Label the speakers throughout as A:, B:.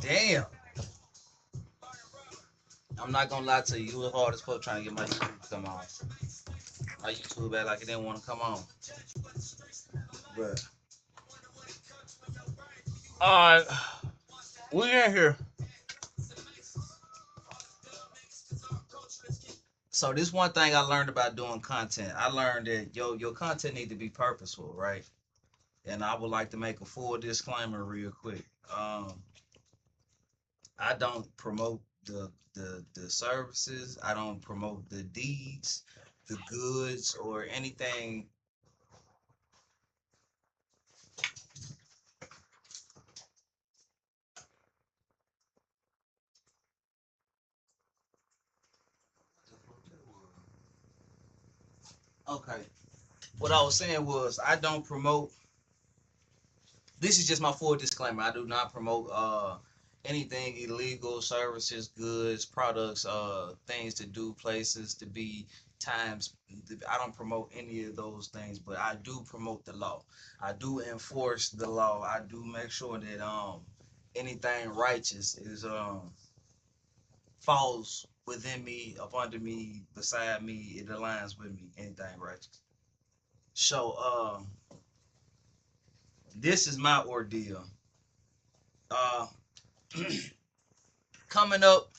A: Damn. I'm not gonna lie to you. You was hard as fuck trying to get my YouTube to come on. My YouTube bad like it didn't want to come on. But alright, we in here. So this one thing I learned about doing content. I learned that your content need to be purposeful, right? And I would like to make a full disclaimer real quick. I don't promote the services. I don't promote the deeds, the goods, or anything. Okay. What I was saying was I don't promote. This is just my full disclaimer. I do not promote anything illegal, services, goods, products, things to do, places to be, times. I don't promote any of those things, but I do promote the law. I do enforce the law. I do make sure that anything righteous is falls within me, up under me, beside me, it aligns with me, anything righteous. So this is my ordeal. Uh Coming up,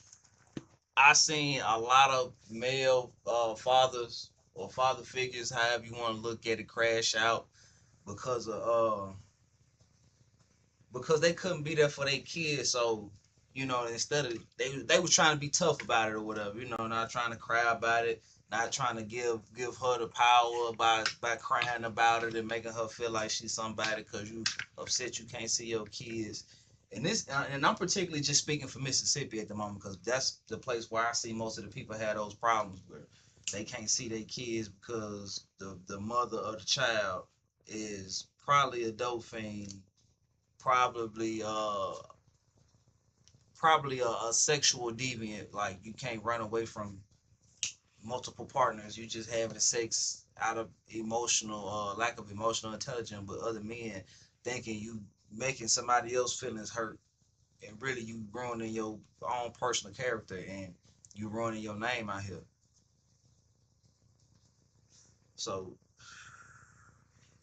A: I seen a lot of male fathers or father figures, however you want to look at it, crash out because of because they couldn't be there for their kids. So, instead of they was trying to be tough about it or whatever, not trying to cry about it, not trying to give her the power by crying about it and making her feel like she's somebody because you upset you can't see your kids. And I'm particularly just speaking for Mississippi at the moment because that's the place where I see most of the people have those problems where they can't see their kids because the mother of the child is probably a dope fiend, probably a sexual deviant. Like you can't run away from multiple partners. You just having sex out of emotional lack of emotional intelligence with other men, thinking you making somebody else feelings hurt, and really you ruining your own personal character and you ruining your name out here. So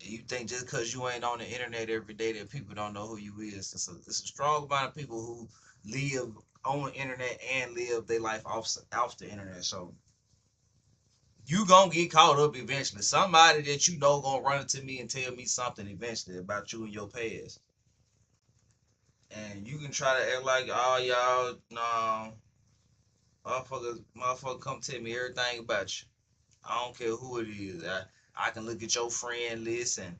A: you think just because you ain't on the internet every day that people don't know who you is. It's a strong amount of people who live on the internet and live their life off the internet. So you gonna get caught up eventually. Somebody that you know gonna run into me and tell me something eventually about you and your past. And you can try to act like, oh y'all, no, motherfucker, come tell me everything about you. I don't care who it is. I can look at your friend list and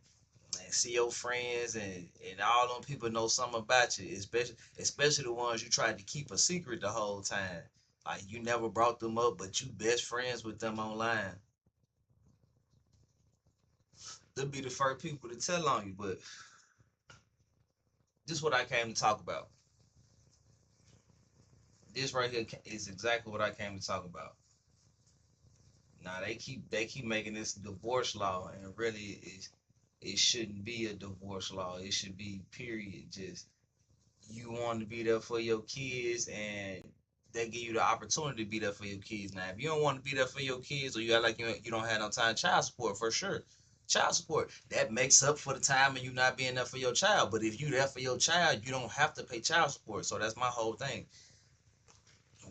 A: see your friends and all them people know something about you, especially the ones you tried to keep a secret the whole time. Like you never brought them up, but you best friends with them online. They'll be the first people to tell on you. But this is what I came to talk about. This right here is exactly what I came to talk about. Now they keep making this divorce law, and really it shouldn't be a divorce law. It should be period. Just you want to be there for your kids, and they give you the opportunity to be there for your kids. Now, if you don't want to be there for your kids, or you act like you don't have no time, child support for sure. Child support that makes up for the time and you not being there for your child. But if you there for your child, you don't have to pay child support. So that's my whole thing.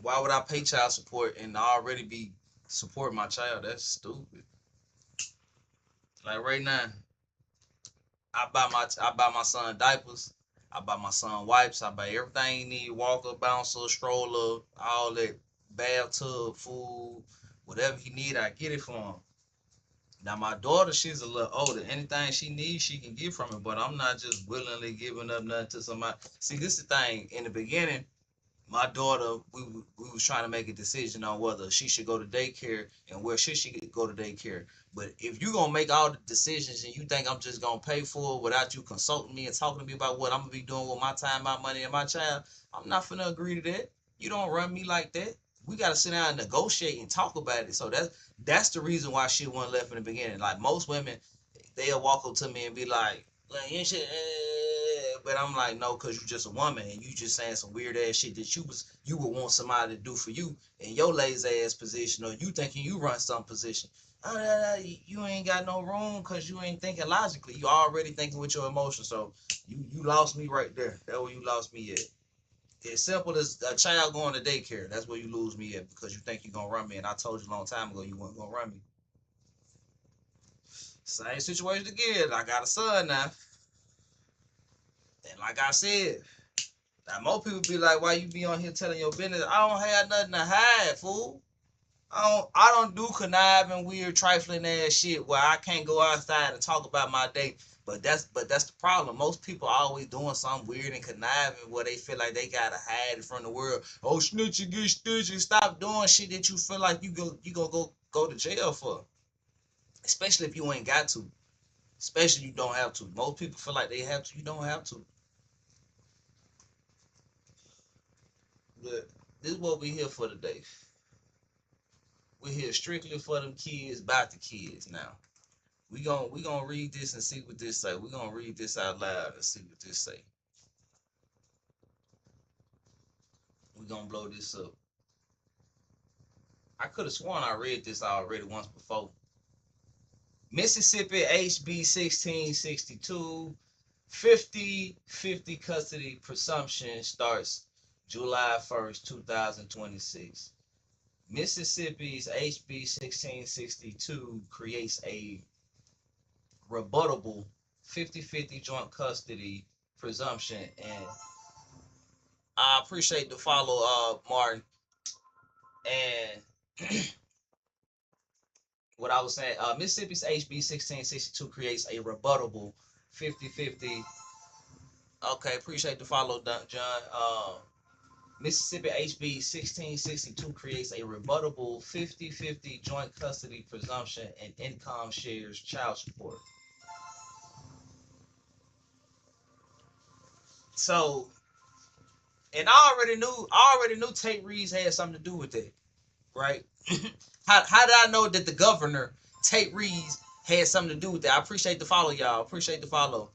A: Why would I pay child support and already be supporting my child? That's stupid. Like right now, I buy my son diapers. I buy my son wipes. I buy everything he need: walker, bouncer, stroller, all that, bathtub, food, whatever he need, I get it for him. Now my daughter, she's a little older. Anything she needs, she can get from it. But I'm not just willingly giving up nothing to somebody. See, this is the thing. In the beginning, my daughter, we was trying to make a decision on whether she should go to daycare and where should she go to daycare. But if you gonna make all the decisions and you think I'm just gonna pay for it without you consulting me and talking to me about what I'm gonna be doing with my time, my money, and my child, I'm not gonna agree to that. You don't run me like that. We gotta sit down and negotiate and talk about it. So that's the reason why she wasn't left in the beginning. Like most women, they'll walk up to me and be like you should, but I'm like, no, cause you just a woman and you just saying some weird ass shit that you would want somebody to do for you in your lazy ass position, or you thinking you run some position. You ain't got no room because you ain't thinking logically. You already thinking with your emotions. So you lost me right there. That's where you lost me at. It's simple as a child going to daycare. That's where you lose me at, because you think you're gonna run me, and I told you a long time ago you weren't gonna run me. Same situation again. I got a son now, and like I said, now more people be like, "Why you be on here telling your business?" I don't have nothing to hide, fool. I don't do conniving, weird, trifling ass shit where I can't go outside and talk about my day. But that's the problem. Most people are always doing something weird and conniving where they feel like they gotta hide it from the world. Oh, snitch, get stitches. Stop doing shit that you feel like you go to jail for. Especially if you ain't got to. Especially you don't have to. Most people feel like they have to. You don't have to. But this is what we here for today. We're here strictly for them kids, about the kids now. We gonna read this and see what this say. We're gonna read this out loud and see what this say. We're gonna blow this up. I could have sworn I read this already once before. Mississippi HB 1662, 50-50 custody presumption starts July 1st, 2026. Mississippi's HB 1662 creates a rebuttable 50-50 joint custody presumption. And I appreciate the follow, Martin. And what I was saying, Mississippi's HB 1662 creates a rebuttable 50-50. Okay, appreciate the follow, John. Mississippi HB 1662 creates a rebuttable 50-50 joint custody presumption and income shares child support. So, and I already knew Tate Reeves had something to do with that, right? How did I know that the governor, Tate Reeves, had something to do with that? I appreciate the follow, y'all. Appreciate the follow.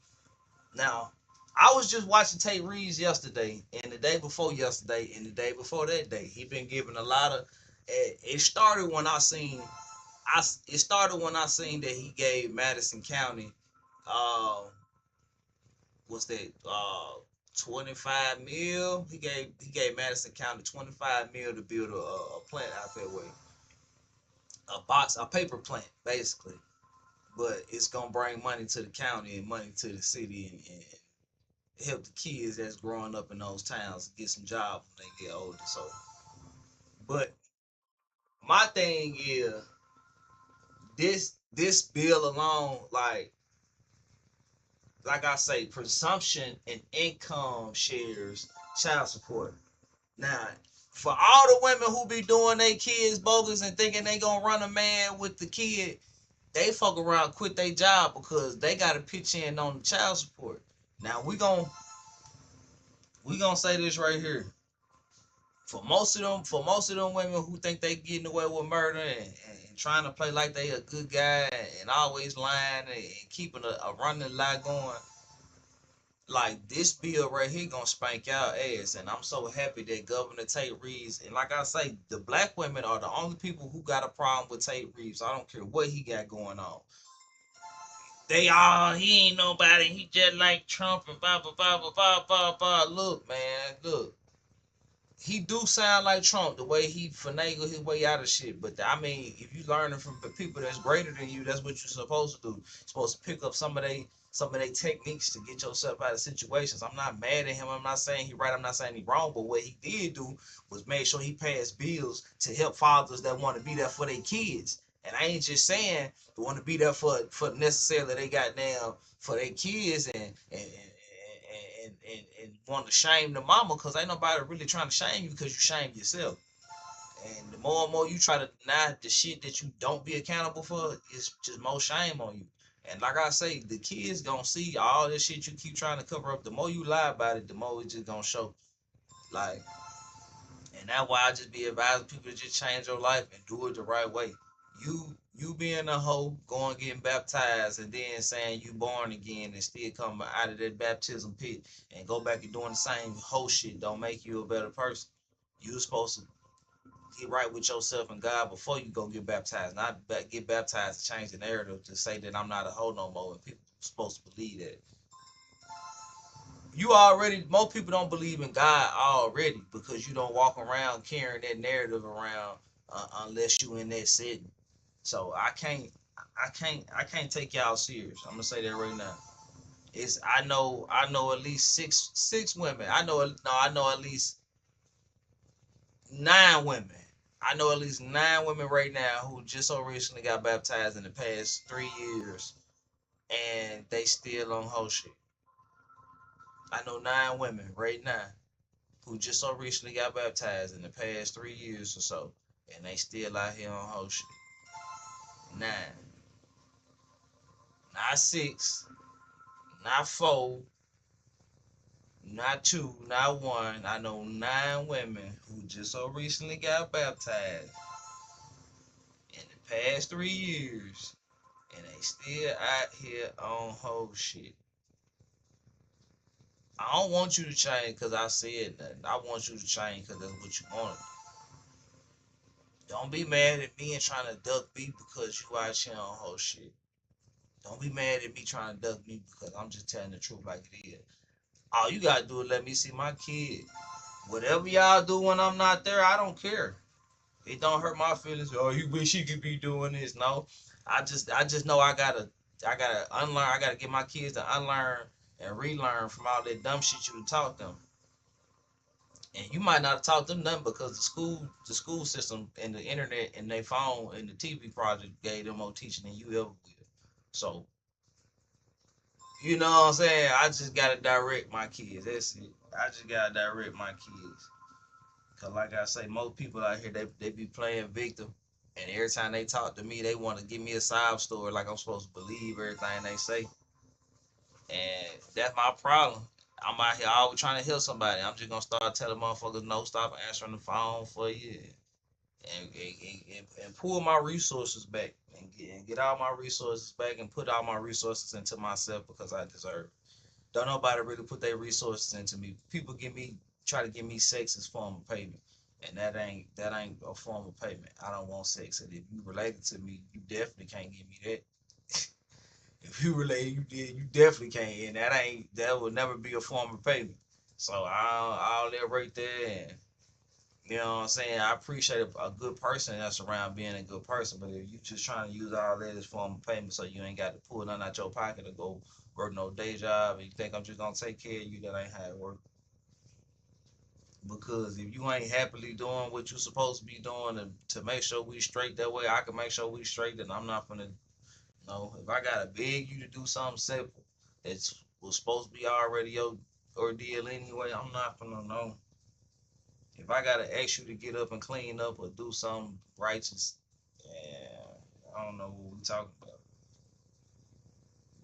A: Now, I was just watching Tate Reeves yesterday, and the day before yesterday, and the day before that day. He been giving a lot of. It started when I seen. It started when I seen that he gave Madison County. What's that? 25 mil. He gave Madison County 25 mil to build a plant out that way. A paper plant, basically. But it's gonna bring money to the county and money to the city, and help the kids that's growing up in those towns get some jobs when they get older. So, but my thing is this bill alone, like I say, presumption and income shares child support. Now, for all the women who be doing their kids bogus and thinking they gonna run a man with the kid, they fuck around, quit their job because they gotta pitch in on the child support. Now we gonna say this right here. For most of them women who think they getting away with murder and trying to play like they a good guy and always lying and keeping a running lie going, like this bill right here gonna spank y'all ass. And I'm so happy that Governor Tate Reeves, and like I say, the black women are the only people who got a problem with Tate Reeves. I don't care what he got going on. He ain't nobody. He just like Trump and blah blah blah blah blah blah blah. Look, man, look. He do sound like Trump the way he finagle his way out of shit. But I mean, if you learning from the people that's greater than you, that's what you're supposed to do. You're supposed to pick up some of they techniques to get yourself out of situations. I'm not mad at him. I'm not saying he right. I'm not saying he wrong. But what he did do was make sure he passed bills to help fathers that want to be there for their kids. And I ain't just saying they want to be there for necessarily they got down for their kids and want to shame the mama, because ain't nobody really trying to shame you because you shame yourself. And the more and more you try to deny the shit that you don't be accountable for, it's just more shame on you. And like I say, the kids gonna see all this shit you keep trying to cover up. The more you lie about it, the more it's just gonna show. Like, and that's why I just be advising people to just change your life and do it the right way. You being a hoe, going getting baptized, and then saying you born again and still come out of that baptism pit and go back and doing the same hoe shit don't make you a better person. You supposed to get right with yourself and God before you go get baptized. Not get baptized to change the narrative to say that I'm not a hoe no more, and people supposed to believe that. You already, most people don't believe in God already because you don't walk around carrying that narrative around unless you in that setting. So I can't take y'all serious. I'm gonna say that right now. It's I know at least six women. I know at least 9 women. I know at least 9 women right now who just so recently got baptized in the past 3 years, and they still on whole shit. I know 9 women right now who just so recently got baptized in the past 3 years or so, and they still out here on whole shit. 9, not 6, not 4, not 2, not 1. I know 9 women who just so recently got baptized in the past 3 years, and they still out here on whole shit. I don't want you to change because I said nothing. I want you to change because that's what you want. Don't be mad at me and trying to duck me because you out here on whole shit. Don't be mad at me trying to duck me because I'm just telling the truth like it is. All you gotta do is let me see my kid. Whatever y'all do when I'm not there, I don't care. It don't hurt my feelings. Oh, you wish he could be doing this. No, I just know I gotta unlearn. I gotta get my kids to unlearn and relearn from all that dumb shit you taught them. And you might not have taught them nothing because the school system and the internet and their phone and the TV project gave them more teaching than you ever will. So you know what I'm saying? I just gotta direct my kids. That's it. I just gotta direct my kids. Cause like I say, most people out here they be playing victim, and every time they talk to me, they want to give me a sob story like I'm supposed to believe everything they say, and that's my problem. I'm out here always trying to help somebody. I'm just gonna start telling motherfuckers no, stop answering the phone for you, and pull my resources back and get all my resources back and put all my resources into myself because I deserve it. Don't nobody really put their resources into me. People try to give me sex as form of payment, and that ain't a form of payment. I don't want sex, and if you related to me, you definitely can't give me that. If you related, you definitely can't, and that will never be a form of payment. So I'll live right there, and you know what I'm saying. I appreciate a good person that's around being a good person, but if you just trying to use all that as form of payment, so you ain't got to pull nothing out your pocket to go work no day job, and you think I'm just gonna take care of you, that ain't how it work. Because if you ain't happily doing what you supposed to be doing to make sure we straight that way, I can make sure we straight. Then I'm not gonna know if I gotta beg you to do something simple that was supposed to be already your ordeal anyway. I'm not gonna know. If I gotta ask you to get up and clean up or do something righteous, yeah, I don't know what we talking about.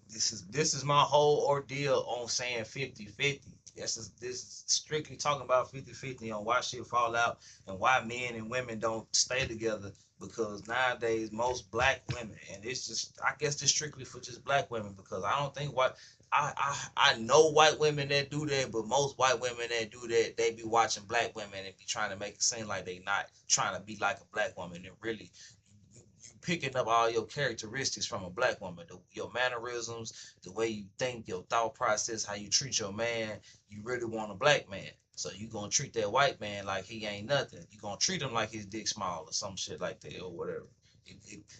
A: This is my whole ordeal on saying 50-50. This is strictly talking about 50-50 on why shit fall out and why men and women don't stay together. Because nowadays most black women, and it's just I guess this strictly for just black women, because I don't think white I know white women that do that, but most white women that do that, they be watching black women and be trying to make it seem like they not trying to be like a black woman, and really you picking up all your characteristics from a black woman, your mannerisms, the way you think, your thought process, how you treat your man. You really want a black man, so you gonna treat that white man like he ain't nothing. You gonna treat him like his dick small or some shit like that or whatever.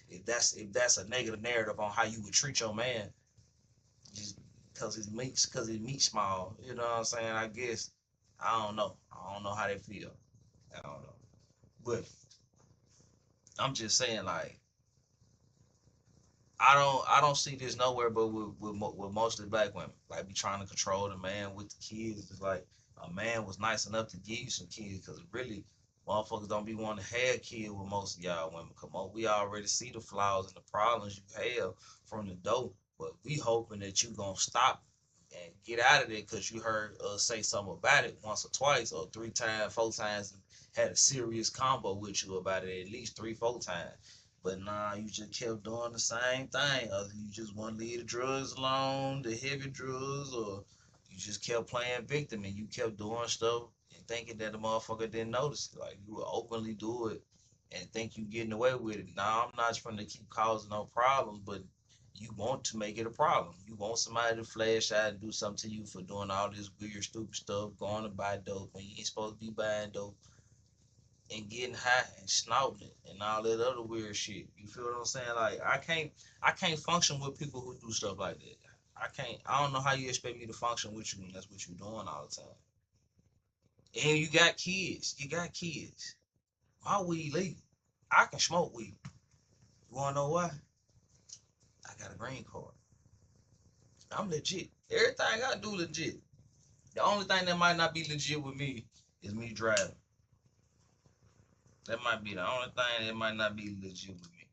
A: If that's a negative narrative on how you would treat your man, just because his meat small, you know what I'm saying? I guess I don't know how they feel. I don't know, but I'm just saying like I don't see this nowhere but with mostly black women. Like be trying to control the man with the kids. It's like a man was nice enough to give you some kids because really motherfuckers don't be wanting to have kids with most of y'all women. Come on, we already see the flaws and the problems you have from the dope, but we hoping that you gonna stop and get out of there because you heard us say something about it once or twice or 3 times, 4 times, and had a serious combo with you about it at least 3, 4 times. But nah, you just kept doing the same thing. Either you just want to leave the drugs alone, the heavy drugs, or you just kept playing victim and you kept doing stuff and thinking that the motherfucker didn't notice it. Like you would openly do it and think you getting away with it. Now I'm not trying to keep causing no problems, but you want to make it a problem. You want somebody to flash out and do something to you for doing all this weird, stupid stuff, going to buy dope when you ain't supposed to be buying dope and getting high and snorting it and all that other weird shit. You feel what I'm saying? Like I can't function with people who do stuff like that. I don't know how you expect me to function with you when that's what you're doing all the time. And you got kids. You got kids. My weed legal. I can smoke weed. You wanna know why? I got a green card. I'm legit. Everything I do legit. The only thing that might not be legit with me is me driving. That might be the only thing that might not be legit with me.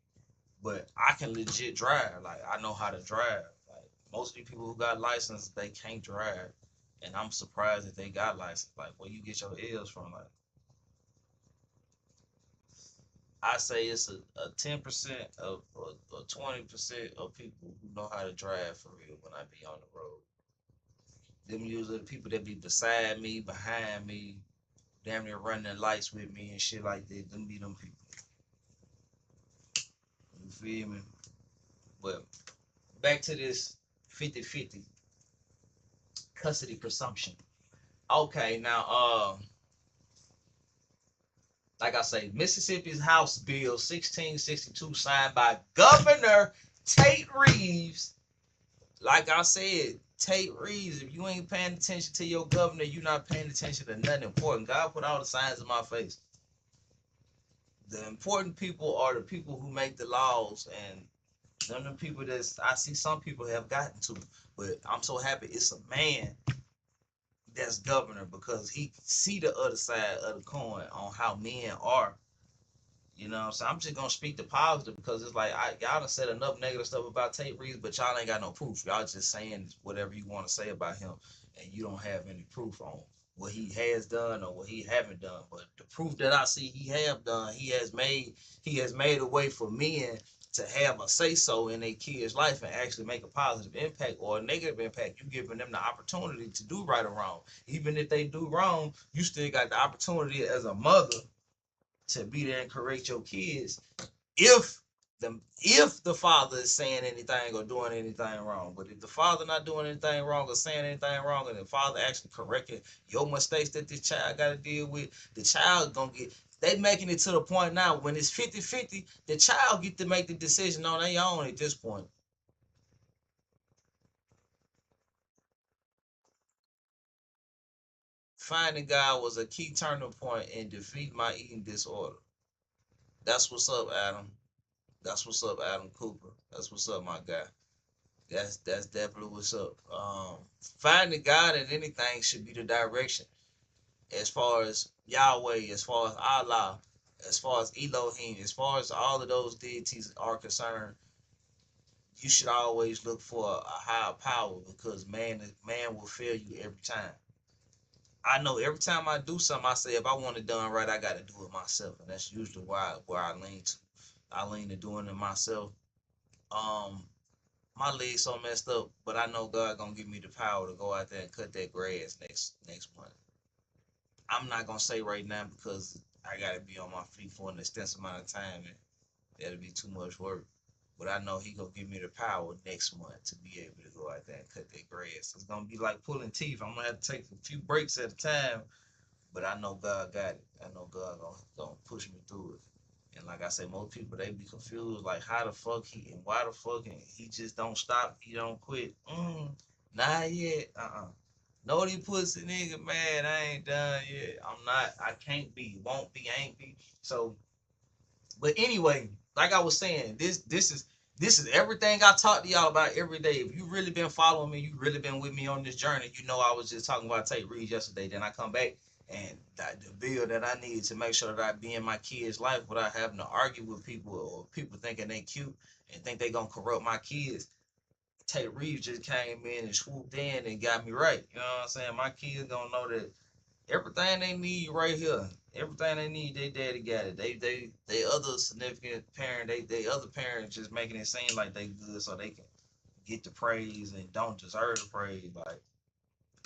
A: But I can legit drive. Like I know how to drive. Like most of the people who got license, they can't drive, and I'm surprised that they got license. Like where you get your L's from? Like I say it's a 10% of or 20% of people who know how to drive for real when I be on the road. Them usually the people that be beside me, behind me, damn near running the lights with me and shit like that. Them be them people. You feel me? But back to this 50-50 custody presumption. Okay, now like I say, Mississippi's House Bill 1662 signed by Governor Tate Reeves. Like I said, Tate Reeves, if you ain't paying attention to your governor, you're not paying attention to nothing important. God put all the signs in my face. The important people are the people who make the laws, and none of the people that I see some people have gotten to. But I'm so happy it's a man that's governor because he see the other side of the coin on how men are. You know what I'm saying? I'm just gonna speak the positive because it's like y'all done said enough negative stuff about Tate Reeves, but y'all ain't got no proof. Y'all just saying whatever you want to say about him, and you don't have any proof on what he has done or what he haven't done. But the proof that I see he have done, he has made a way for men to have a say so in their kid's life and actually make a positive impact or a negative impact. You giving them the opportunity to do right or wrong. Even if they do wrong, you still got the opportunity as a mother to be there and correct your kids if the father is saying anything or doing anything wrong. But if the father not doing anything wrong or saying anything wrong, and the father actually correcting your mistakes that this child got to deal with, the child gonna get. They making it to the point now when it's 50-50, the child get to make the decision on their own at this point. Finding God was a key turning point in defeating my eating disorder. That's what's up, Adam. That's what's up, Adam Cooper. That's what's up, my guy. That's definitely what's up. Finding God in anything should be the direction. As far as Yahweh, as far as Allah, as far as Elohim, as far as all of those deities are concerned, you should always look for a higher power because man will fail you every time. I know every time I do something, I say if I want it done right, I got to do it myself, and that's usually where I lean to. I lean to doing it myself. Um, my leg's so messed up, but I know God gonna give me the power to go out there and cut that grass next month. I'm not gonna say right now because I gotta be on my feet for an extensive amount of time, and that'll be too much work. But I know He gonna give me the power next month to be able to go out there and cut that grass. It's gonna be like pulling teeth. I'm gonna have to take a few breaks at a time, but I know God got it. I know God gonna push me through it. And like I said, most people they be confused, like how the fuck he and why the fuck and he just don't stop, he don't quit. Not yet. No, these pussy nigga, man, I ain't done yet. I'm not. I can't be. Won't be. Ain't be. So, but anyway, like I was saying, this is everything I talk to y'all about every day. If you really been following me, you really been with me on this journey. You know I was just talking about Tate Reeves yesterday. Then I come back and the bill that I need to make sure that I be in my kids' life without having to argue with people or people thinking they cute and think they gonna corrupt my kids. Tate Reeves just came in and swooped in and got me right. You know what I'm saying? My kids gonna know that everything they need right here Everything they need, they daddy got it. They other significant parent, they other parents just making it seem like they good so they can get the praise and don't deserve the praise. Like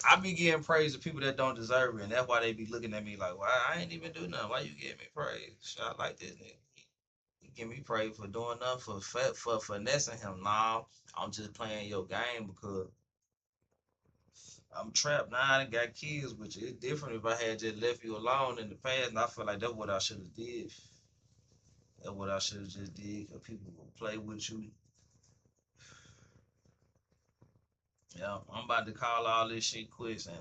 A: I be getting praise to people that don't deserve it, and that's why they be looking at me like, "Why I ain't even do nothing? Why you giving me praise? Shot like this nigga. He give me praise for doing nothing for finessing him. Nah, I'm just playing your game because I'm trapped now and got kids, which is different if I had just left you alone in the past. And I feel like that's what I should have did. That's what I should have just did. Cause people will play with you. Yeah, I'm about to call all this shit quits, and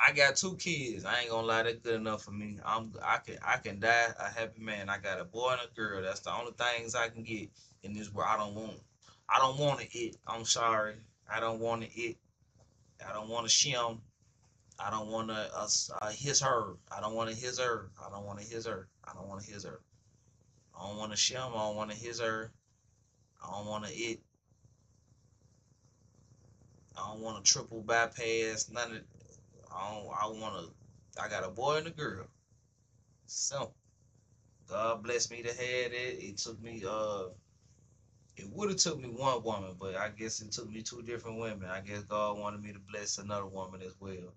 A: I got 2 kids. I ain't gonna lie, that's good enough for me. I can die a happy man. I got a boy and a girl. That's the only things I can get in this world. I don't want it. I'm sorry. I don't want it. I don't want to shim. I don't want to his her. I don't want to his her. I don't want to his her. I don't want to his her. I don't want to shim. I don't want to his her. I don't want to it. I don't want to triple bypass. None of. I don't. I want to. I got a boy and a girl. Simple. God bless me to have it. It took me it would have took me one woman, but I guess it took me 2 different women. I guess God wanted me to bless another woman as well.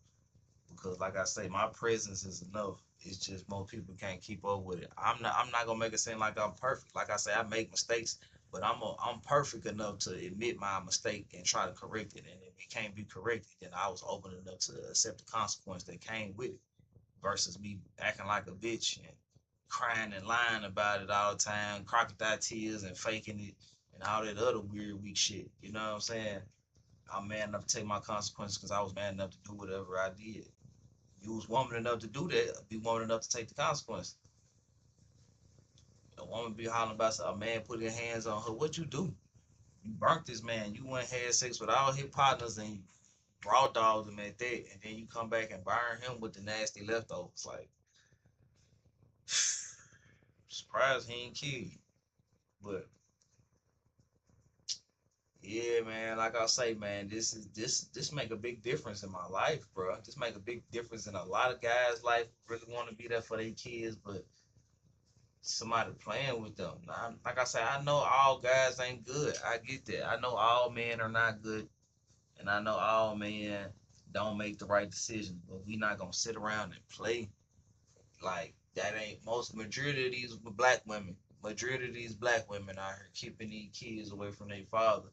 A: Because like I say, my presence is enough. It's just most people can't keep up with it. I'm not gonna make it seem like I'm perfect. Like I say, I make mistakes, but I'm perfect enough to admit my mistake and try to correct it. And if it can't be corrected, then I was open enough to accept the consequence that came with it versus me acting like a bitch and crying and lying about it all the time, crocodile tears and faking it and all that other weird weak shit. You know what I'm saying? I'm man enough to take my consequences because I was man enough to do whatever I did. You was woman enough to do that, be woman enough to take the consequences. A woman be hollering about a man putting hands on her. What you do? You burnt this man. You went had sex with all his partners and you raw dogged him at that, and then you come back and burn him with the nasty leftovers. Like, surprised he ain't kill you. But yeah, man, like I say, man, this make a big difference in my life, bro. This make a big difference in a lot of guys' life. Really want to be there for their kids, but somebody playing with them. Now, like I say, I know all guys ain't good. I get that. I know all men are not good, and I know all men don't make the right decisions. But we not gonna sit around and play like that. Ain't most majority of these black women. Majority of these black women out here keeping these kids away from their father.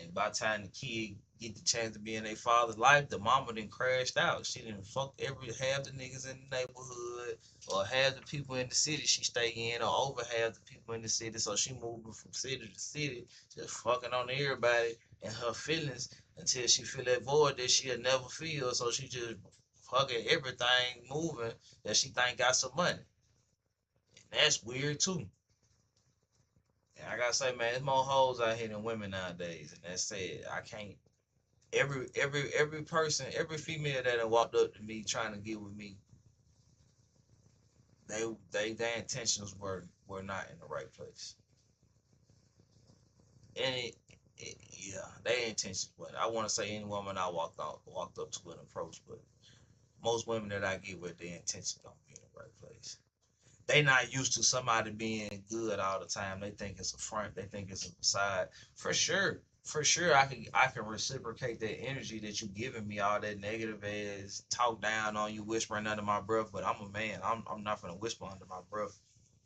A: And by the time the kid get the chance to be in their father's life, the mama done crashed out. She done fucked half the niggas in the neighborhood or half the people in the city she stay in or over half the people in the city. So she moving from city to city, just fucking on everybody and her feelings until she feel that void that she'll never feel. So she just fucking everything moving that she think got some money. And that's weird too. And I gotta say, man, there's more hoes out here than women nowadays. And that's sad. I can't every person, every female that done walked up to me trying to get with me, their intentions were not in the right place. And yeah, their intentions were. I want to say any woman I walked up to and approached, but most women that I get with, their intentions don't be in the right place. They not used to somebody being good all the time. They think it's a front. They think it's a facade. For sure, I can reciprocate that energy that you giving me, all that negative ass talk down on you, whispering under my breath. But I'm a man. I'm not gonna whisper under my breath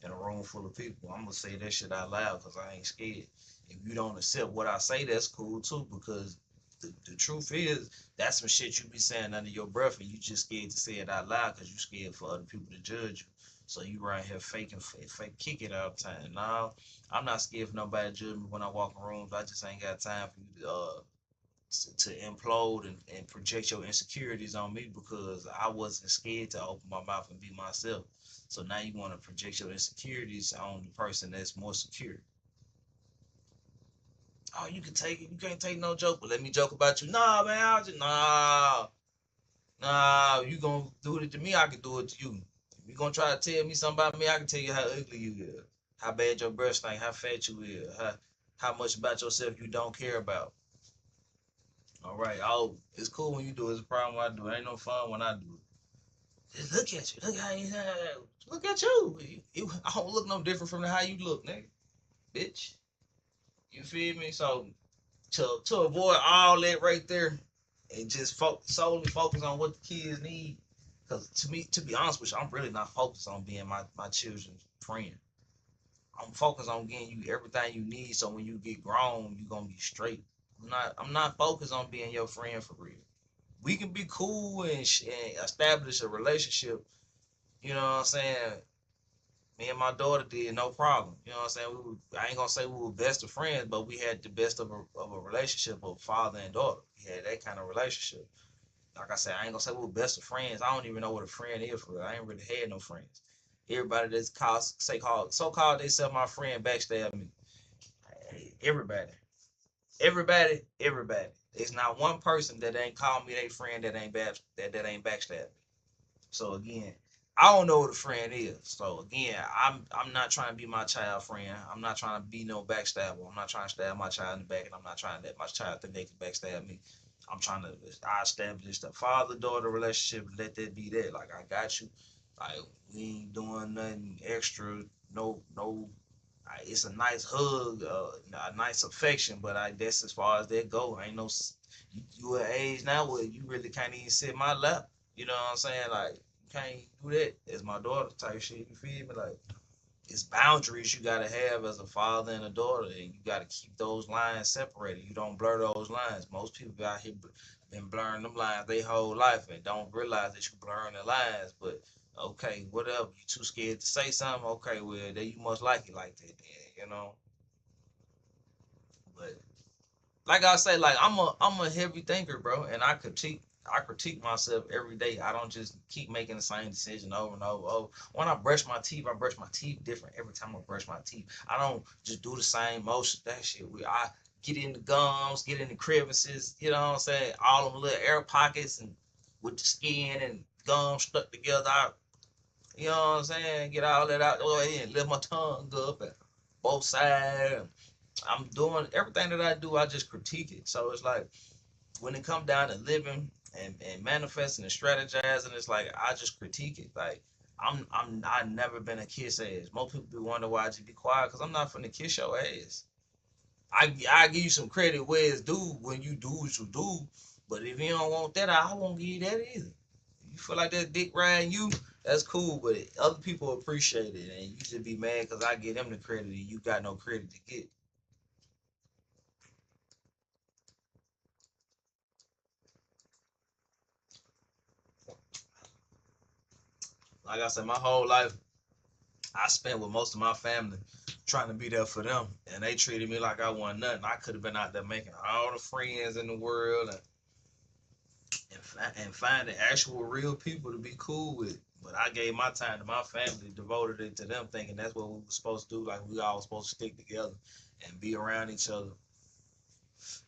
A: in a room full of people. I'm gonna say that shit out loud because I ain't scared. If you don't accept what I say, that's cool too. Because the truth is, that's some shit you be saying under your breath, and you just scared to say it out loud because you scared for other people to judge you. So you right here faking, fake kick it all the time. No, I'm not scared for nobody to judge me when I walk in rooms. I just ain't got time for you to implode and project your insecurities on me because I wasn't scared to open my mouth and be myself. So now you want to project your insecurities on the person that's more secure. Oh, you can take it. You can't take no joke, but let me joke about you. Nah, man, I just nah. You gonna do it to me? I can do it to you. If you gonna try to tell me something about me, I can tell you how ugly you is, how bad your breath stink, how fat you is, how much about yourself you don't care about. All right. Oh, it's cool when you do it. It's a problem when I do it. Ain't no fun when I do it. Just look at you. Look how you look at you. I don't look no different from how you look, nigga. Bitch. You feel me? So to avoid all that right there and just solely focus on what the kids need. Cause to me, to be honest with you, I'm really not focused on being my children's friend. I'm focused on getting you everything you need so when you get grown, you gonna be straight. I'm not focused on being your friend for real. We can be cool and establish a relationship, you know what I'm saying? Me and my daughter did no problem. You know what I'm saying? I ain't gonna say we were best of friends, but we had the best of a relationship of father and daughter. We had that kind of relationship. Like I said, I ain't gonna say we were best of friends. I don't even know what a friend is for real. I ain't really had no friends. Everybody that's so called they sell my friend backstab me. Everybody. Everybody. There's not one person that ain't called me their friend that ain't backstab me. So again, I don't know what a friend is. So again, I'm not trying to be my child friend. I'm not trying to be no backstabber. I'm not trying to stab my child in the back, and I'm not trying to let my child think they can backstab me. I establish the father daughter relationship and let that be that. Like I got you. Like we ain't doing nothing extra. No. It's a nice hug, a nice affection, but that's as far as that go. Ain't no you at age now where you really can't even sit in my lap. You know what I'm saying? Like you can't do that as my daughter type shit. You feel me? Like it's boundaries you gotta have as a father and a daughter, and you gotta keep those lines separated. You don't blur those lines. Most people out here been blurring them lines their whole life and don't realize that you blurring the lines. But okay, whatever. You too scared to say something. Okay, well, then you must like it like that. Then, you know. But like I say, like I'm a heavy thinker, bro, and I critique myself every day. I don't just keep making the same decision over and over. Oh, when I brush my teeth different every time I brush my teeth. I don't just do the same motion. That shit. I get in the gums, get in the crevices. You know what I'm saying? All them little air pockets and with the skin and gums stuck together. You know what I'm saying? Get all that out the way and lift my tongue up at both sides. I'm doing everything that I do, I just critique it. So it's like when it comes down to living and manifesting and strategizing, it's like I just critique it. Like I've never been a kiss ass. Most people be wondering why I just be quiet because I'm not finna kiss your ass. I give you some credit where it's due when you do what you do, but if you don't want that, I won't give you that either. If you feel like that dick riding you, that's cool, but other people appreciate it, and you should be mad because I give them the credit and you got no credit to get. Like I said, my whole life I spent with most of my family trying to be there for them, and they treated me like I wasn't nothing. I could have been out there making all the friends in the world and finding actual real people to be cool with. But I gave my time to my family, devoted it to them, thinking that's what we were supposed to do. Like we all supposed to stick together and be around each other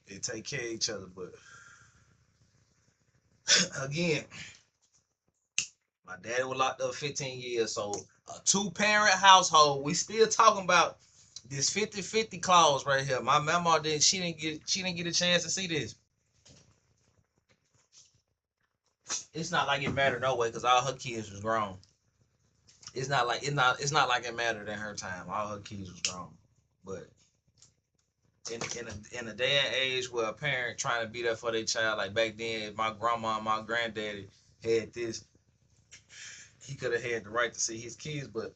A: and take care of each other. But again, my daddy was locked up 15 years, so a two-parent household. We still talking about this 50-50 clause right here. My mama didn't. She didn't get a chance to see this. It's not like it mattered no way because all her kids was grown. It's not like it mattered in her time. All her kids was grown. But in a day and age where a parent trying to be there for their child, like back then, my grandma and my granddaddy had this. He could have had the right to see his kids, but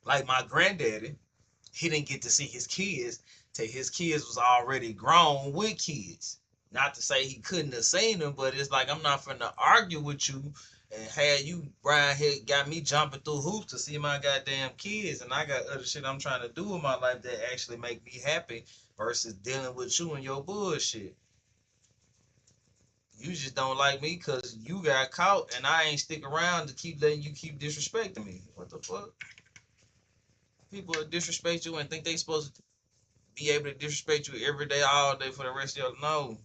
A: like my granddaddy, he didn't get to see his kids till his kids was already grown with kids. Not to say he couldn't have seen them, but it's like I'm not finna argue with you and had you Brian here got me jumping through hoops to see my goddamn kids, and I got other shit I'm trying to do in my life that actually make me happy versus dealing with you and your bullshit. You just don't like me because you got caught and I ain't stick around to keep letting you keep disrespecting me. What the fuck? People disrespect you and think they supposed to be able to disrespect you every day, all day for the rest of your no.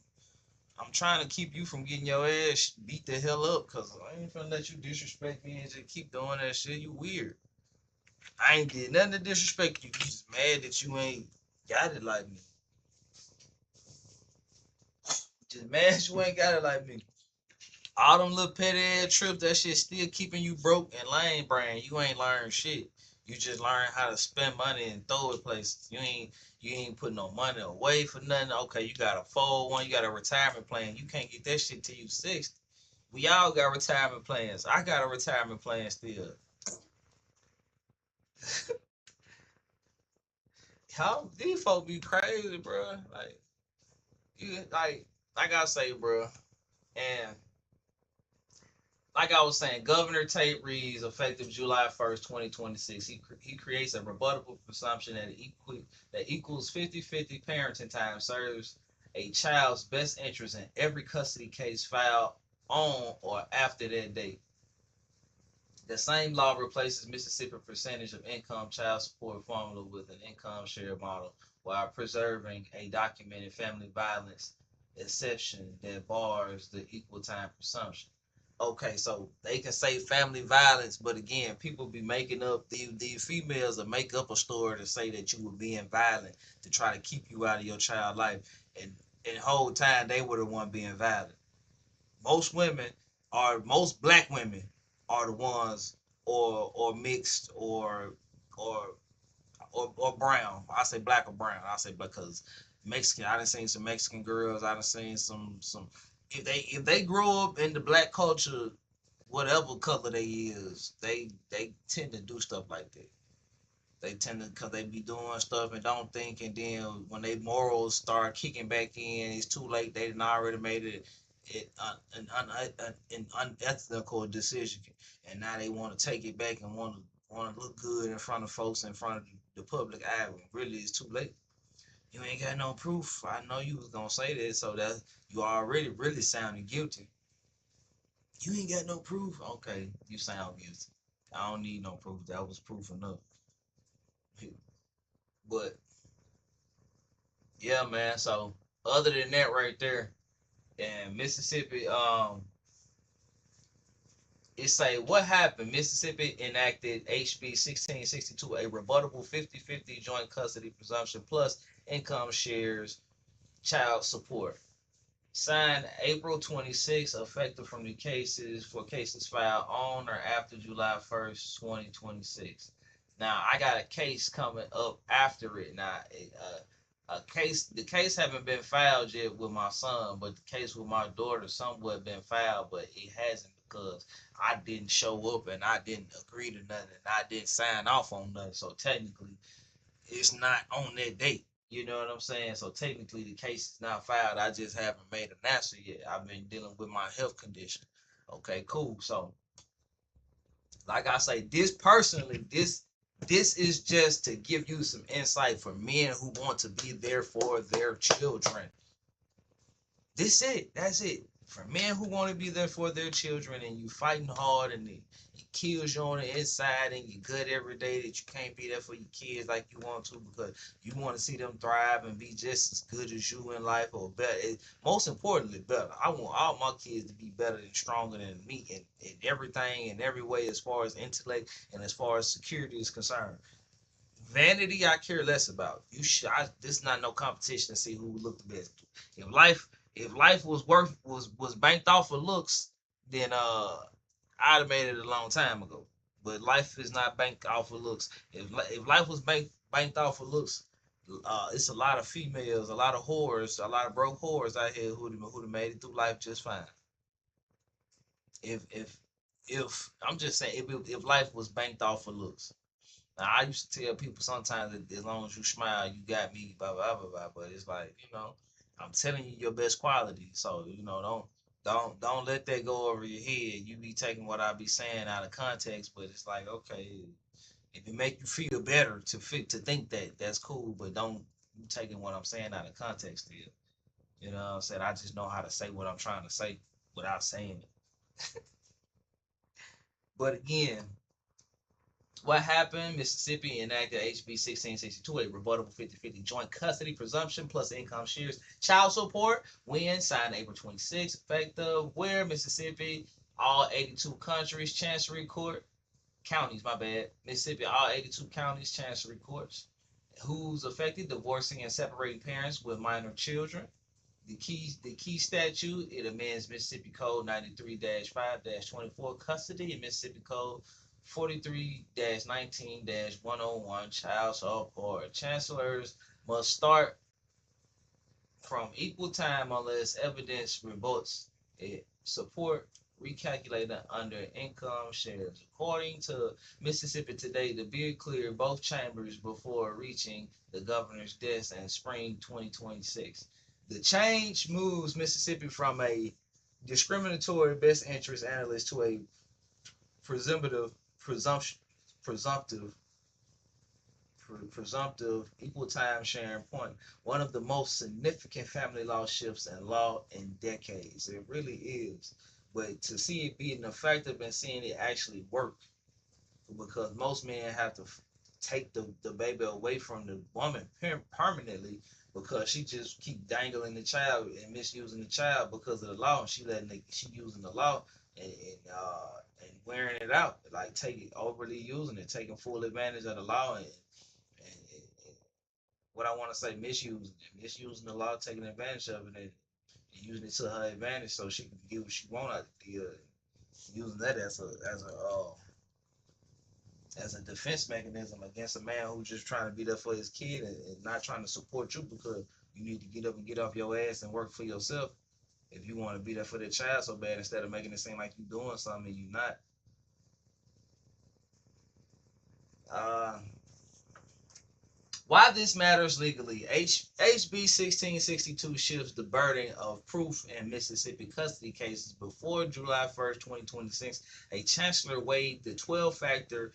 A: I'm trying to keep you from getting your ass beat the hell up because I ain't gonna let you disrespect me and just keep doing that shit. You weird. I ain't did nothing to disrespect you. You just mad that you ain't got it like me. Just mad you ain't got it like me. All them little petty ass trips, that shit still keeping you broke and lame brain. You ain't learned shit. You just learn how to spend money and throw it places. You ain't put no money away for nothing. Okay, you got a 401, you got a retirement plan. You can't get that shit till you 60. We all got retirement plans. I got a retirement plan still. How these folks be crazy, bro? Like you like I say, bro. And like I was saying, Governor Tate Reeves, effective July 1st, 2026, he creates a rebuttable presumption that equals 50-50 parenting time serves a child's best interest in every custody case filed on or after that date. The same law replaces Mississippi percentage of income child support formula with an income share model while preserving a documented family violence exception that bars the equal time presumption. Okay, so they can say family violence, but again, people be making up these females will make up a story to say that you were being violent to try to keep you out of your child life, and the whole time they were the one being violent. Most black women are the ones, or mixed, or or brown. I say black or brown. I say because Mexican. I done seen some Mexican girls. I done seen some. If they grow up in the black culture, whatever color they is, they tend to do stuff like that. They tend to, cause they be doing stuff and don't think, and then when they morals start kicking back in, it's too late. They done already made an unethical decision, and now they want to take it back and want to look good in front of folks, in front of the public eye. When really, it's too late. You ain't got no proof. I know you was gonna say that, so that you already really sounding guilty. You ain't got no proof. Okay, you sound guilty. I don't need no proof. That was proof enough. But yeah, man. So other than that, right there in Mississippi, it say what happened. Mississippi enacted HB 1662, a rebuttable 50-50 joint custody presumption plus income shares child support. Signed April 26, effective from the cases filed on or after July 1st, 2026. Now I got a case coming up after it. Now the case haven't been filed yet with my son, but the case with my daughter somewhat been filed, but it hasn't because I didn't show up and I didn't agree to nothing and I didn't sign off on nothing. So technically it's not on that date. You know what I'm saying? So technically the case is not filed. I just haven't made an answer yet. I've been dealing with my health condition. Okay, cool. So like I say, this is just to give you some insight for men who want to be there for their children. That's it. For men who want to be there for their children and you fighting hard and it kills you on the inside and you good every day that you can't be there for your kids like you want to because you want to see them thrive and be just as good as you in life or better. Most importantly, better. I want all my kids to be better and stronger than me in everything, in every way, as far as intellect and as far as security is concerned. Vanity, I care less about. This is not no competition to see who would look the best. If life, if life was banked off of looks, then I'd have made it a long time ago. But life is not banked off of looks. If life was banked off of looks, it's a lot of females, a lot of whores, a lot of broke whores out here who'd have made it through life just fine. If I'm just saying, if life was banked off of looks. Now, I used to tell people sometimes that as long as you smile, you got me, blah, blah, blah, blah. But it's like, I'm telling you your best quality. So, don't let that go over your head. You be taking what I be saying out of context, but it's like, okay, if it make you feel better to think that, that's cool, but don't you taking what I'm saying out of context still. You know what I'm saying? I just know how to say what I'm trying to say without saying it. But again, what happened? Mississippi enacted HB 1662, a rebuttable 50-50 joint custody presumption plus income shares child support. When signed April 26, effective. Where Mississippi, all 82 countries, Chancery Court, counties, my bad. Mississippi, all 82 counties, Chancery Courts. Who's affected? Divorcing and separating parents with minor children. The key statute, it amends Mississippi Code 93-5-24 custody and Mississippi Code 43-19-101 child support. Chancellors must start from equal time unless evidence rebuts it. Support recalculated under income shares. According to Mississippi Today, the bill cleared both chambers before reaching the governor's desk in spring 2026. The change moves Mississippi from a discriminatory best interest analyst to a presumptive presumption presumptive presumptive equal time sharing point, one of the most significant family law shifts in law in decades. It really is. But to see it being effective and seeing it actually work, because most men have to take the baby away from the woman permanently because she just keep dangling the child and misusing the child because of the law, and she using the law and wearing it out, like taking overly using it, taking full advantage of the law and what I want to say, misusing the law, taking advantage of it, and using it to her advantage so she can get what she want out of the deal. Using that as a defense mechanism against a man who's just trying to be there for his kid and not trying to support you because you need to get up and get off your ass and work for yourself if you want to be there for the child so bad instead of making it seem like you're doing something and you're not. Uh, Why this matters legally, HB 1662 shifts the burden of proof in Mississippi custody cases. Before July 1st, 2026, a chancellor weighed the 12-factor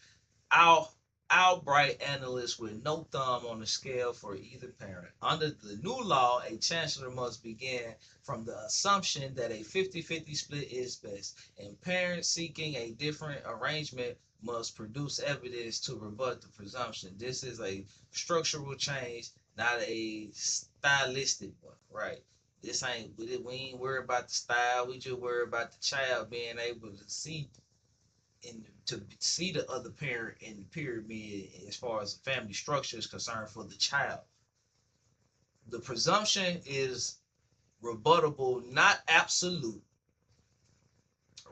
A: Al Albright analyst with no thumb on the scale for either parent. Under the new law, a chancellor must begin from the assumption that a 50-50 split is best, and parents seeking a different arrangement must produce evidence to rebut the presumption. This is a structural change, not a stylistic one, right? This ain't we ain't worried about the style. We just worry about the child being able to see the other parent in the pyramid as far as the family structure is concerned for the child. The presumption is rebuttable, not absolute.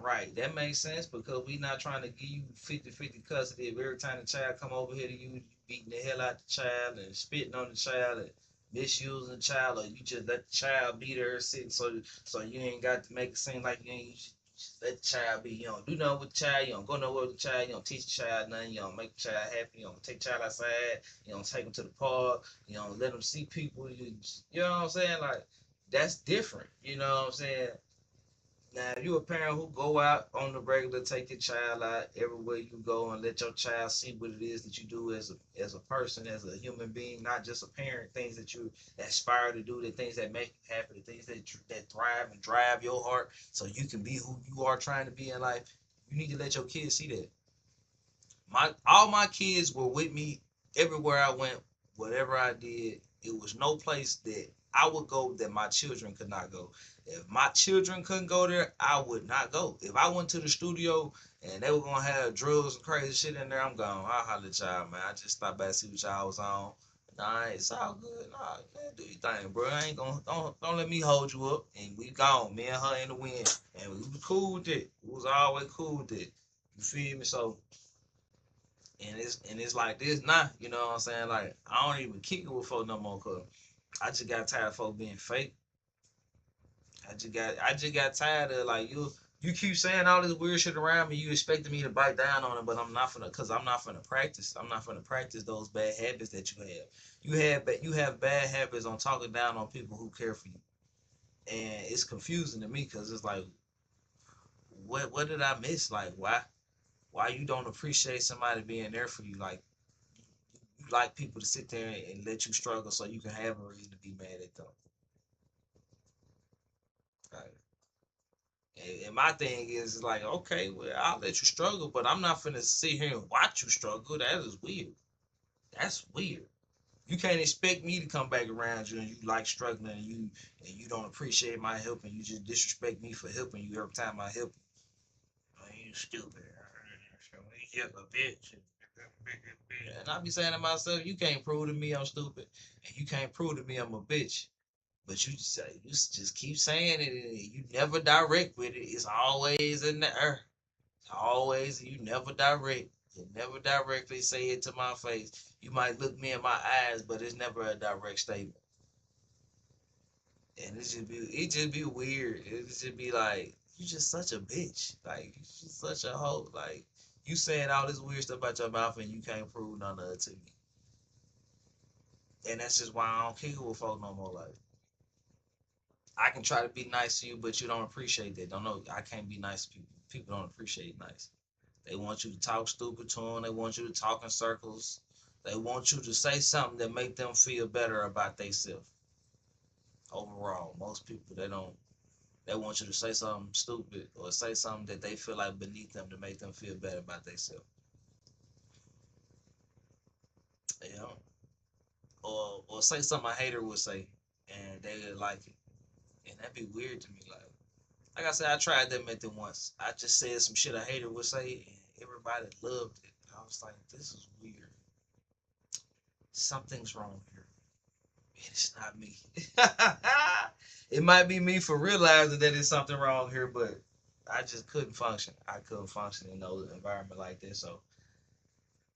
A: Right, that makes sense because we not trying to give you 50-50 custody if every time the child come over here to you beating the hell out the child and spitting on the child and misusing the child, or you just let the child be there sitting so you ain't got to make it seem like you ain't you just let the child be. You don't do nothing with the child, you don't go nowhere with the child, you don't teach the child nothing, you don't make the child happy, you don't take the child outside, you don't take them to the park, you don't let them see people, you know what I'm saying? Like, that's different, you know what I'm saying? Now, if you a parent who go out on the regular, take your child out everywhere you go, and let your child see what it is that you do as a person, as a human being, not just a parent. Things that you aspire to do, the things that make you happy, the things that thrive and drive your heart, so you can be who you are trying to be in life. You need to let your kids see that. All my kids were with me everywhere I went, whatever I did. It was no place that I would go that my children could not go. If my children couldn't go there, I would not go. If I went to the studio and they were gonna have drugs and crazy shit in there, I'm gone. I'll holler at y'all, man. I just stop by and see what y'all was on. Nah, it's all good. Nah, man, do your thing, bro. I ain't gonna don't let me hold you up. And we gone. Me and her in the wind. And we was cool with it. We was always cool with it. You feel me? So and it's like this now, you know what I'm saying? Like I don't even kick it with folk no more cause I just got tired of folk being fake. I just got tired of like you keep saying all this weird shit around me, you expecting me to bite down on it, but I'm not finna practice. I'm not finna practice those bad habits that you have. You have bad habits on talking down on people who care for you. And it's confusing to me because it's like what did I miss? Like why you don't appreciate somebody being there for you? Like you like people to sit there and let you struggle so you can have a reason to be mad at them. Right? And my thing is like, okay, well, I'll let you struggle, but I'm not finna sit here and watch you struggle. That is weird. That's weird. You can't expect me to come back around you and you like struggling and you don't appreciate my help and you just disrespect me for helping you every time I help you. Oh, you stupid. You just a bitch. And I be saying to myself, you can't prove to me I'm stupid, and you can't prove to me I'm a bitch. But you just keep saying it, and you never direct with it. It's always in the air. It's always, you never direct. You never directly say it to my face. You might look me in my eyes, but it's never a direct statement. And it just be weird. It just be like, you just such a bitch. Like, you just such a hoe. Like, you saying all this weird stuff out your mouth and you can't prove none of it to me. And that's just why I don't kick it with folk no more. Like, I can try to be nice to you, but you don't appreciate that. Don't know. I can't be nice to people. People don't appreciate nice. They want you to talk stupid to them. They want you to talk in circles. They want you to say something that make them feel better about themselves. Overall, most people, they don't. They want you to say something stupid or say something that they feel like beneath them to make them feel better about themselves. You know, or say something a hater would say, and they would like it, and that'd be weird to me. Like I said, I tried that method once. I just said some shit a hater would say, and everybody loved it. I was like, this is weird. Something's wrong here. And it's not me. It might be me for realizing that there's something wrong here, but I just couldn't function. I couldn't function in no environment like this. So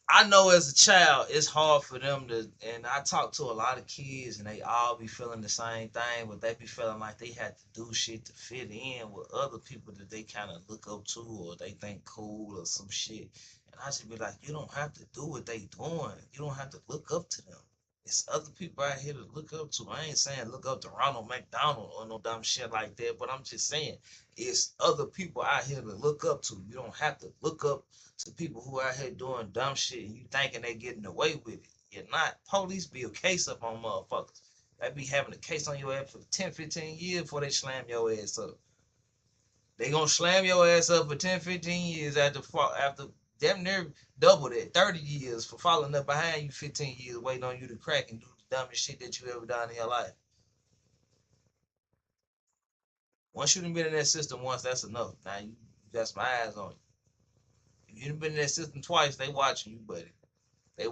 A: I know as a child, it's hard for them to, and I talk to a lot of kids and they all be feeling the same thing, but they be feeling like they had to do shit to fit in with other people that they kind of look up to or they think cool or some shit. And I just be like, you don't have to do what they doing. You don't have to look up to them. It's other people out here to look up to. I ain't saying look up to Ronald McDonald or no dumb shit like that, but I'm just saying it's other people out here to look up to. You don't have to look up to people who out here doing dumb shit and you thinking they getting away with it. You're not. Police be a case up on motherfuckers. They be having a case on your ass for 10, 15 years before they slam your ass up. They gonna slam your ass up for 10, 15 years after damn near double that, 30 years for following up behind you 15 years waiting on you to crack and do the dumbest shit that you ever done in your life. Once you done been in that system once, that's enough. Now you got some eyes on you. If you done been in that system twice, they watching you, buddy. They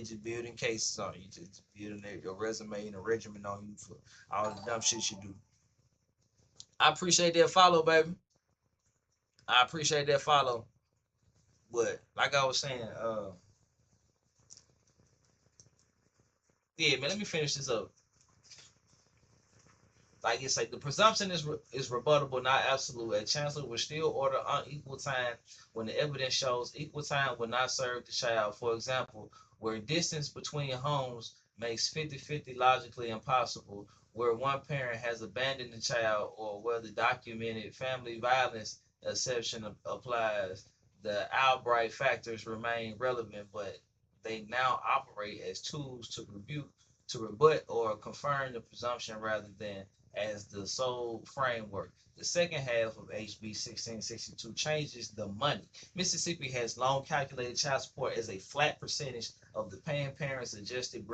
A: just building cases on you, just building your resume and a regimen on you for all the dumb shit you do. I appreciate that follow, baby. I appreciate that follow. But like I was saying, yeah, man, let me finish this up. Like it's like the presumption is rebuttable, not absolute. A chancellor will still order unequal time when the evidence shows equal time will not serve the child. For example, where distance between homes makes 50-50 logically impossible, where one parent has abandoned the child, or where the documented family violence exception applies, the outright factors remain relevant, but they now operate as tools to rebut or confirm the presumption rather than as the sole framework. The second half of HB 1662 changes the money. Mississippi has long calculated child support as a flat percentage of the paying parent's adjusted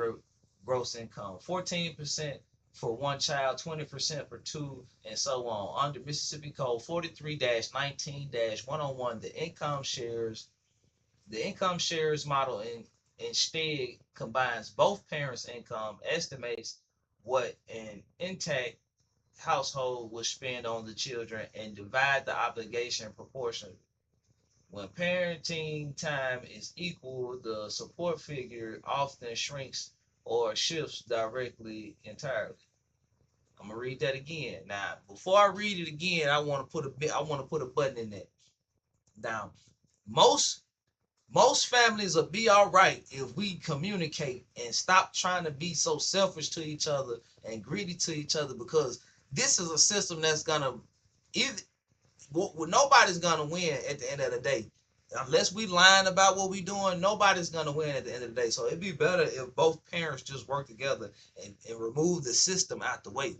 A: gross income. 14% for one child, 20% for two, and so on. Under Mississippi Code 43-19-101, the income shares model instead combines both parents' income, estimates what an intact household would spend on the children, and divide the obligation proportionally. When parenting time is equal, the support figure often shrinks or shifts directly entirely. I'm gonna read that again. Now, before I read it again, I want to put a button in that. Now, most most families will be all right if we communicate and stop trying to be so selfish to each other and greedy to each other, because this is a system that's gonna either nobody's gonna win at the end of the day. Unless we lying about what we doing, nobody's gonna win at the end of the day. So it'd be better if both parents just work together and remove the system out the way.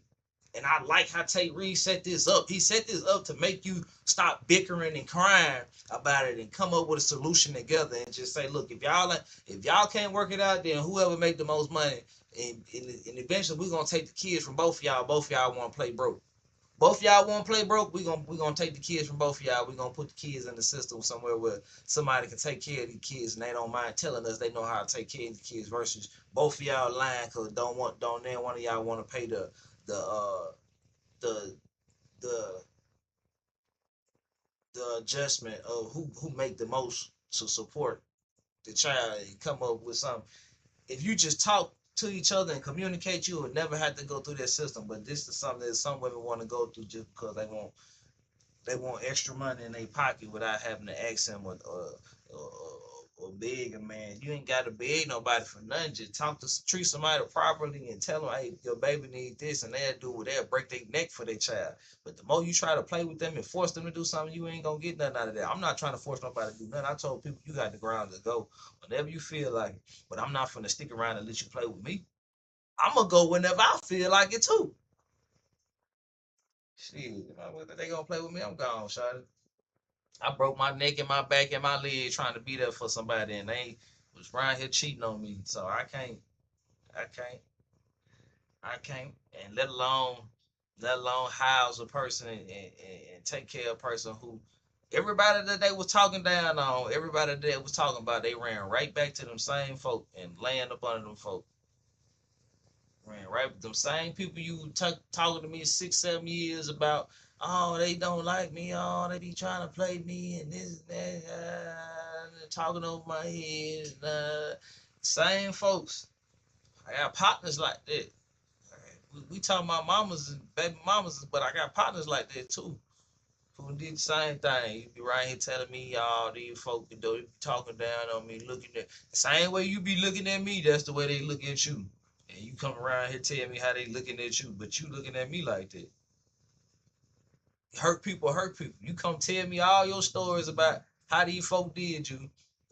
A: And I like how Tate Reed set this up. He set this up to make you stop bickering and crying about it and come up with a solution together and just say, look, if y'all can't work it out, then whoever make the most money, and eventually we're gonna take the kids from both of y'all. Both of y'all want to play broke. Both of y'all want to play broke. We gonna take the kids from both of y'all. We gonna put the kids in the system somewhere where somebody can take care of the kids and they don't mind telling us they know how to take care of the kids, versus both of y'all lying because don't one of y'all want to pay the the the the adjustment of who make the most to support the child and come up with something. If you just talk to each other and communicate, you will never have to go through that system. But this is something that some women want to go through just because they want extra money in their pocket without having to ask them or beg a man. You ain't got to beg nobody for nothing. Just treat somebody properly and tell them, hey, your baby need this, and they'll do it. They'll break their neck for their child. But the more you try to play with them and force them to do something, you ain't gonna get nothing out of that. I'm not trying to force nobody to do nothing. I told people you got the ground to go whenever you feel like it. But I'm not gonna stick around and let you play with me. I'm gonna go whenever I feel like it too. Shit, if they gonna play with me, I'm gone, shawty. I broke my neck and my back and my leg trying to be there for somebody, and they was around here cheating on me. So I can't, I can't, and let alone house a person and take care of a person who everybody that they was talking down on, everybody that was talking about, they ran right back to them same folk and laying up under them folk. Ran right with them same people you talking to me 6, 7 years about. Oh, they don't like me. Oh, they be trying to play me and this and that, talking over my head. Same folks. I got partners like that. We talking about mamas and baby mamas, but I got partners like that too. Who did the same thing. You be right here telling me all these folks be talking down on me, looking at the same way you be looking at me, that's the way they look at you. And you come around here telling me how they looking at you, but you looking at me like that. Hurt people hurt people. You come tell me all your stories about how these folk did you,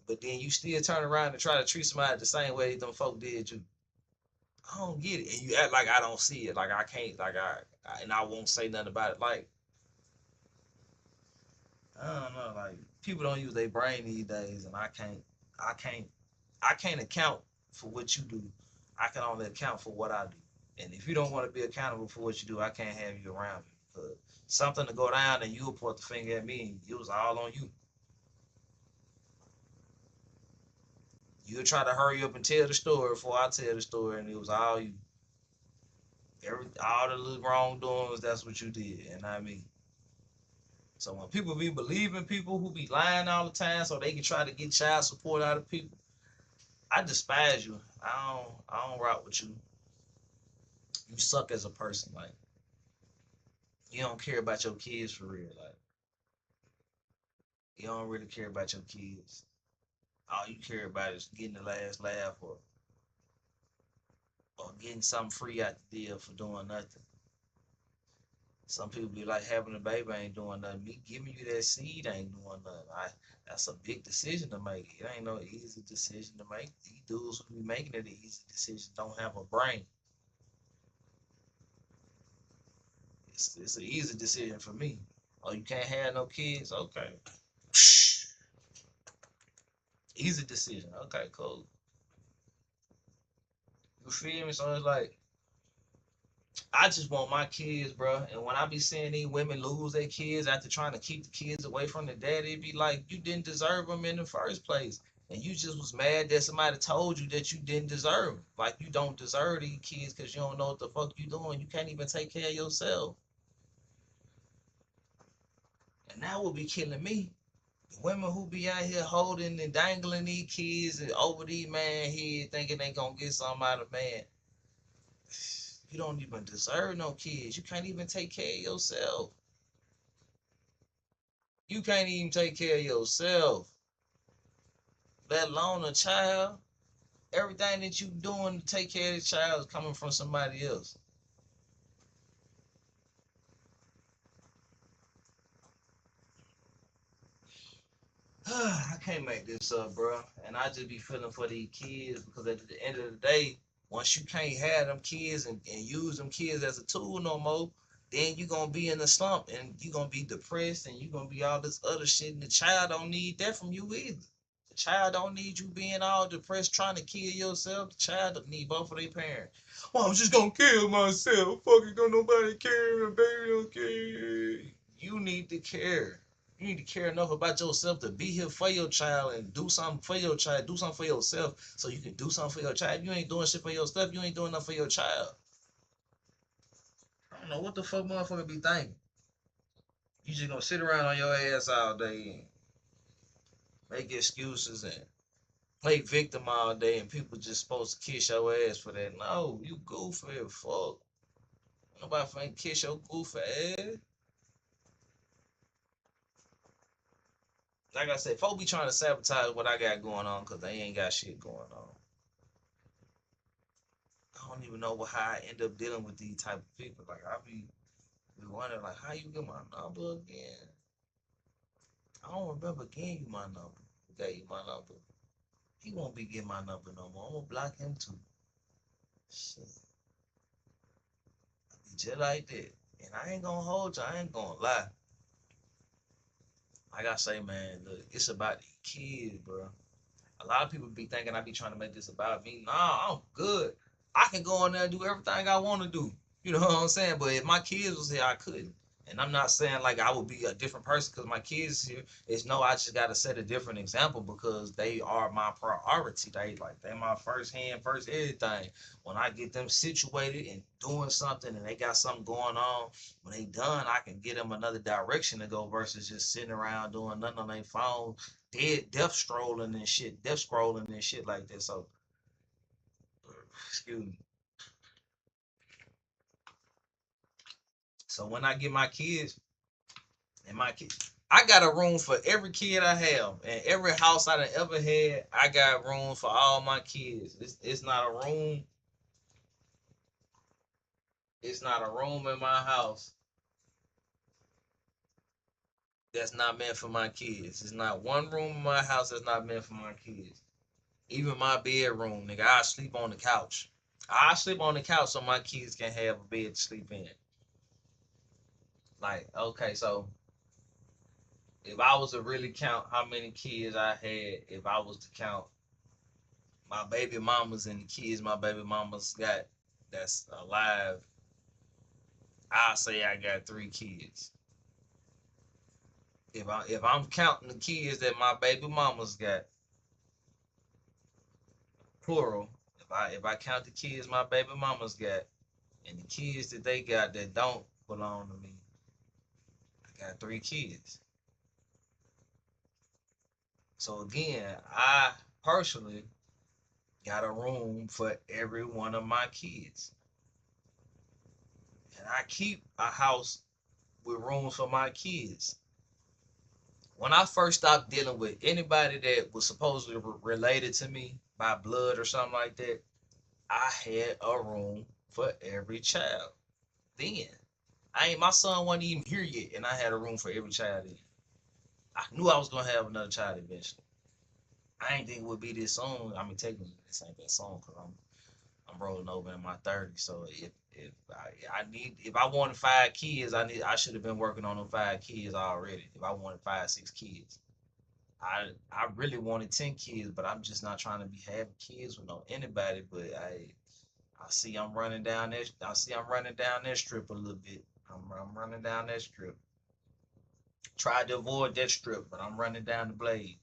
A: but then you still turn around and try to treat somebody the same way them folk did you. I don't get it. And you act like I don't see it, like I can't, and I won't say nothing about it. Like, I don't know, like people don't use their brain these days, and I can't, I can't account for what you do. I can only account for what I do. And if you don't want to be accountable for what you do, I can't have you around me. Because something to go down and you'll point the finger at me and it was all on you. You'll try to hurry up and tell the story before I tell the story, and it was all you. All the little wrongdoings, that's what you did, and not me. So when people be believing people who be lying all the time so they can try to get child support out of people, I despise you. I don't rock with you. You suck as a person. Like, you don't care about your kids for real. Like, you don't really care about your kids. All you care about is getting the last laugh or getting something free out the deal for doing nothing. Some people be like, having a baby ain't doing nothing. Me giving you that seed ain't doing nothing. That's a big decision to make. It ain't no easy decision to make. These dudes who be making it an easy decision don't have a brain. It's an easy decision for me. Oh, you can't have no kids? Okay. Easy decision. Okay, cool. You feel me? So it's like, I just want my kids, bro. And when I be seeing these women lose their kids after trying to keep the kids away from the daddy, it be like you didn't deserve them in the first place. And you just was mad that somebody told you that you didn't deserve them. Like you don't deserve these kids because you don't know what the fuck you doing. You can't even take care of yourself. And that would be killing me. The women who be out here holding and dangling these kids and over these man head thinking they gonna get something out of man. You don't even deserve no kids. You can't even take care of yourself. You can't even take care of yourself, let alone a child. Everything that you doing to take care of the child is coming from somebody else. I can't make this up, bro. And I just be feeling for these kids because at the end of the day, once you can't have them kids and use them kids as a tool no more, then you gonna be in a slump and you gonna be depressed and you gonna be all this other shit. And the child don't need that from you either. The child don't need you being all depressed trying to kill yourself. The child don't need both of their parents. Well, I'm just gonna kill myself. Fucking don't nobody care. My baby don't care. You need to care. You need to care enough about yourself to be here for your child and do something for your child. Do something for yourself so you can do something for your child. If you ain't doing shit for yourself, you ain't doing nothing for your child. don't know what the fuck motherfucker be thinking. You just gonna sit around on your ass all day and make excuses and play victim all day, and people just supposed to kiss your ass for that. No, you goofy as fuck. Nobody finna kiss your goofy ass. Like I said, folks be trying to sabotage what I got going on because they ain't got shit going on. I don't even know how I end up dealing with these type of people. Like I be wondering, like, how you get my number again? I don't remember getting you my number. Who gave you my number? He won't be getting my number no more. I'm gonna block him too. Shit. I be just like that. And I ain't gonna hold you. I ain't gonna lie. Like I say, man, look, it's about the kids, bro. A lot of people be thinking I be trying to make this about me. Nah, I'm good. I can go in there and do everything I want to do. You know what I'm saying? But if my kids was here, I couldn't. And I'm not saying like I would be a different person because my kids here. It's no, I just gotta set a different example because they are my priority. They my first hand, first everything. When I get them situated and doing something and they got something going on, when they done, I can get them another direction to go versus just sitting around doing nothing on their phone, death scrolling and shit like that. So excuse me. So when I get my kids and my kids, I got a room for every kid I have, and every house I done ever had. I got room for all my kids. It's not a room. It's not a room in my house that's not meant for my kids. It's not one room in my house that's not meant for my kids. Even my bedroom, nigga, I sleep on the couch. I sleep on the couch so my kids can have a bed to sleep in. Like, okay, so if I was to really count how many kids I had, if I was to count my baby mamas and the kids my baby mamas got that's alive, I'll say I got 3 kids. If I'm counting the kids that my baby mamas got, plural, if I count the kids my baby mamas got and the kids that they got that don't belong to me, I got 3 kids. So again, I personally got a room for every one of my kids. And I keep a house with rooms for my kids. When I first stopped dealing with anybody that was supposedly related to me by blood or something like that, I had a room for every child. Then my son wasn't even here yet, and I had a room for every child. Then I knew I was gonna have another child eventually. I ain't think it would be this soon. I mean, technically this ain't that soon because I'm rolling over in my 30s. So if I wanted 5 kids, I should have been working on them 5 kids already. If I wanted 5, 6 kids, I really wanted 10 kids, but I'm just not trying to be having kids with no anybody. But I see I'm running down that. I see I'm running down that strip a little bit. I'm running down that strip. Tried to avoid that strip, but I'm running down the blade.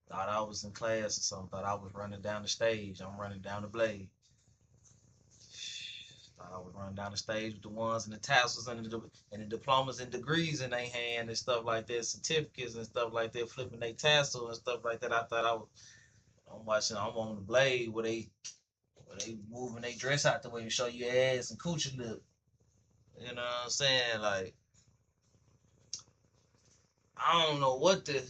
A: Thought I was in class or something. Thought I was running down the stage. I'm running down the blade. Thought I was running down the stage with the ones and the tassels and the diplomas and degrees in their hand and stuff like that, certificates and stuff like that, flipping their tassel and stuff like that. I thought I was. I'm on the blade where they moving their dress out the way to show you ass and coochie lip. You know what I'm saying? Like I don't know what the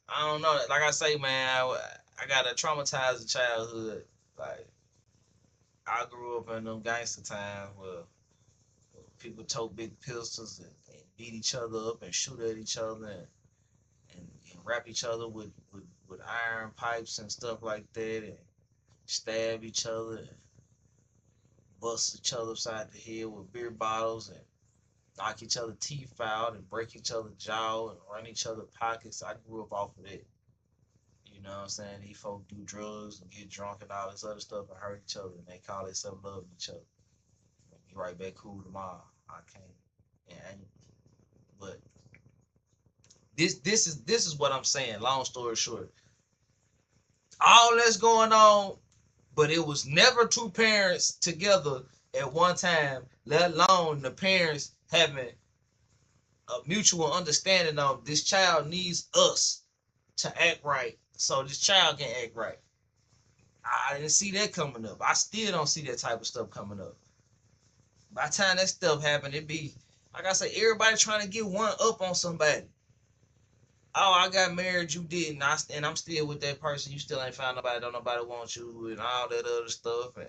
A: I don't know. Like I say, man, I got a traumatized childhood. Like I grew up in them gangster times where people tote big pistols and beat each other up and shoot at each other and wrap each other with iron pipes and stuff like that and stab each other and bust each other upside the head with beer bottles and knock each other teeth out and break each other jaw and run each other pockets. I grew up off of that. You know what I'm saying? These folk do drugs and get drunk and all this other stuff and hurt each other and they call themselves loving each other. Be right back cool tomorrow. I can't. And but this is what I'm saying. Long story short, all that's going on, but it was never 2 parents together at one time, let alone the parents having a mutual understanding of this child needs us to act right so this child can act right. I didn't see that coming up. I still don't see that type of stuff coming up. By the time that stuff happened, it be like I said, everybody trying to get one up on somebody. Oh, I got married, you didn't, and I'm still with that person. You still ain't found nobody, don't nobody want you, and all that other stuff. And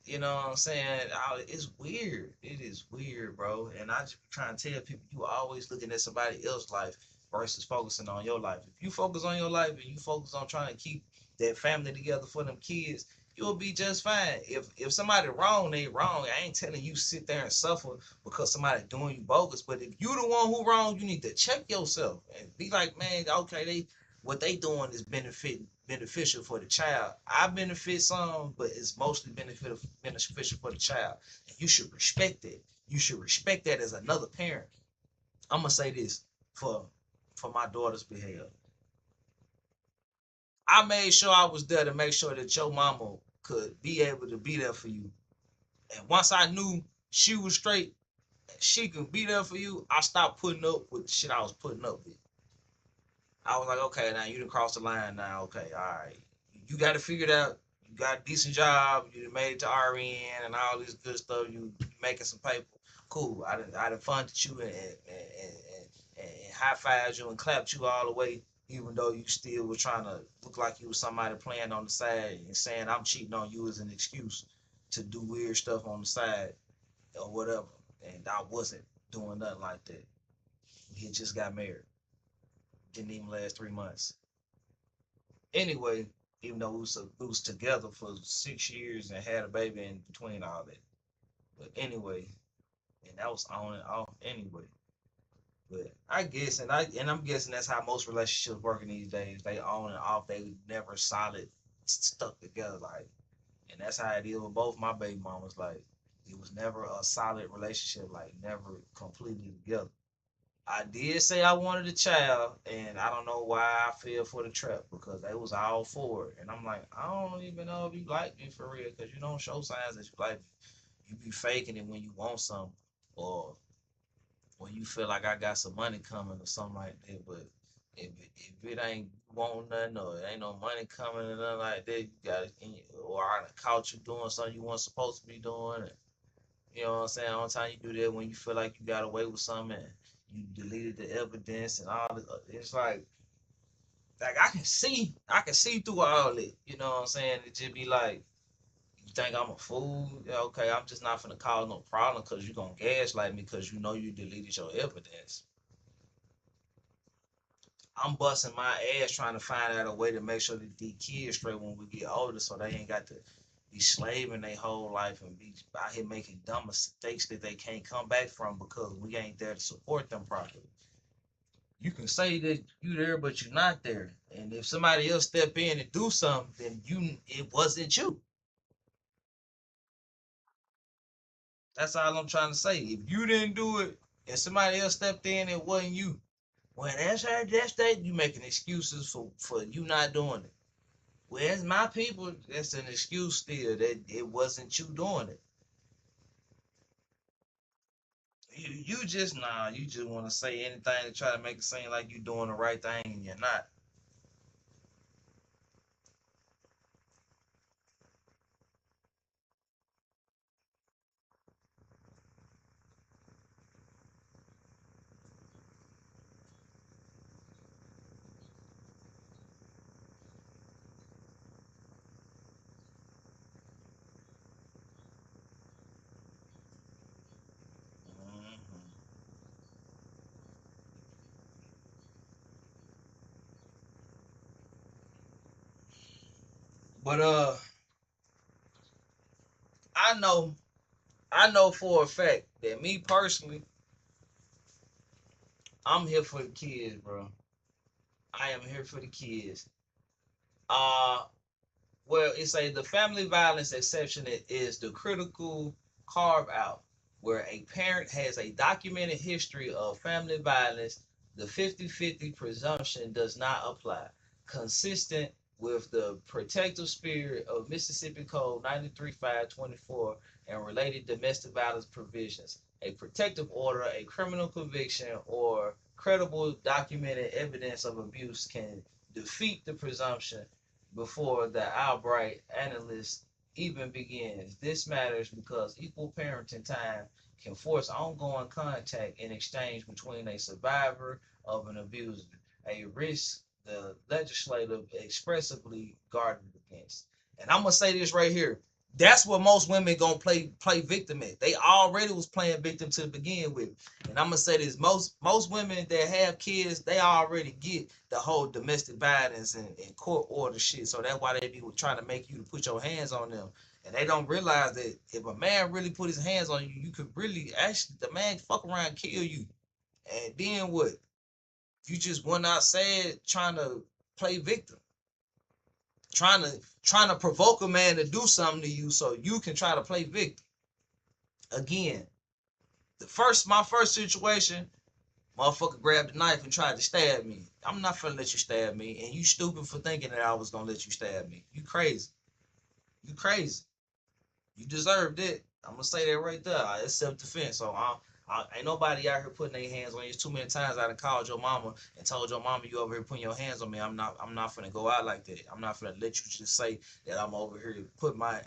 A: you know what I'm saying? It's weird. It is weird, bro. And I just trying to tell people, you always looking at somebody else's life versus focusing on your life. If you focus on your life and you focus on trying to keep that family together for them kids, you'll be just fine. If somebody wrong, they wrong. I ain't telling you sit there and suffer because somebody doing you bogus. But if you the one who wrong, you need to check yourself and be like, man, okay, what they doing is beneficial for the child. I benefit some, but it's mostly beneficial for the child. And you should respect it. You should respect that as another parent. I'm gonna say this for my daughter's behalf. I made sure I was there to make sure that your mama could be able to be there for you. And once I knew she was straight, she could be there for you, I stopped putting up with the shit I was putting up with. I was like, okay, now you done crossed the line now. Okay, all right. You got to figure it out. You got a decent job. You done made it to RN and all this good stuff. You making some paper. Cool. I done funded you and high fived you and clapped you all the way, even though you still was trying to look like you was somebody playing on the side and saying I'm cheating on you as an excuse to do weird stuff on the side or whatever. And I wasn't doing nothing like that. We had just got married. Didn't even last 3 months. Anyway, even though we was together for 6 years and had a baby in between all that. But anyway, and that was on and off anyway. But I guess, I'm guessing that's how most relationships working these days. They on and off. They never solid stuck together. Like, and that's how it is with both my baby mamas. Like, it was never a solid relationship. Like, never completely together. I did say I wanted a child, and I don't know why I fell for the trap because they was all for it. And I'm like, I don't even know if you like me for real because you don't show signs that you like me. You be faking it when you want something or when you feel like I got some money coming or something like that. But if it ain't want nothing or it ain't no money coming or nothing like that, you got it. Or I done caught you doing something you weren't supposed to be doing. And, you know what I'm saying? All the time you do that when you feel like you got away with something and you deleted the evidence and all this. It's like I can see through all it. You know what I'm saying? It just be like, you think I'm a fool? Yeah, okay, I'm just not finna cause no problem because you gonna gaslight me because you know you deleted your evidence. I'm busting my ass trying to find out a way to make sure that these kids straight when we get older so they ain't got to be slaving their whole life and be out here making dumb mistakes that they can't come back from because we ain't there to support them properly. You can say that you there, but you're not there. And if somebody else step in and do something, then it wasn't you. That's all I'm trying to say. If you didn't do it and somebody else stepped in, it wasn't you. Well, that's her. That's that. You making excuses for you not doing it. Where's my people? That's an excuse still that it wasn't you doing it. You just nah. You just want to say anything to try to make it seem like you doing the right thing and you're not. Mhm. But I know, I know for a fact that me personally, I'm here for the kids, bro. I am here for the kids. Uh, well, it's the family violence exception is the critical carve out where a parent has a documented history of family violence. The 50-50 presumption does not apply. Consistent with the protective spirit of Mississippi Code 93-524 and related domestic violence provisions. A protective order, a criminal conviction, or credible documented evidence of abuse can defeat the presumption before the outright analysis even begins. This matters because equal parenting time can force ongoing contact in exchange between a survivor of an abuser, a risk the legislative expressively guarded against. And I'm gonna say this right here. That's what most women gonna play victim at. They already was playing victim to begin with. And I'm gonna say this: most women that have kids, they already get the whole domestic violence and court order shit. So that's why they be trying to make you to put your hands on them. And they don't realize that if a man really put his hands on you, you could really actually the man fuck around and kill you. And then what? You just went outside trying to play victim, trying to provoke a man to do something to you so you can try to play victim. Again, my first situation, motherfucker grabbed a knife and tried to stab me. I'm not finna let you stab me, and you stupid for thinking that I was gonna let you stab me. You crazy. You crazy. You deserved it. I'm gonna say that right there. It's self-defense. So ain't nobody out here putting their hands on you. Too many times I done called your mama and told your mama you over here putting your hands on me. I'm not finna go out like that. I'm not finna let you just say that I'm over here putting my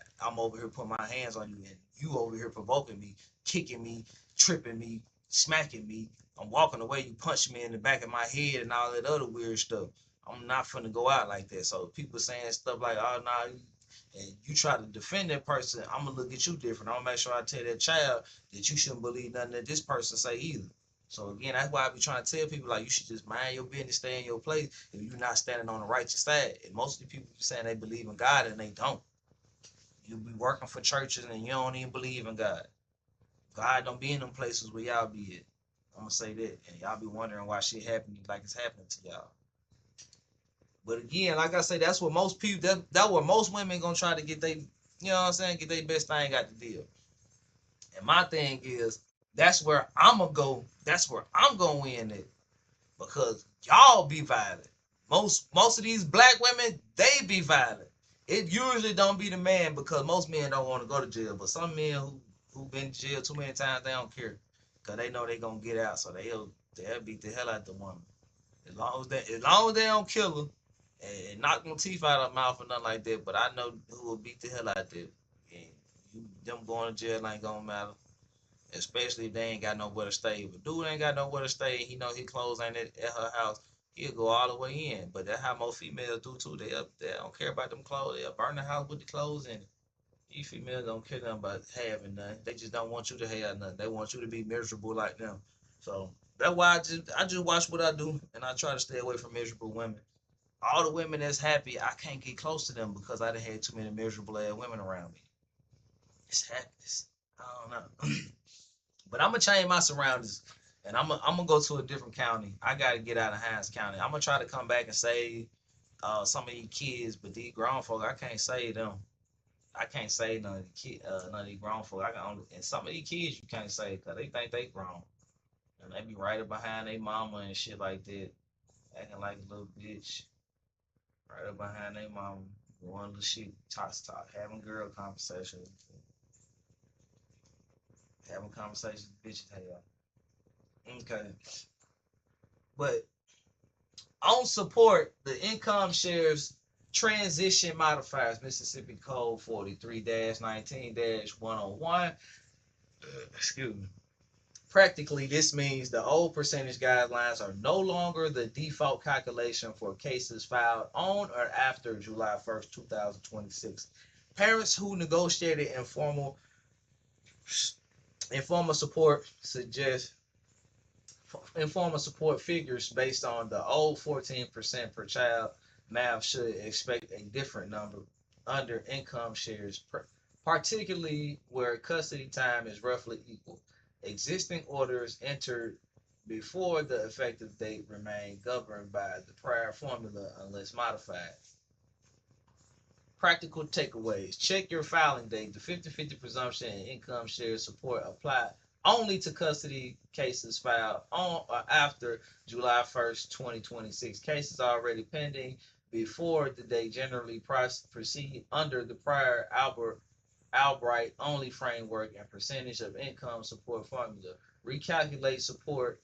A: hands on you and you over here provoking me, kicking me, tripping me, smacking me. I'm walking away, you punch me in the back of my head and all that other weird stuff. I'm not finna go out like that. So people saying stuff like, oh nah, and you try to defend that person, I'm gonna look at you different. I'm gonna make sure I tell that child that you shouldn't believe nothing that this person say either. So again, that's why I be trying to tell people like you should just mind your business, stay in your place if you're not standing on the righteous side. And most of the people be saying they believe in God and they don't. You be working for churches and you don't even believe in God. God don't be in them places where y'all be at. I'm gonna say that, and y'all be wondering why shit happening like it's happening to y'all. But again, like I say, that's what most people that what most women gonna try to get they, you know what I'm saying, get their best thing out the deal. And my thing is, that's where I'm gonna go. That's where I'm gonna win it because y'all be violent. Most of these black women, they be violent. It usually don't be the man because most men don't want to go to jail. But some men who been to jail too many times, they don't care because they know they gonna get out, so they'll beat the hell out the woman. As long as they don't kill her and knock no teeth out of her mouth or nothing like that. But I know who will beat the hell out there. And them going to jail ain't gonna matter. Especially if they ain't got nowhere to stay. If a dude ain't got nowhere to stay, he know his clothes ain't at her house, he'll go all the way in. But that's how most females do too. They don't care about them clothes. They'll burn the house with the clothes in it. These females don't care nothing about having nothing. They just don't want you to have nothing. They want you to be miserable like them. So that's why I just watch what I do and I try to stay away from miserable women. All the women that's happy, I can't get close to them because I done had too many miserable ass women around me. It's happiness. I don't know. But I'm gonna change my surroundings and I'm gonna go to a different county. I gotta get out of Hines County. I'm gonna try to come back and save some of these kids, but these grown folk, I can't save them. I can't save none of none of these grown folk. I can only, and some of these kids you can't save because they think they grown. And they be right behind their mama and shit like that, acting like a little bitch. Right up behind their mama, going little shit, talk, having girl conversations, having conversations with bitches. Okay. But on support, the income shares transition modifiers, Mississippi Code 43-19-101. Excuse me. Practically, this means the old percentage guidelines are no longer the default calculation for cases filed on or after July 1st, 2026. Parents who negotiated informal support figures based on the old 14% per child math should expect a different number under income shares, particularly where custody time is roughly equal. Existing orders entered before the effective date remain governed by the prior formula unless modified. Practical takeaways. Check your filing date. The 50-50 presumption and income share support apply only to custody cases filed on or after July 1st, 2026. Cases already pending before the day generally proceed under the prior Albright only framework and percentage of income support formula. Recalculate support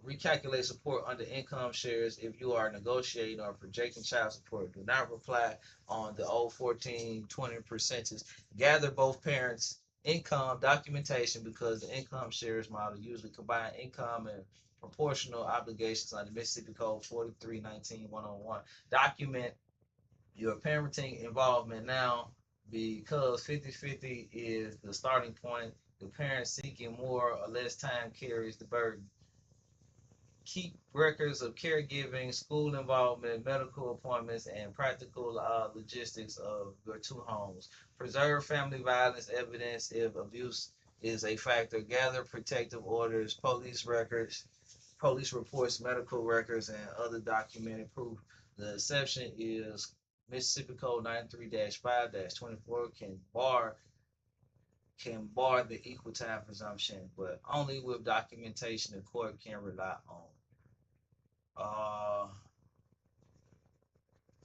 A: Recalculate support under income shares if you are negotiating or projecting child support. Do not reply on the 01420 percentage. Gather both parents' income documentation because the income shares model usually combine income and proportional obligations under Mississippi Code 4319-101. Document your parenting involvement now because 50-50 is the starting point. The parent seeking more or less time carries the burden. Keep records of caregiving, school involvement, medical appointments, and practical logistics of your two homes. Preserve family violence evidence if abuse is a factor. Gather protective orders, police reports, medical records, and other documented proof. The exception is Mississippi Code 93-5-24 can bar the equal time presumption, but only with documentation the court can rely on. Uh,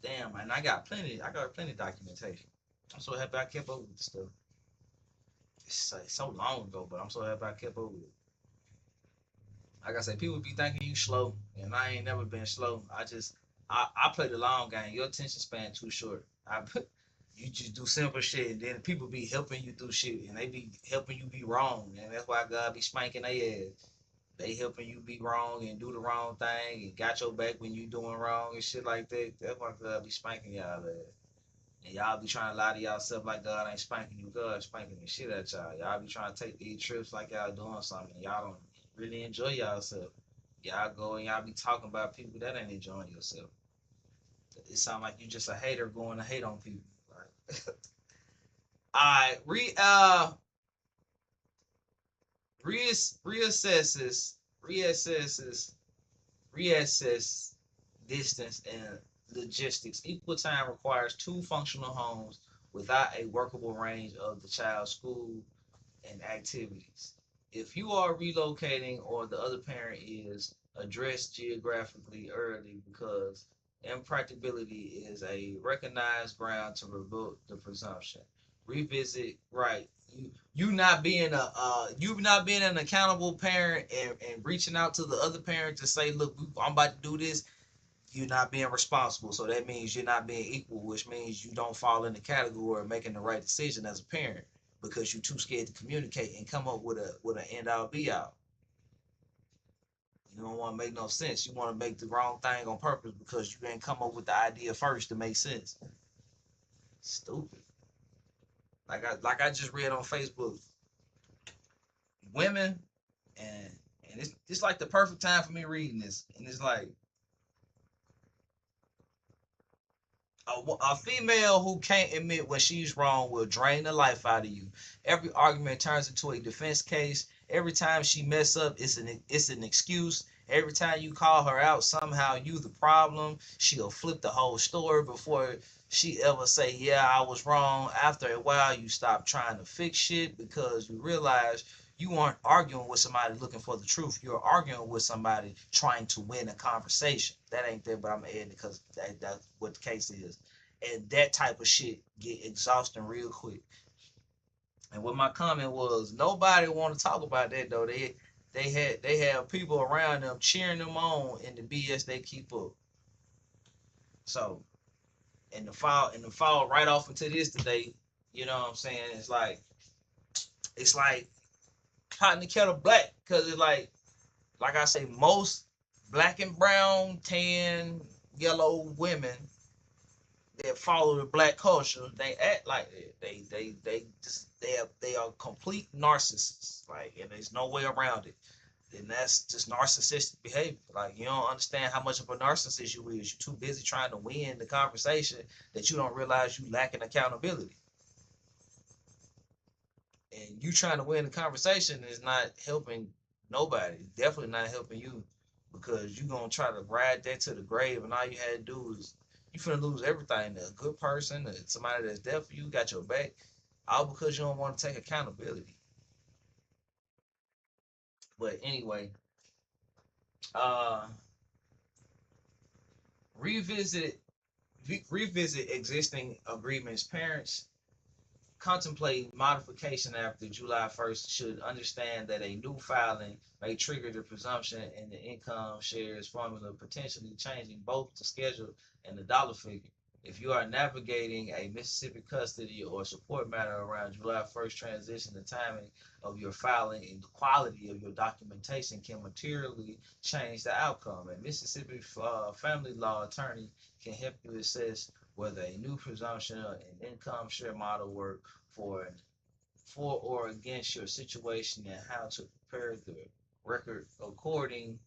A: Damn, man, I got plenty of documentation. I'm so happy I kept up with this stuff. It's so long ago, but I'm so happy I kept up with it. Like I said, people be thinking you slow, and I ain't never been slow. I play the long game. Your attention span too short. You just do simple shit, and then people be helping you do shit, and they be helping you be wrong, and that's why God be spanking their ass. They helping you be wrong and do the wrong thing and got your back when you doing wrong and shit like that. That's why God be spanking y'all ass. And y'all be trying to lie to y'allself like God ain't spanking you. God spanking the shit at y'all. Y'all be trying to take these trips like y'all doing something. Y'all don't really enjoy yourself. Y'all go and y'all be talking about people that ain't enjoying yourself. It sound like you just a hater going to hate on people. Like, I reassesses reassesses reassess distance and logistics. Equal time requires two functional homes without a workable range of the child's school and activities. If you are relocating or the other parent is, address geographically early because impracticability is a recognized ground to revoke the presumption. Revisit right. You not being an accountable parent and reaching out to the other parent to say, look, I'm about to do this. You're not being responsible. So that means you're not being equal, which means you don't fall in the category of making the right decision as a parent because you're too scared to communicate and come up with an end all be all. You don't want to make no sense. You want to make the wrong thing on purpose because you didn't come up with the idea first to make sense. Stupid. Like I just read on Facebook, women and it's like the perfect time for me reading this, and it's like a female who can't admit when she's wrong will drain the life out of you. Every argument turns into a defense case. Every time she mess up, it's an excuse. Every time you call her out, somehow you the problem. She'll flip the whole story before she ever say, "Yeah, I was wrong." After a while, you stop trying to fix shit because you realize you aren't arguing with somebody looking for the truth. You're arguing with somebody trying to win a conversation. That ain't there, but I'm adding it because that's what the case is. And that type of shit get exhausting real quick. And what my comment was, nobody want to talk about that though. They have people around them cheering them on in the BS they keep up. So in the fall right off into this today, you know what I'm saying? It's like hot in the kettle black because it's like I say, most black and brown, tan, yellow women that follow the black culture, they act like that. They are complete narcissists. Like, and there's no way around it. And that's just narcissistic behavior. Like, you don't understand how much of a narcissist you is. You're too busy trying to win the conversation that you don't realize you lacking accountability. And you trying to win the conversation is not helping nobody. Definitely not helping you because you gonna try to ride that to the grave, and all you had to do is you finna lose everything. A good person, somebody that's there for you, got your back, all because you don't want to take accountability. But anyway, uh, revisit revisit existing agreements. Parents contemplating modification after July 1st should understand that a new filing may trigger the presumption in the income shares formula, potentially changing both the schedule and the dollar figure. If you are navigating a Mississippi custody or support matter around July 1st transition, the timing of your filing and the quality of your documentation can materially change the outcome. A Mississippi family law attorney can help you assess whether a new presumption and income share model work for or against your situation and how to prepare the record accordingly.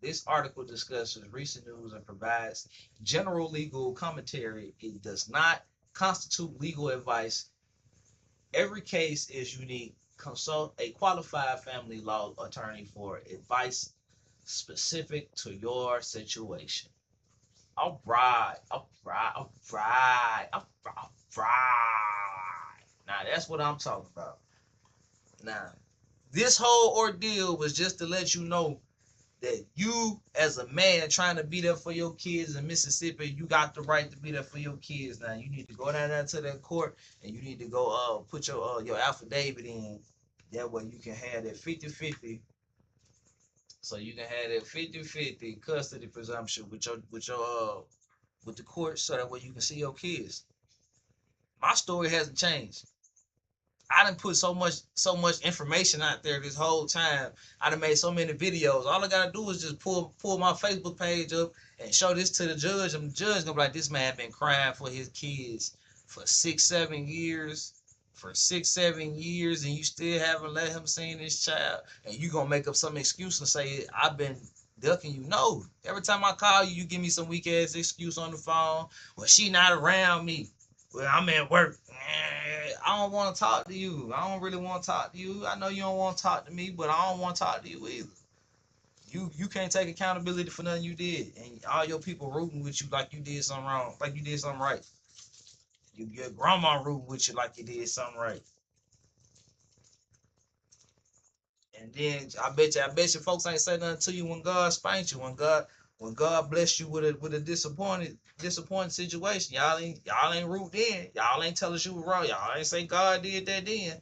A: This article discusses recent news and provides general legal commentary. It does not constitute legal advice. Every case is unique. Consult a qualified family law attorney for advice specific to your situation. All right, all right, all right, all right, all right. Now that's what I'm talking about. Now, this whole ordeal was just to let you know that you, as a man trying to be there for your kids in Mississippi, you got the right to be there for your kids. Now, you need to go down there to that court and you need to go put your affidavit in. That way you can have that 50-50. So you can have that 50-50 custody presumption with the court, so that way you can see your kids. My story hasn't changed. I done put so much information out there this whole time. I done made so many videos. All I gotta do is just pull my Facebook page up and show this to the judge. And the judge gonna be like, this man been crying for his kids for 6-7 years. For 6-7 years, and you still haven't let him see this child, and you gonna make up some excuse and say I've been ducking you. No, every time I call you, you give me some weak ass excuse on the phone. Well, she not around me. Well, I'm at work. I don't want to talk to you. I don't really want to talk to you. I know you don't want to talk to me, but I don't want to talk to you either. You can't take accountability for nothing you did, and all your people rooting with you like you did something wrong, like you did something right. Your grandma rooting with you like you did something right. And then I bet you folks ain't say nothing to you when God spanked you, when God blessed you with a disappointing situation. Y'all ain't root in. Y'all ain't tell us you were wrong. Y'all ain't say God did that then.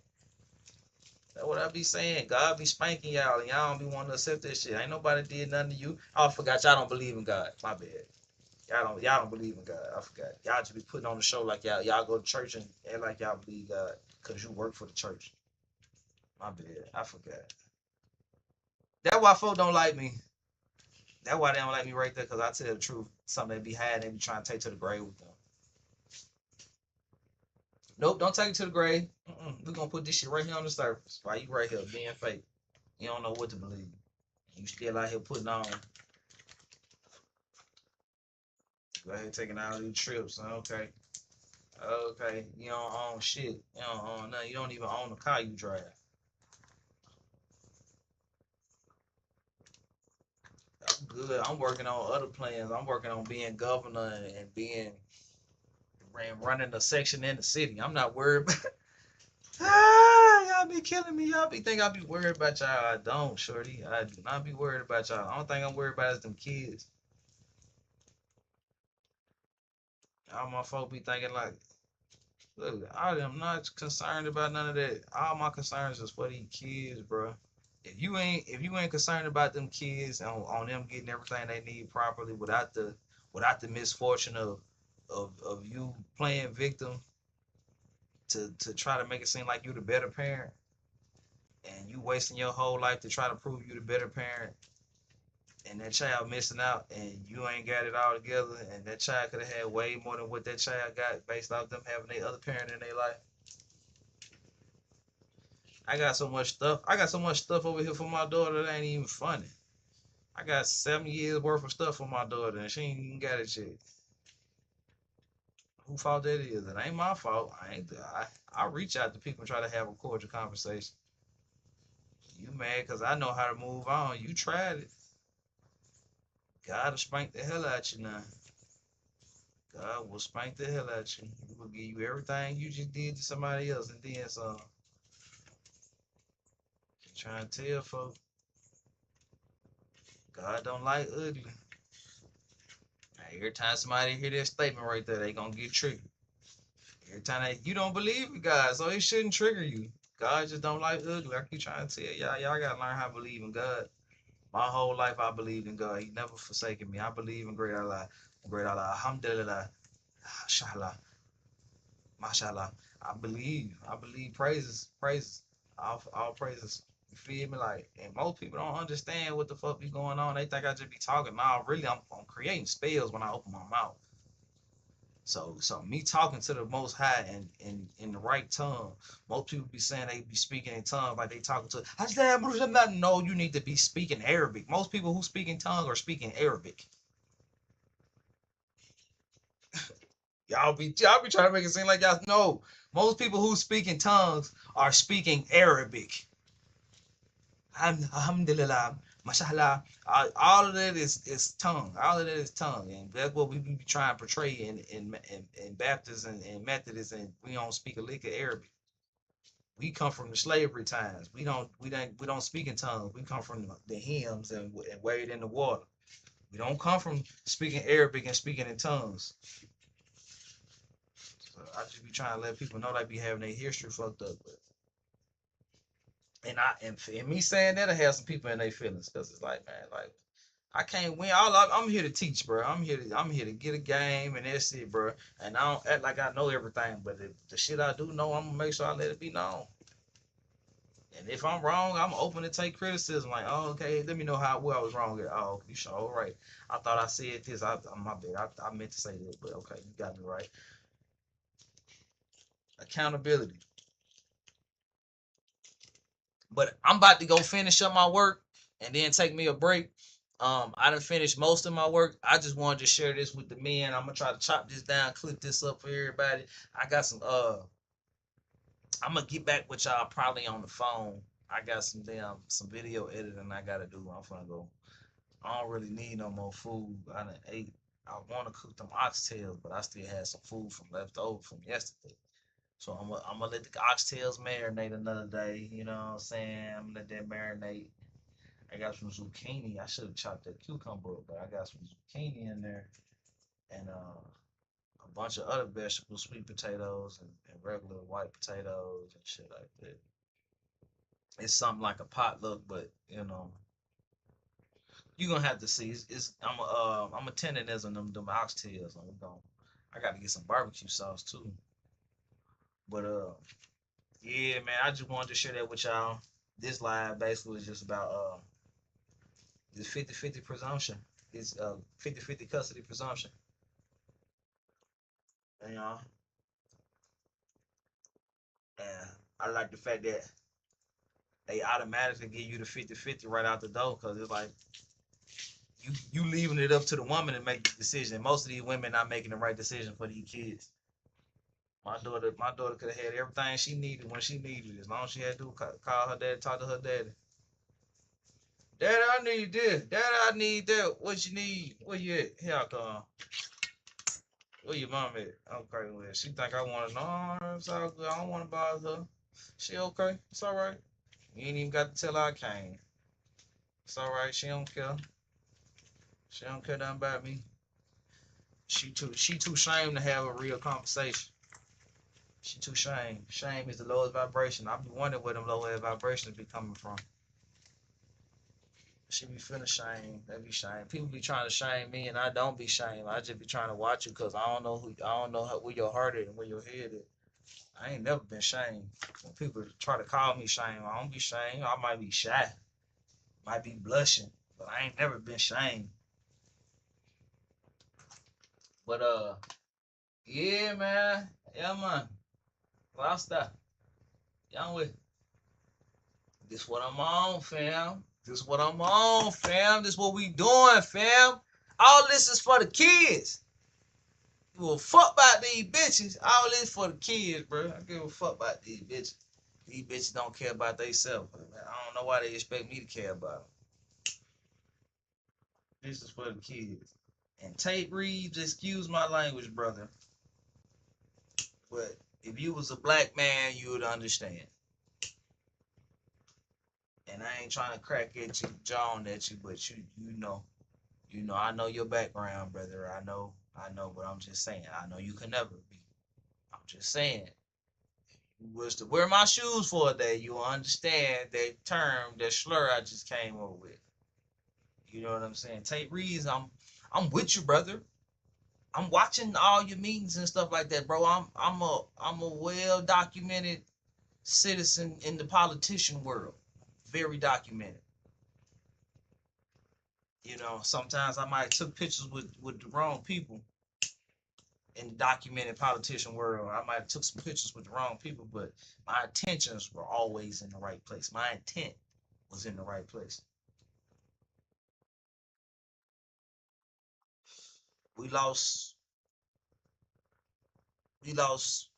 A: That's what I be saying. God be spanking y'all, and y'all don't be wanting to accept that shit. Ain't nobody did nothing to you. Oh, I forgot y'all don't believe in God. My bad. Y'all don't believe in God. I forgot. Y'all just be putting on the show like y'all go to church and act like y'all believe God because you work for the church. My bad. I forgot. That's why folks don't like me. That's why they don't like me right there, because I tell the truth. Something they be hiding, they be trying to take to the grave with them. Nope, don't take it to the grave. We're going to put this shit right here on the surface. Why you right here being fake? You don't know what to believe. You still out here putting on. Go ahead taking all these trips. Okay. Okay. You don't own shit. You don't own nothing. You don't even own the car you drive. I'm good. I'm working on other plans. I'm working on being governor and being running a section in the city. I'm not worried about. Y'all be killing me. Y'all be think I be worried about y'all. I don't, shorty. I do not be worried about y'all. The only thing I'm worried about is them kids. All my folk be thinking like, look, I am not concerned about none of that. All my concerns is for these kids, bro. If you ain't concerned about them kids on them getting everything they need properly without the misfortune of you playing victim to try to make it seem like you the better parent, and you wasting your whole life to try to prove you the better parent, and that child missing out and you ain't got it all together, and that child could have had way more than what that child got based off them having their other parent in their life. I got so much stuff over here for my daughter that ain't even funny. I got 7 years worth of stuff for my daughter and she ain't even got it yet. Who fault that is? It ain't my fault. I reach out to people and try to have a cordial conversation. You mad because I know how to move on. You tried it. God will spank the hell out you now. God will spank the hell out you. He will give you everything you just did to somebody else and then some. Trying to tell folks, God don't like ugly. Now, every time somebody hear that statement right there, they gonna get triggered. Every time you don't believe in God, so it shouldn't trigger you. God just don't like ugly. I keep trying to tell y'all, y'all gotta learn how to believe in God. My whole life I believed in God. He never forsaken me. I believe in great Allah. Great Allah. Alhamdulillah. Inshallah. Mashallah. I believe praises. Praises. All praises. You feel me? Like, and most people don't understand what the fuck be going on. They think I just be talking. Nah, really, I'm creating spells when I open my mouth. So me talking to the Most High and in the right tongue. Most people be saying they be speaking in tongues like they talking to. I said, no, you need to be speaking Arabic. Most people who speak in tongues are speaking Arabic. Y'all be trying to make it seem like y'all know. Most people who speak in tongues are speaking Arabic. Alhamdulillah, mashallah. All of that is tongue. All of that is tongue, and that's what we be trying to portray in Baptists and Methodists, and we don't speak a lick of Arabic. We come from the slavery times. We don't speak in tongues. We come from the hymns and wade in the water. We don't come from speaking Arabic and speaking in tongues. So I just be trying to let people know they be having their history fucked up. But and me saying that, I have some people in their feelings because it's like, man, like I can't win. I'm here to teach, bro. I'm here to get a game, and that's it, bro. And I don't act like I know everything, but the shit I do know, I'm gonna make sure I let it be known. And if I'm wrong, I'm open to take criticism. Like, oh, okay, let me know where I was wrong at. Oh, you sure? All right. I thought I said this. My bad. I meant to say that, but okay, you got me right. Accountability. But I'm about to go finish up my work and then take me a break. I done finished most of my work. I just wanted to share this with the men. I'm gonna try to chop this down, clip this up for everybody. I got some I'm gonna get back with y'all probably on the phone. I got some video editing I gotta do. I'm gonna go. I don't really need no more food. I done ate. I want to cook them oxtails, but I still had some food from left over from yesterday. So I'm gonna let the oxtails marinate another day. You know what I'm saying? I'm gonna let that marinate. I got some zucchini. I should have chopped that cucumber up, but I got some zucchini in there and a bunch of other vegetables, sweet potatoes and regular white potatoes and shit like that. It's something like a potluck, but you gonna have to see. I'm attending as on them oxtails. I got to get some barbecue sauce too. But yeah, man, I just wanted to share that with y'all. This live basically was just about this 50-50 presumption. It's 50-50 custody presumption. And and I like the fact that they automatically give you the 50-50 right out the door because it's like you leaving it up to the woman to make the decision. Most of these women not making the right decision for these kids. My daughter could have had everything she needed when she needed it. As long as she had to call her dad, talk to her daddy. Daddy, I need this. Daddy, I need that. What you need? Where you at? Here I come. Where your mom at? Okay, well, she think I want to know. It's all good. I don't want to bother her. She okay. It's all right. You ain't even got to tell her I came. It's all right. She don't care. She don't care nothing about me. She too ashamed to have a real conversation. She too shame. Shame is the lowest vibration. I be wondering where them lowest vibrations be coming from. She be feeling shame. They be shame. People be trying to shame me, and I don't be shame. I just be trying to watch you because I don't know where your heart is and where your head is. I ain't never been shamed. When people try to call me shame, I don't be shamed. I might be shy, might be blushing, but I ain't never been shamed. But yeah, man, yeah, man. Last that. Young with. This what I'm on, fam. This what I'm on, fam. This what we doing, fam. All this is for the kids. You give a fuck about these bitches. All this for the kids, bro. I give a fuck about these bitches. These bitches don't care about themselves. I don't know why they expect me to care about them. This is for the kids. And Tate Reeves, excuse my language, brother. But if you was a black man, you would understand. And I ain't trying to crack at you, John at you, but you know, I know your background, brother. I know, but I'm just saying, I know you can never be. I'm just saying, you was to wear my shoes for a day, you'll understand that term, that slur I just came up with. You know what I'm saying? Take reason. I'm with you, brother. I'm watching all your meetings and stuff like that, bro. I'm a well documented citizen in the politician world. Very documented. You know, sometimes I might have took pictures with the wrong people in the documented politician world. I might have took some pictures with the wrong people, but my intentions were always in the right place. My intent was in the right place. We lost we lost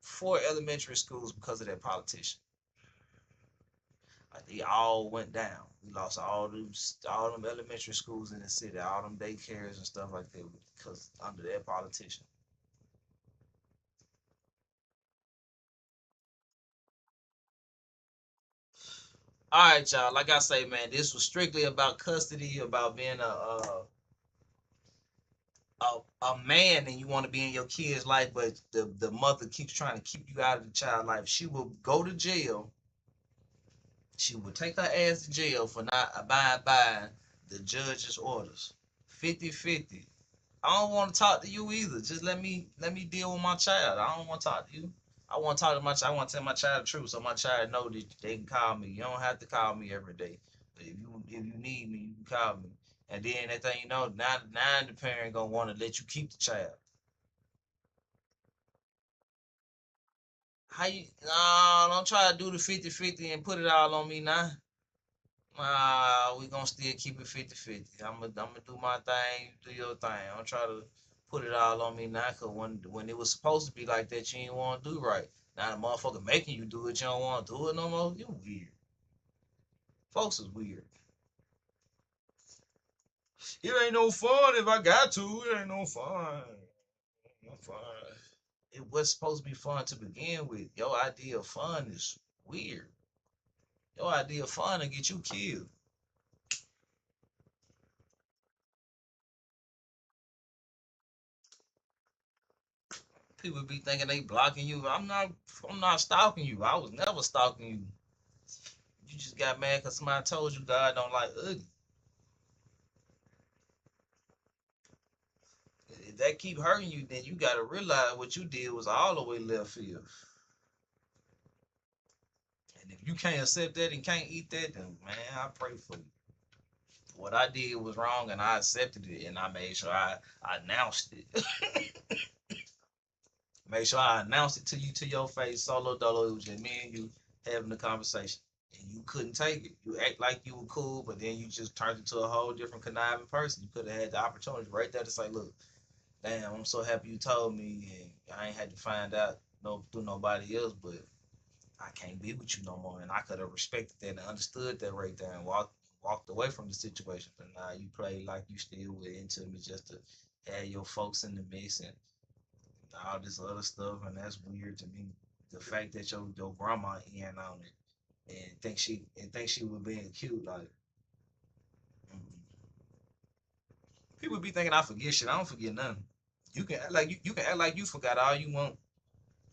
A: 4 elementary schools because of that politician. Like they all went down. We lost all them elementary schools in the city, all them daycares and stuff like that because under that politician. All right, y'all. Like I say, man, this was strictly about custody, about being a man, and you want to be in your kid's life, but the mother keeps trying to keep you out of the child life. She will go to jail. She will take her ass to jail for not abiding by the judge's orders. 50-50. I don't want to talk to you either. Just let me deal with my child. I don't want to talk to you. I want to talk to my child. I want to tell my child the truth, so my child know that they can call me. You don't have to call me every day. But if you need me, you can call me. And then that thing, now the parent gonna want to let you keep the child. How you? No, don't try to do the 50-50 and put it all on me now. We gonna still keep it 50-50. I'm gonna do my thing, you do your thing. Don't try to put it all on me now, cause when it was supposed to be like that, you ain't want to do right. Now the motherfucker making you do it, you don't want to do it no more. You weird. Folks is weird. It ain't no fun if I got to. It ain't no fun. No fun. It was supposed to be fun to begin with. Your idea of fun is weird. Your idea of fun to get you killed. People be thinking they blocking you. I'm not stalking you. I was never stalking you. You just got mad because somebody told you God don't like ugly. If that keep hurting you, then you gotta realize what you did was all the way left field. And if you can't accept that and can't eat that, then man, I pray for you. What I did was wrong, and I accepted it, and I made sure I announced it. Make sure I announced it to you to your face, solo dolo. It was just me and you having the conversation, and you couldn't take it. You act like you were cool, but then you just turned into a whole different conniving person. You could have had the opportunity right there to say, "Look, damn, I'm so happy you told me, and I ain't had to find out no through nobody else, but I can't be with you no more." And I could have respected that and understood that right there and walked away from the situation. But now you play like you still with into me just to add your folks in the mix and all this other stuff, and that's weird to me. The fact that your grandma in on it and think she was being cute, like people be thinking I forget shit. I don't forget nothing. You can act like you forgot all you want.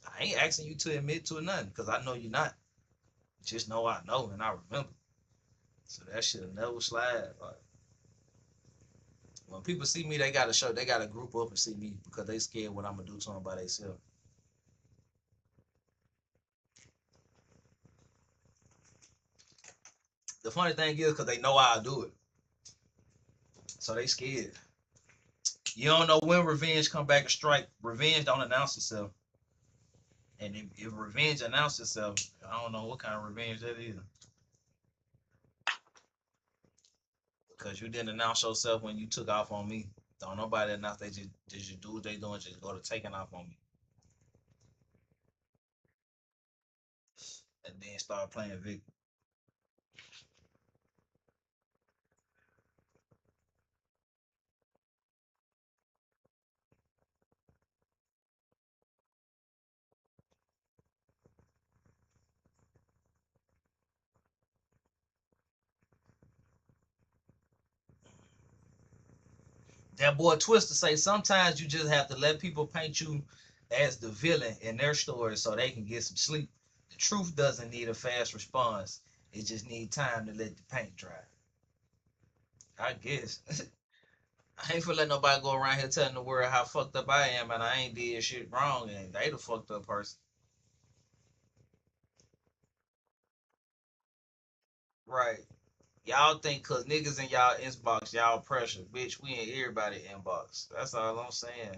A: I ain't asking you to admit to it nothing because I know you're not. Just know I know and I remember. So that shit'll never slide. Like when people see me, they gotta group up and see me because they scared what I'm gonna do to them by themselves. The funny thing is because they know I'll do it, so they scared. You don't know when revenge come back and strike. Revenge don't announce itself. And if revenge announces itself, I don't know what kind of revenge that is. Because you didn't announce yourself when you took off on me. Don't nobody announce they just do what they doing, just go to taking off on me. And then start playing victim. That boy Twister say sometimes you just have to let people paint you as the villain in their story so they can get some sleep. The truth doesn't need a fast response. It just needs time to let the paint dry. I guess. I ain't finna let nobody go around here telling the world how fucked up I am and I ain't did shit wrong and they the fucked up person. Right. Y'all think cause niggas in y'all inbox, y'all pressure. Bitch, we in everybody inbox. That's all I'm saying.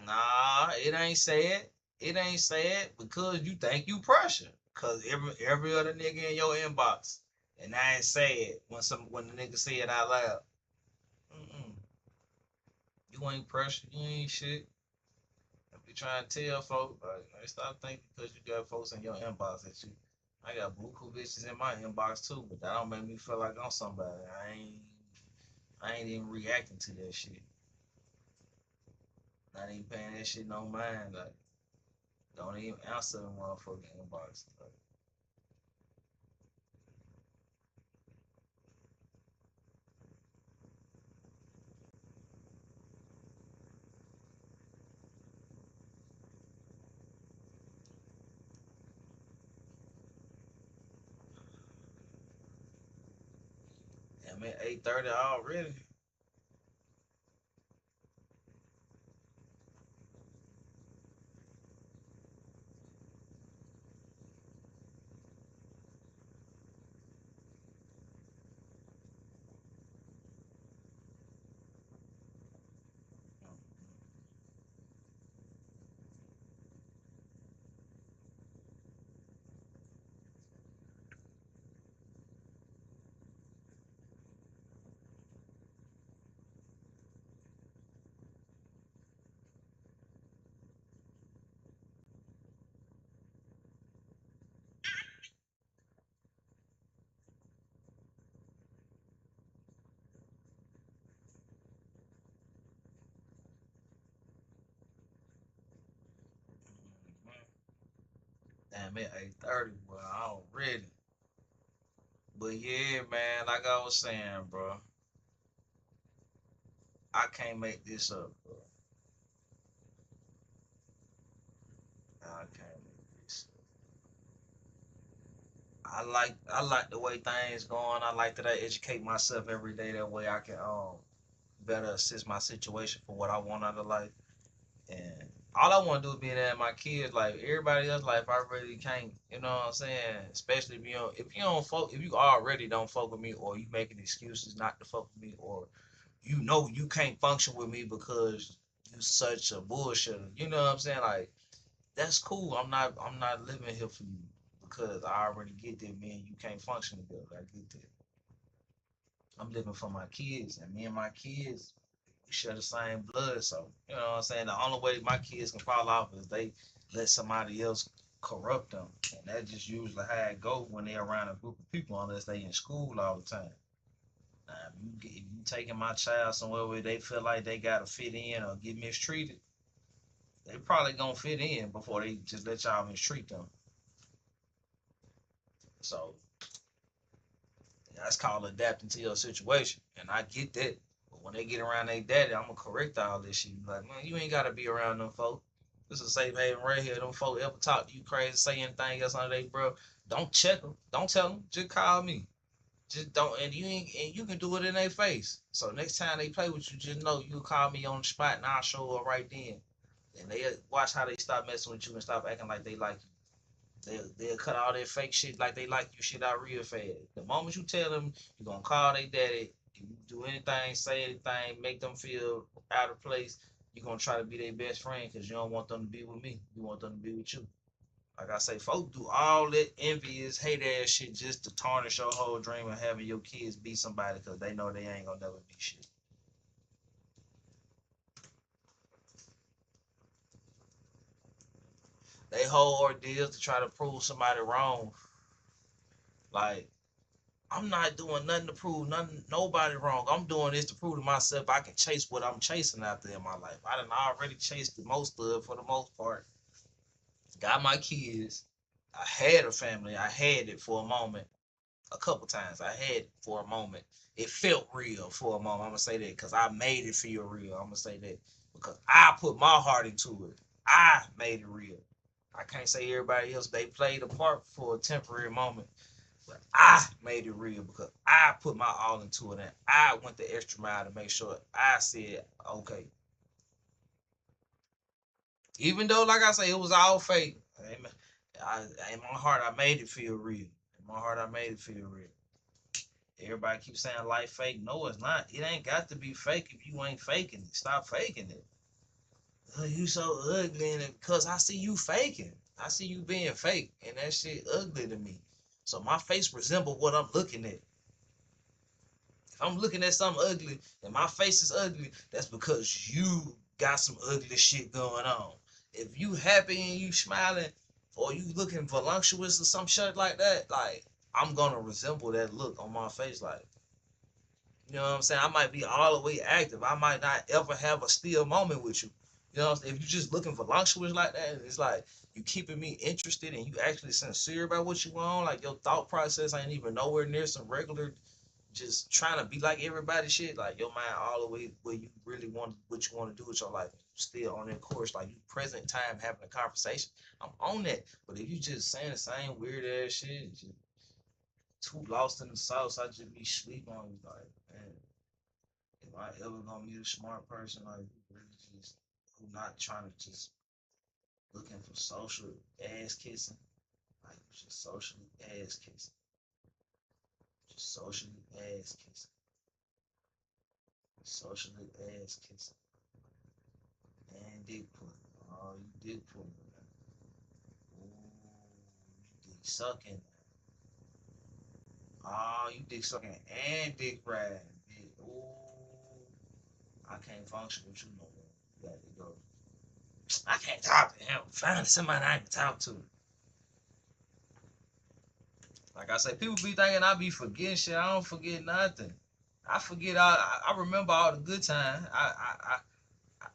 A: Nah, it ain't sad. It ain't sad because you think you pressure. Cause every other nigga in your inbox. And I ain't sad when the nigga say it out loud. Mm-mm. You ain't pressure. You ain't shit. I be trying to tell folks, like, stop thinking because you got folks in your inbox that you. I got buku bitches in my inbox too, but that don't make me feel like I'm somebody. I ain't even reacting to that shit. Not even paying that shit no mind. Like, don't even answer the motherfucking inbox. Like, damn it, 8:30 already. Damn it, 8:30. Well, already. But yeah, man, like I was saying, bro, I can't make this up, bro. I can't make this up. I like the way things going. I like that I educate myself every day. That way I can better assist my situation for what I want out of life. And all I want to do is be there in my kids' life. Everybody else life, I really can't. You know what I'm saying? Especially if you already don't fuck with me, or you making excuses not to fuck with me, or you know you can't function with me because you such a bullshitter. You know what I'm saying? Like that's cool. I'm not living here for you because I already get that me and you can't function together. I get that. I'm living for my kids, and me and my kids we share the same blood. So you know what I'm saying. The only way my kids can fall off is they let somebody else corrupt them, and that's just usually how it goes when they're around a group of people, unless they in school all the time. Now, if you taking my child somewhere where they feel like they gotta fit in or get mistreated, they probably gonna fit in before they just let y'all mistreat them. So that's called adapting to your situation, and I get that. But when they get around their daddy, I'm gonna correct all this shit. Like, man, you ain't gotta be around them folks. This is a safe haven right here. Them folks ever talk to you crazy, say anything else under they bro? Don't check them. Don't tell them. Just call me. Just don't, and you can do it in their face. So next time they play with you, just know you call me on the spot and I'll show up right then. And they watch how they stop messing with you and stop acting like they like you. They'll cut all that fake shit like they like you shit out real fast. The moment you tell them you're gonna call their daddy, if you do anything, say anything, make them feel out of place, you're gonna try to be their best friend because you don't want them to be with me. You want them to be with you. Like I say, folks do all that envious, hate ass shit just to tarnish your whole dream of having your kids be somebody because they know they ain't gonna never be shit. They whole ordeal to try to prove somebody wrong. Like, I'm not doing nothing to prove nothing nobody wrong. I'm doing this to prove to myself I can chase what I'm chasing after in my life. I done already chased the most of it for the most part. Got my kids. I had a family. I had it for a moment. A couple times. I had it for a moment. It felt real for a moment. I'm gonna say that because I made it feel real. I'm gonna say that because I put my heart into it. I made it real. I can't say everybody else. They played a part for a temporary moment, but I made it real because I put my all into it and I went the extra mile to make sure I said okay. Even though, like I say, it was all fake. In my heart, I made it feel real. In my heart, I made it feel real. Everybody keeps saying life fake. No, it's not. It ain't got to be fake if you ain't faking it. Stop faking it. Oh, you so ugly, and because I see you faking. I see you being fake, and that shit ugly to me. So my face resemble what I'm looking at. If I'm looking at something ugly and my face is ugly, that's because you got some ugly shit going on. If you happy and you smiling, or you looking voluptuous or some shit like that, like I'm gonna resemble that look on my face. Like, you know what I'm saying? I might be all the way active. I might not ever have a still moment with you. You know, if you just looking voluptuous like that, it's like you keeping me interested and you actually sincere about what you want. Like your thought process ain't even nowhere near some regular just trying to be like everybody shit. Like your mind all the way where you really want what you want to do with your life. You still on that course, like you present time having a conversation. I'm on that. But if you just saying the same weird ass shit, just too lost in the sauce, I just be sleep on you. Like, man, if I ever gonna meet a smart person, like who really just who not trying to just looking for social ass kissing, like just socially ass kissing, just socially ass kissing, socially ass kissing. And dick pulling. Oh, you dick pulling. Ooh, you dick sucking. Oh, you dick sucking and dick riding. Ooh, I can't function with you no more. You got to go. I can't talk to him. Find somebody I can talk to. Like I say, people be thinking I be forgetting shit. I don't forget nothing. I forget. I remember all the good times.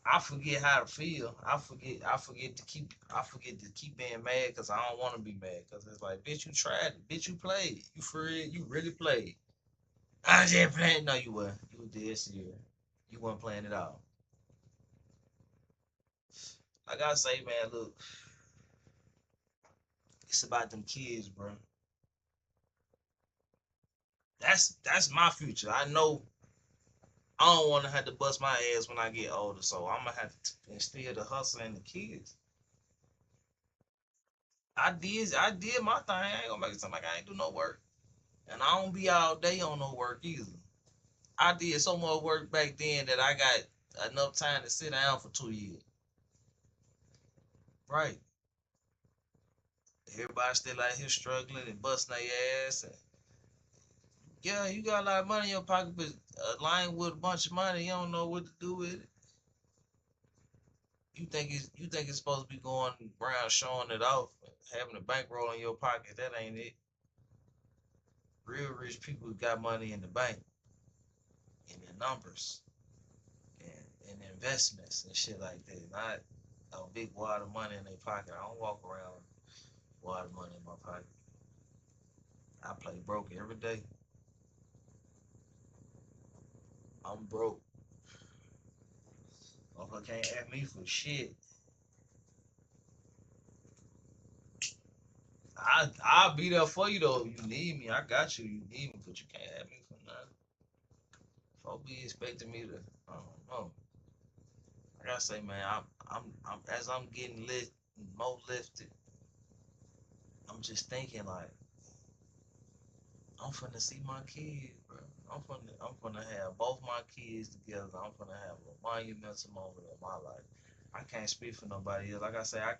A: I forget how to feel. I forget. I forget to keep being mad because I don't want to be mad. Because it's like, bitch, you tried it. Bitch, you played. You for real. You really played. I just played. No, you weren't. You were dead serious. You weren't playing at all. I gotta say, man, look, it's about them kids, bro. That's my future. I know I don't want to have to bust my ass when I get older, so I'm gonna have to instill the hustle in the kids. I did my thing. I ain't gonna make it sound like I ain't do no work. And I don't be all day on no work either. I did so much work back then that I got enough time to sit down for 2 years. Right. Everybody still out here struggling and busting their ass. And yeah, you got a lot of money in your pocket, but lying with a bunch of money, you don't know what to do with it. You think it's supposed to be going around showing it off, having a bankroll in your pocket. That ain't it. Real rich people got money in the bank, in their numbers, and investments and shit like that. Not a big wad of money in their pocket. I don't walk around with a wad of money in my pocket. I play broke every day. I'm broke. Motherfucker can't ask me for shit. I'll be there for you though. If you need me, I got you. You need me, but you can't ask me for nothing. Folks be expecting me to. I don't know. I gotta say, man, I'm as I'm getting lit, more lifted. I'm just thinking like I'm finna see my kids, bro. I'm finna have both my kids together. I'm finna have a monumental moment in my life. I can't speak for nobody else. Like I say, I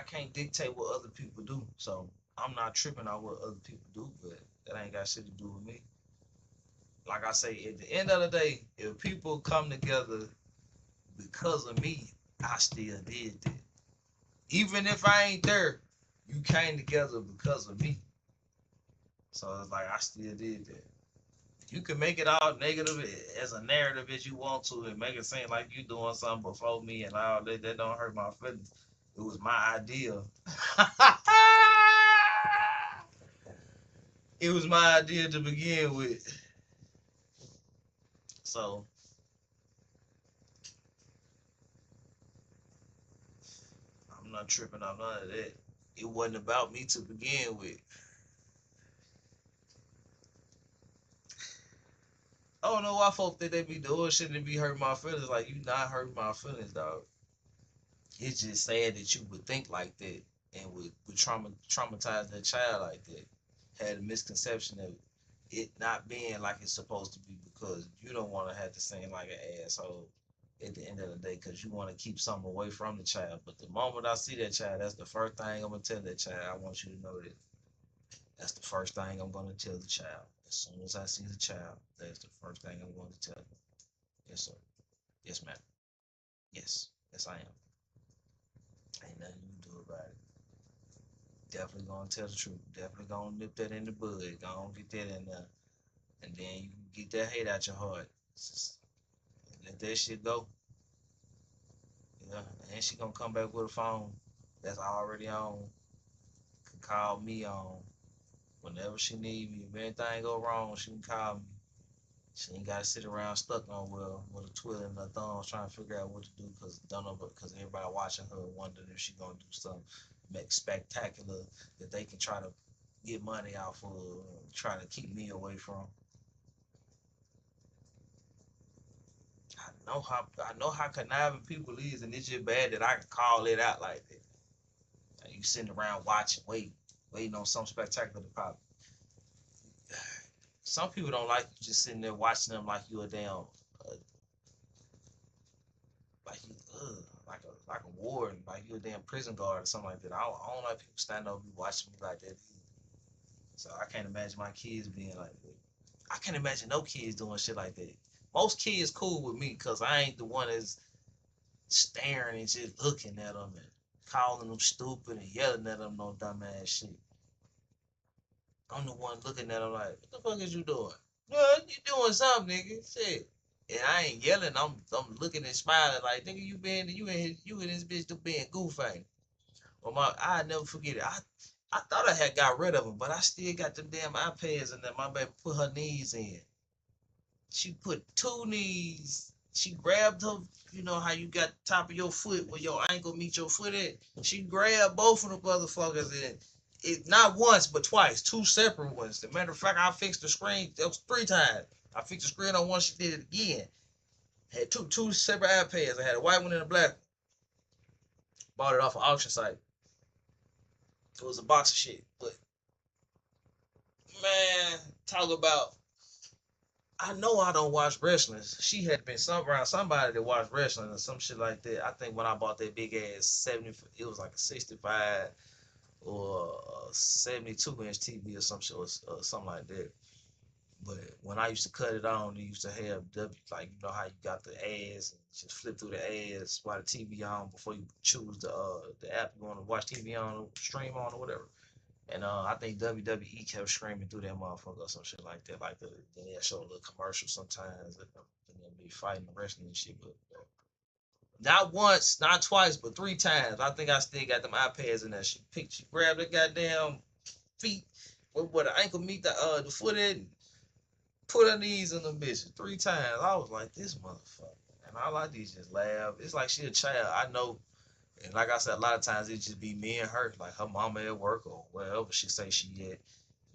A: can't dictate what other people do. So I'm not tripping on what other people do, but that ain't got shit to do with me. Like I say, at the end of the day, if people come together because of me, I still did that. Even if I ain't there, you came together because of me. So it's like I still did that. You can make it all negative as a narrative as you want to and make it seem like you doing something before me and all that. That don't hurt my feelings. It was my idea. It was my idea to begin with. So I'm not tripping on none of that. It wasn't about me to begin with. I don't know why folks think they be doing shit and be hurting my feelings. Like, you not hurting my feelings, dog. It's just sad that you would think like that and would traumatize that child like that. Had a misconception of it not being like it's supposed to be because you don't want to have to sing like an asshole at the end of the day because you want to keep something away from the child. But the moment I see that child, that's the first thing I'm gonna tell that child. I want you to know that that's the first thing I'm gonna tell the child. As soon as I see the child, that's the first thing I'm going to tell them. Yes, sir. Yes, ma'am. Yes. Yes, I am. Ain't nothing you can do about it. Definitely gonna tell the truth. Definitely gonna nip that in the bud. Gonna get that in there. And then you can get that hate out your heart. Just let that shit go. Yeah. And she gonna come back with a phone that's already on. Can call me on whenever she need me. If anything go wrong, she can call me. She ain't gotta sit around stuck nowhere with a twiddle in her thumbs trying to figure out what to do because don't know because everybody watching her wondering if she gonna do something spectacular that they can try to get money out for, try to keep me away from. I know how conniving people is, and it's just bad that I can call it out like that. Like, you sitting around watching, waiting on some spectacular to pop. Some people don't like you just sitting there watching them like you a damn like you like a warden, like you a damn prison guard or something like that. I don't like people standing over me watching me like that either. So I can't imagine my kids being like that. I can't imagine no kids doing shit like that. Most kids cool with me because I ain't the one that's staring and just looking at them and calling them stupid and yelling at them no dumbass shit. I'm the one looking at them like, what the fuck is you doing? No, you doing something, nigga. Shit. And I ain't yelling. I'm looking and smiling like, nigga, you in this bitch being goofy. Well, I never forget it. I thought I had got rid of them, but I still got them damn iPads in there. My baby put her knees in. She put two knees. She grabbed her, you know how you got the top of your foot where your ankle meet your foot at. She grabbed both of the motherfuckers in. It not once but twice, two separate ones. As a matter of fact, I fixed the screen. That was 3 times. I fixed the screen on one. She did it again. Had two separate iPads. I had a white one and a black one. Bought it off an auction site. It was a box of shit. But man, talk about. I know I don't watch wrestling. She had been around somebody that watched wrestling or some shit like that. I think when I bought that big ass 70, it was like a 65 or a 72-inch TV or some shit or something like that. But when I used to cut it on, it used to have like you know how you got the ads and just flip through the ads while the TV on before you choose the app you want to watch TV on, stream on or whatever. And I think WWE kept screaming through that motherfucker or some shit like that. Like then they show a little commercial sometimes and they'll be fighting wrestling and shit. But not once, not twice, but 3 times. I think I still got them iPads in there. She grabbed the goddamn feet where the ankle meet the foot at, put her knees in them bitches 3 times. I was like, this motherfucker. And all I did is just laugh. It's like she a child. I know. And like I said, a lot of times it just be me and her, like her mama at work or wherever she say she at,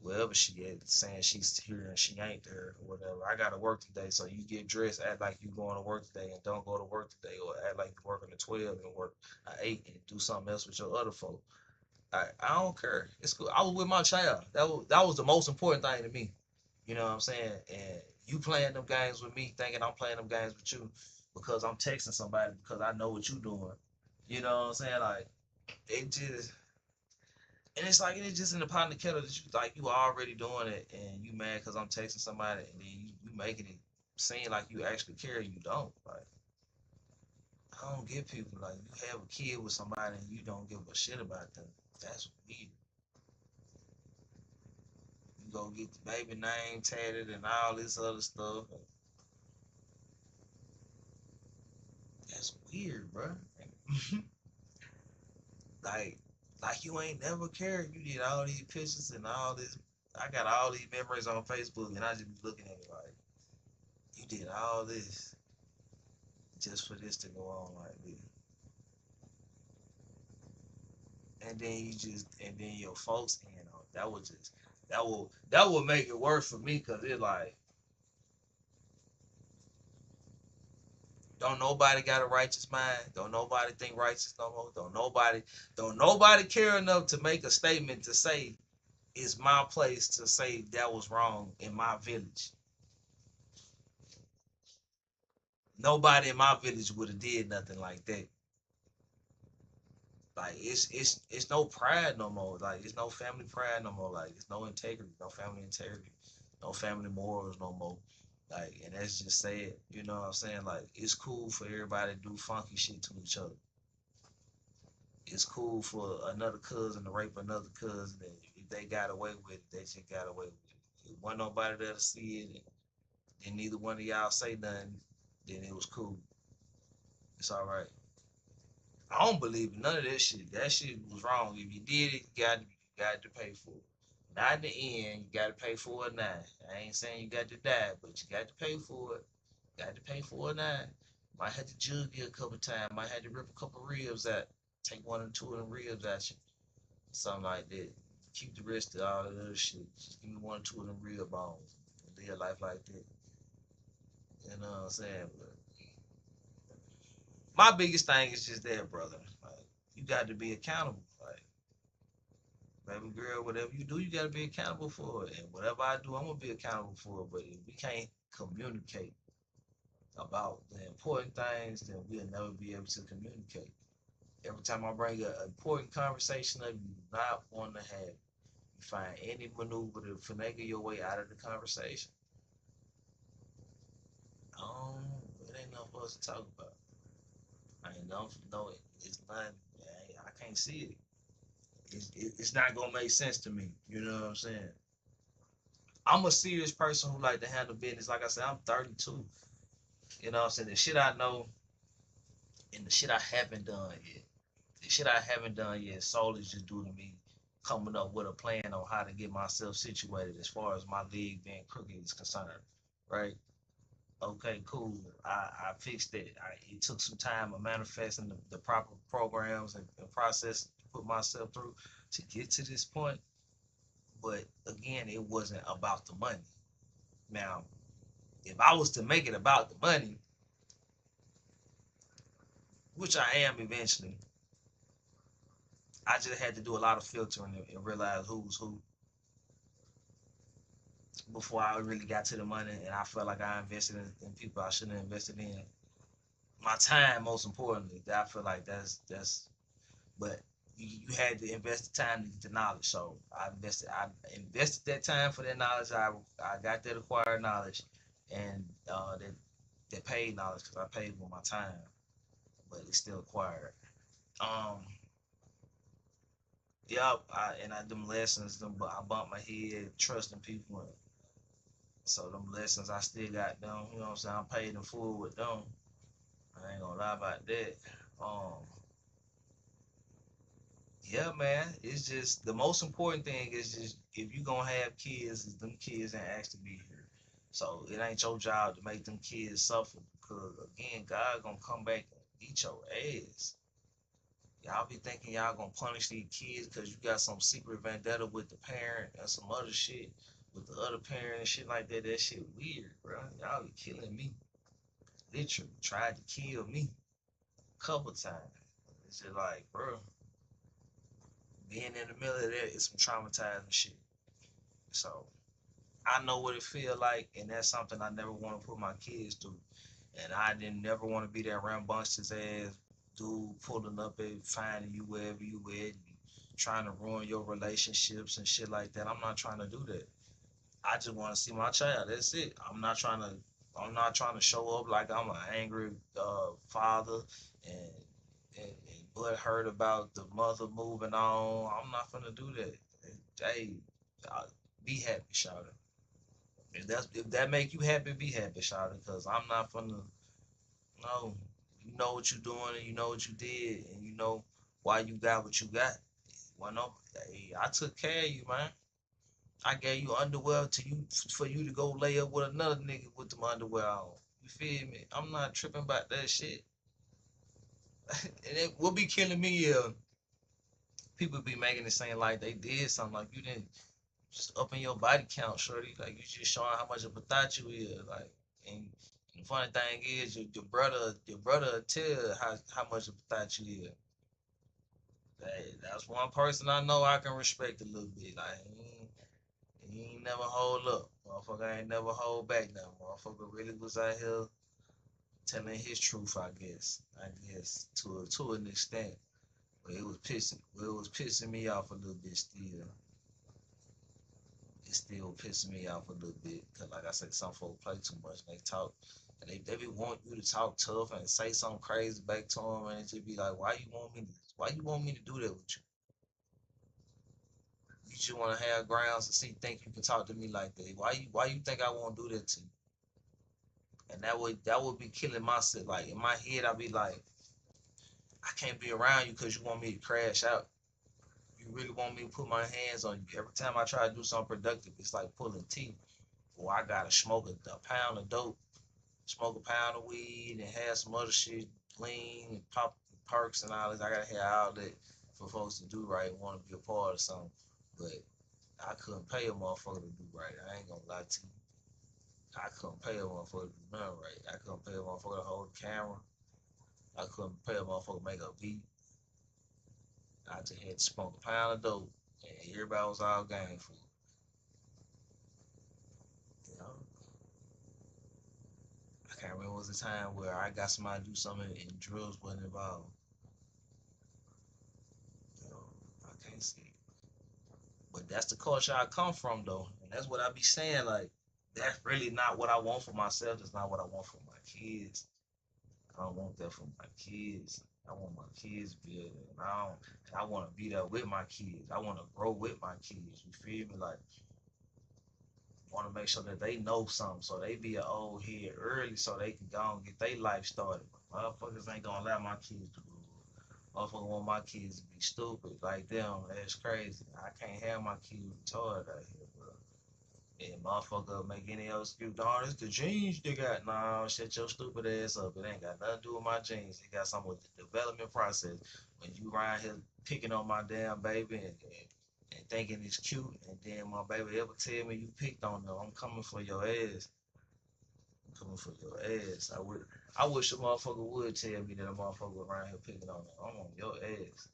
A: wherever she at, saying she's here and she ain't there or whatever. I gotta work today, so you get dressed, act like you going to work today and don't go to work today, or act like you working at 12 and work at 8 and do something else with your other folk. I don't care. It's cool. I was with my child. That was the most important thing to me. You know what I'm saying? And you playing them games with me, thinking I'm playing them games with you because I'm texting somebody because I know what you doing. You know what I'm saying? Like it just, and it's like it's just in the pot of the kettle that you already doing it, and you mad because I'm texting somebody, and then you making it seem like you actually care. You don't. Like I don't get people like you have a kid with somebody and you don't give a shit about them. That's weird. You go get the baby name tatted and all this other stuff. That's weird, bro. like like you ain't never cared. You did all these pictures and all this I got all these memories on Facebook, and I just be looking at it like, you did all this just for this to go on like this. And then and then your folks, that would just, that will make it worse for me, because it like, don't nobody got a righteous mind. Don't nobody think righteous no more. Don't nobody care enough to make a statement to say it's my place to say that was wrong in my village. Nobody in my village would have did nothing like that. Like it's no pride no more. Like it's no family pride no more. Like it's no integrity, no family integrity, no family morals no more. Like, and that's just sad. You know what I'm saying? Like it's cool for everybody to do funky shit to each other. It's cool for another cousin to rape another cousin, and if they got away with it, they just got away with it. If wasn't nobody there to see it, and neither one of y'all say nothing, then it was cool. It's all right. I don't believe in none of that shit. That shit was wrong. If you did it, you got to pay for it. Not in the end, you got to pay for it now. I ain't saying you got to die, but you got to pay for it. Got to pay for it now. Might have to jug you a couple times. Might have to rip a couple ribs out. Take one or two of them ribs out you. Something like that. Keep the rest of all the other shit. Just give me one or two of them rib bones. And live life like that. You know what I'm saying? But my biggest thing is just that, brother. Like, you got to be accountable. Like, baby girl, whatever you do, you got to be accountable for it. And whatever I do, I'm going to be accountable for it. But if we can't communicate about the important things, then we'll never be able to communicate. Every time I bring an important conversation up, you do not want to have it. You find any maneuver to finagle your way out of the conversation. It ain't nothing for us to talk about. I ain't nothing, no, it's not, I can't see it. It's not gonna make sense to me. You know what I'm saying? I'm a serious person who like to handle business. Like I said, I'm 32. You know what I'm saying? The shit I know and the shit I haven't done yet. The shit I haven't done yet solely just due to me coming up with a plan on how to get myself situated as far as my leg being crooked is concerned. Right? Okay, cool. I fixed it. It took some time of manifesting the proper programs and process to put myself through to get to this point. But again, it wasn't about the money. Now, if I was to make it about the money, which I am eventually, I just had to do a lot of filtering and realize who was who before I really got to the money. And I felt like I invested in people I shouldn't have invested in. My time, most importantly, I feel like that's. But you had to invest the time to get the knowledge. So I invested that time for that knowledge. I got that acquired knowledge, and that paid knowledge because I paid with my time, but it's still acquired. Um, Yup, them lessons, I bumped my head trusting people. And so them lessons I still got them. You know what I'm saying? I'm paid in full with them. I ain't gonna lie about that. Um, yeah, man. It's just the most important thing is just if you gonna have kids, is them kids ain't asked to be here. So it ain't your job to make them kids suffer because again, God gonna come back and eat your ass. Y'all be thinking y'all gonna punish these kids because you got some secret vendetta with the parent and some other shit with the other parent and shit like that. That shit weird, bro. Y'all be killing me. Literally tried to kill me a couple times. It's just like, bro, being in the middle of that is some traumatizing shit. So I know what it feel like, and that's something I never want to put my kids through. And I didn't never want to be that rambunctious ass dude pulling up and finding you wherever you at, trying to ruin your relationships and shit like that. I'm not trying to do that. I just want to see my child. That's it. I'm not trying to show up like I'm an angry father and and butt hurt about the mother moving on. I'm not gonna do that. Hey, be happy, shout it. If that make you happy, be happy, shout it. Cause I'm not gonna. No, you know what you're doing, and you know what you did, and you know why you got what you got. Well, no, hey, I took care of you, man. I gave you underwear to you for you to go lay up with another nigga with them underwear on. You feel me? I'm not tripping about that shit. And it will be killing me if people be making it seem like they did something, like you didn't just up in your body count, shorty. Like you just showing how much of a thought you is. Like, and the funny thing is, your brother tell how much of a thought you is. That's one person I know I can respect a little bit. Like he ain't never hold up, motherfucker. Ain't never hold back now. Motherfucker really was out here telling his truth. I guess to an extent. But it was pissing me off a little bit still. It's still pissing me off a little bit. Cause like I said, some folks play too much. They talk and they be want you to talk tough and say something crazy back to them, and it just be like, why you want me to do that with you? You just want to have grounds to think you can talk to me like that. Why you think I won't do that to you? And that would be killing my shit. Like in my head, I'd be like, I can't be around you because you want me to crash out. You really want me to put my hands on you. Every time I try to do something productive, it's like pulling teeth. Or I gotta smoke a pound of dope, smoke a pound of weed, and have some other shit, lean and pop perks and all this. I gotta have all that for folks to do right and want to be a part of something. But I couldn't pay a motherfucker to do right. I ain't gonna lie to you. I couldn't pay a motherfucker to do nothing right. I couldn't pay a motherfucker to hold the camera. I couldn't pay a motherfucker to make a beat. I just had to smoke a pound of dope, and everybody was all game for it. You know, I can't remember was a time where I got somebody to do something and drugs wasn't involved. You know, I can't see it. But that's the culture I come from, though, and that's what I be saying. Like, that's really not what I want for myself. That's not what I want for my kids. I don't want that for my kids. I want my kids to be able to, and I want to be there with my kids. I want to grow with my kids. You feel me? Like, want to make sure that they know something, so they be an old head early, so they can go and get their life started. Motherfuckers ain't gonna allow my kids to grow up. Motherfuckers want my kids to be stupid like them. That's crazy. I can't have my kids retarded out here, bro. And motherfucker make any else excuse. Darn, it's the genes they got. Nah, shut your stupid ass up. It ain't got nothing to do with my genes. It got something with the development process. When you around here picking on my damn baby and thinking it's cute, and then my baby ever tell me you picked on them, I'm coming for your ass. I'm coming for your ass. I wish a motherfucker would tell me that a motherfucker around here picking on them. I'm on your ass.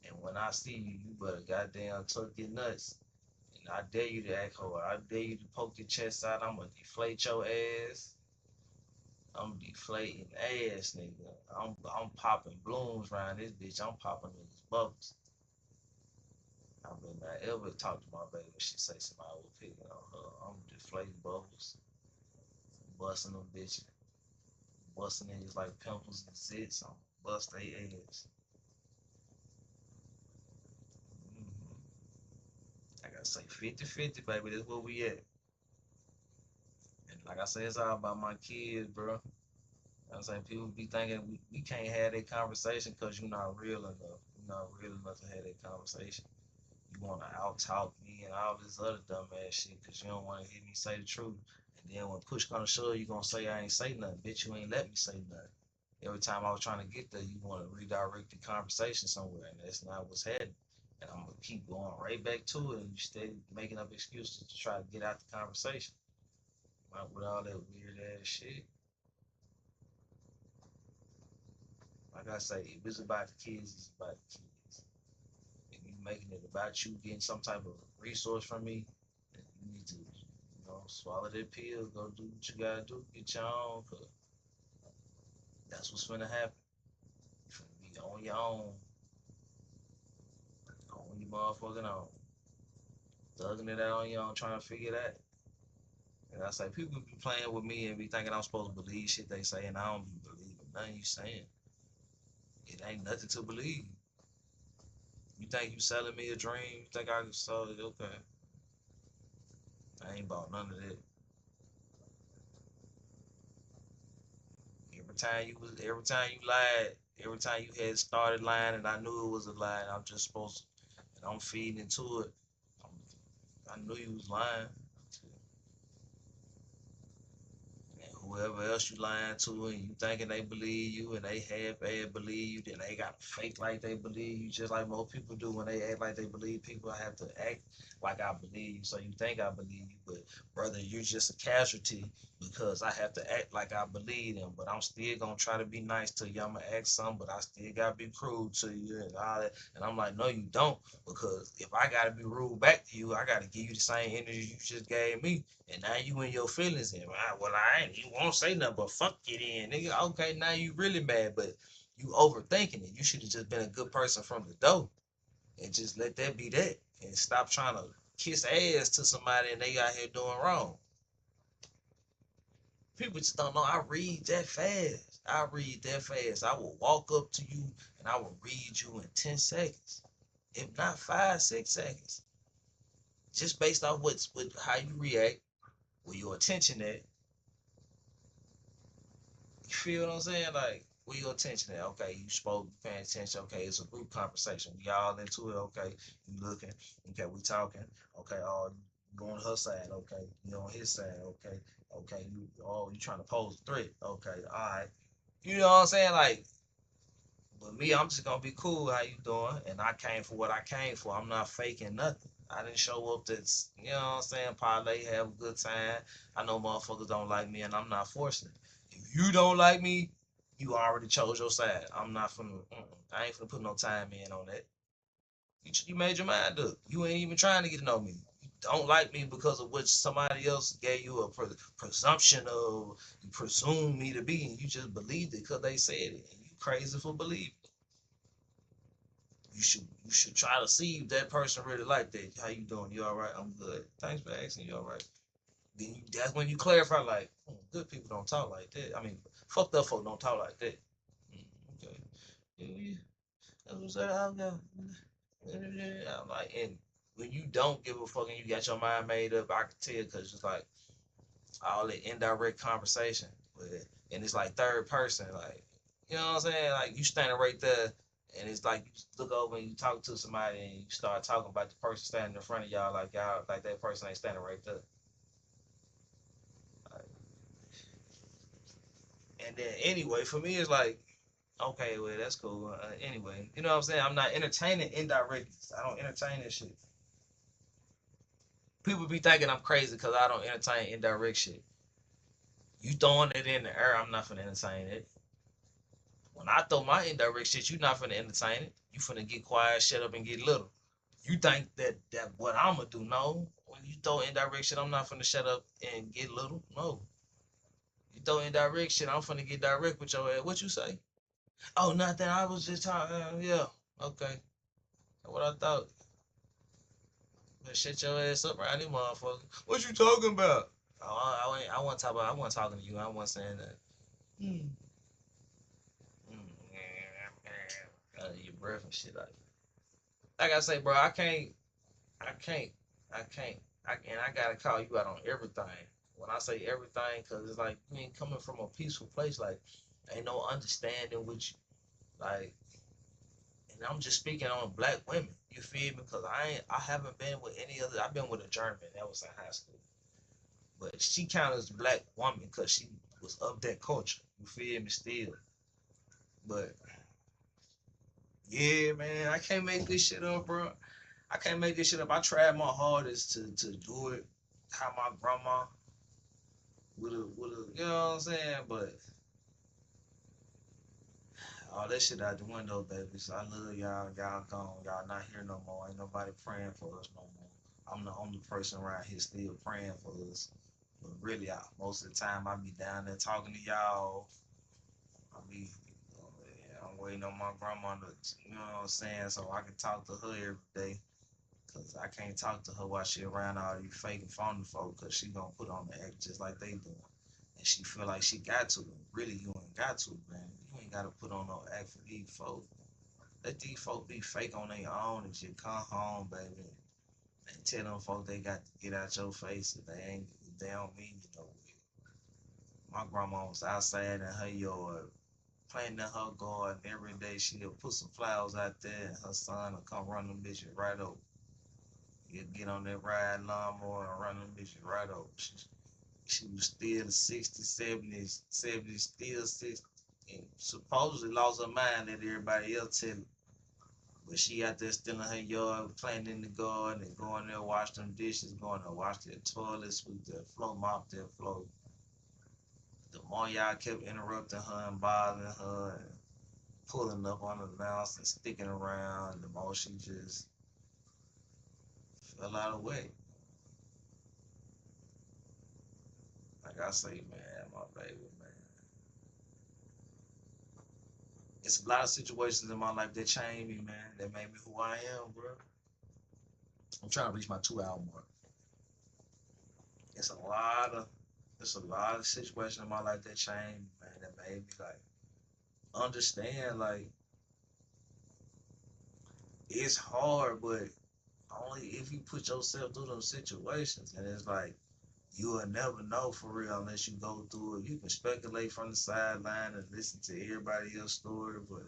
A: And when I see you, you better goddamn tuck your nuts. And I dare you to act hard. I dare you to poke your chest out. I'm gonna deflate your ass. I'm deflating ass, nigga. I'm popping blooms around this bitch. I'm popping these bubbles. I better not ever talk to my baby when she say somebody was picking on her. I'm deflating bubbles, busting them bitches, busting niggas like pimples and zits. I'm bust they ass. Hmm. I gotta say 50-50, baby. That's where we at. And like I said, it's all about my kids, bro. I'm saying people be thinking we can't have that conversation because you're not real enough. You're not real enough to have that conversation. You want to out talk me and all this other dumb ass shit because you don't want to hear me say the truth. And then when push comes to shove, you going to say I ain't say nothing. Bitch, you ain't let me say nothing. Every time I was trying to get there, you want to redirect the conversation somewhere, and that's not what's happening. And I'm going to keep going right back to it, and you stay making up excuses to try to get out the conversation. With all that weird ass shit. Like I say, if it's about the kids, it's about the kids. If you making it about you getting some type of resource from me, then you need to, swallow that pill, go do what you gotta do, get your own, cause that's what's gonna happen. You finna be on your own, on your motherfucking own, thugging it out on your own, trying to figure that. And I say, people be playing with me and be thinking I'm supposed to believe shit they say, and I don't be believing nothing you saying. It ain't nothing to believe. You think you selling me a dream? You think I can sell it? Okay. I ain't bought none of that. Every time you lied, every time you had started lying and I knew it was a lie and I'm just supposed to, and I'm feeding into it. I knew you was lying. And whoever else you lying to and you thinking they believe you and they half-ass believe you, then they got to fake like they believe you, just like most people do when they act like they believe people. I have to act like I believe you so you think I believe you. But brother, you're just a casualty because I have to act like I believe them. But I'm still gonna try to be nice to you. I'm gonna ask some, but I still gotta be cruel to you and all that. And I'm like, no, you don't, because if I gotta be rude back to you, I gotta give you the same energy you just gave me. And now you in your feelings, and well, I ain't. You won't say nothing, but fuck it in, nigga. Okay, now you really mad, but you overthinking it. You should have just been a good person from the door and just let that be that, and stop trying to kiss ass to somebody and they out here doing wrong. People just don't know. I read that fast. I read that fast. I will walk up to you and I will read you in 10 seconds, if not 5, 6 seconds, just based off with how you react, where your attention at. You feel what I'm saying? Like, where your attention at? Okay, you spoke, you paying attention. Okay, it's a group conversation. We all into it. Okay, you looking. Okay, we talking. Okay, you on her side. Okay, you on his side. Okay, okay, you trying to pose a threat. Okay, all right. You know what I'm saying? Like, with me, I'm just gonna be cool. How you doing? And I came for what I came for. I'm not faking nothing. I didn't show up to, you know what I'm saying, parlay, have a good time. I know motherfuckers don't like me, and I'm not forcing it. If you don't like me, you already chose your side. I'm not finna, I ain't finna put no time in on that. You made your mind up. You ain't even trying to get to know me. You don't like me because of what somebody else gave you a presumption of, you presume me to be, and you just believed it because they said it. And you crazy for believing. You should try to see if that person really like that. How you doing? You all right? I'm good. Thanks for asking. You all right? Then that's when you clarify, like, good people don't talk like that. I mean, fucked up folk don't talk like that. Okay. Yeah, that's what I'm saying. I'm like, and when you don't give a fuck and you got your mind made up, I can tell, because it's like all the indirect conversation with it. And it's like third person, like, you know what I'm saying? Like, you standing right there, and it's like you look over and you talk to somebody and you start talking about the person standing in front of y'all, like that person ain't standing right there. Like, and then anyway, for me, it's like, okay, well, that's cool. Anyway, you know what I'm saying? I'm not entertaining indirect. I don't entertain that shit. People be thinking I'm crazy because I don't entertain indirect shit. You throwing it in the air, I'm not finna entertain it. When I throw my indirect shit, you not finna entertain it. You finna get quiet, shut up, and get little. You think that what I'ma do? No. When you throw indirect shit, I'm not finna shut up and get little. No. You throw indirect shit, I'm finna get direct with your ass. What you say? Oh, nothing. I was just talking. Yeah. Okay. That's what I thought. But shut your ass up around these motherfuckers. What you talking about? Oh, I wasn't talking about. I wasn't talking to you. I wasn't saying that. Hmm. Your breath and shit like I say, bro. I can't, I can't, and I gotta call you out on everything. When I say everything, cause it's like you ain't coming from a peaceful place. Like, ain't no understanding with you. Like, and I'm just speaking on black women. You feel me? Cause I haven't been with any other. I've been with a German that was in high school, but she counted as a black woman because she was of that culture. You feel me? Still, but yeah, man, I can't make this shit up, bro. I can't make this shit up. I tried my hardest to do it how my grandma would have, you know what I'm saying? But all that shit out the window, baby. So I love y'all. Y'all gone. Y'all not here no more. Ain't nobody praying for us no more. I'm the only person around here still praying for us. But really, most of the time, I be down there talking to y'all. I be, yeah, I'm waiting on my grandma to, you know what I'm saying, so I can talk to her every day. Cause I can't talk to her while she around all these fake and phony folk, cause she gonna put on the act just like they do. And she feel like she got to. Really, you ain't got to, man. You ain't gotta put on no act for these folks. Let these folks be fake on their own and just come home, baby. And tell them folks they got to get out your face if they don't mean you no way. My grandma was outside in her yard, planting in her garden every day. She'll put some flowers out there and her son will come run them bitches right over. You get on that ride lawnmower and run them bitches right over. She was still 60, 70s, 70s, still 60. And supposedly lost her mind that everybody else tell her. But she out there still in her yard, playing in the garden, and going there, wash them dishes, going there, wash their toilet, sweep their floor, mop their floor. The more y'all kept interrupting her and bothering her and pulling up on the mouse and sticking around, the more she just fell out of way. Like I say, man, my baby, man. It's a lot of situations in my life that changed me, man, that made me who I am, bro. I'm trying to reach my 2 hour mark. It's a lot of situations in my life that changed me, man, that made me like understand like it's hard, but only if you put yourself through those situations. And it's like you will never know for real unless you go through it. You can speculate from the sideline and listen to everybody else's story, but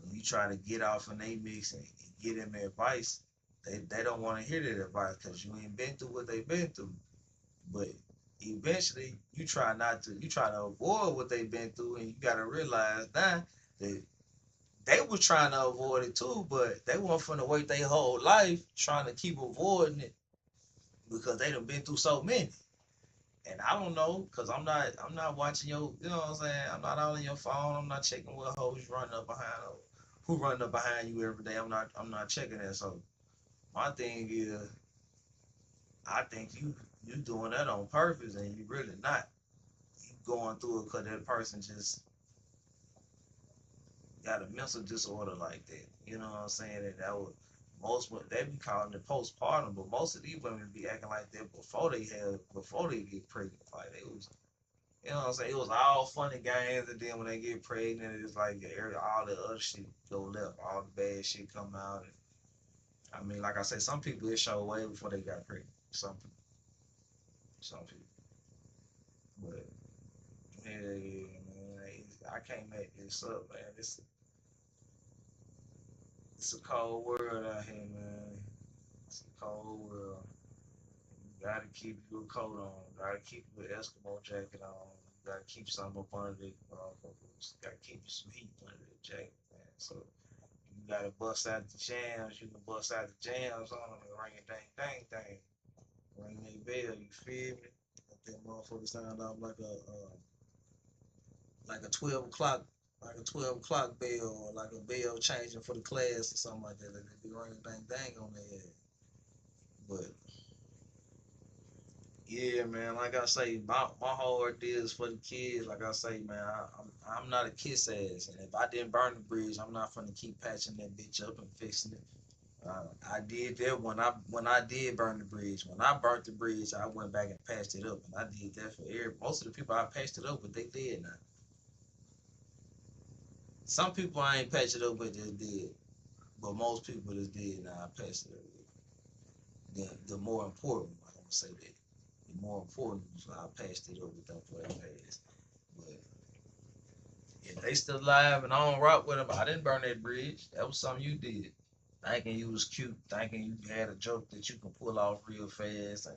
A: when you try to get off in they mix and get them advice, they don't want to hear that advice because you ain't been through what they've been through. But eventually you try to avoid what they've been through, and you gotta realize now that they was trying to avoid it too, but they weren't finna wait their whole life trying to keep avoiding it because they done been through so many. And I don't know, cause I'm not watching your, you know what I'm saying? I'm not all in your phone. I'm not checking what hoes running up behind or who running up behind you every day. I'm not checking that. So my thing is, I think you doing that on purpose, and you really not. You going through it cause that person just got a mental disorder like that. You know what I'm saying? And that would most they be calling it postpartum, but most of these women be acting like that before they get pregnant. Like they was, you know what I'm saying? It was all fun and games, and then when they get pregnant, it's like all the other shit go left, all the bad shit come out. And, I mean, like I said, some people it show way before they got pregnant. Some people, but yeah, man, I can't make this up, man. It's a cold world out here, man. It's a cold world. You gotta keep your coat on. Gotta keep your Eskimo jacket on. You gotta keep something up under the motherfuckers. Gotta keep you some heat under the jacket, man. So you gotta bust out the jams. You can bust out the jams on them and ring a dang dang dang. Ring that bell. You feel me? Let that motherfucker sound off like a 12 o'clock. Like a 12 o'clock bell, or like a bell changing for the class or something like that. Like they be ringing dang dang on their head. But yeah, man. Like I say, my whole idea is for the kids. Like I say, man, I'm not a kiss ass, and if I didn't burn the bridge, I'm not gonna keep patching that bitch up and fixing it. I did that when I did burn the bridge. When I burnt the bridge, I went back and patched it up, and I did that for most of the people I patched it up with. They dead now. Some people I ain't patched it up with, they dead, but most people that's dead now I patched it up with. The more important, I'm gonna say that. The more important, so I patched it up with them for that pass. But if they still alive and I don't rock with them, I didn't burn that bridge. That was something you did. Thinking you was cute, thinking you had a joke that you can pull off real fast, and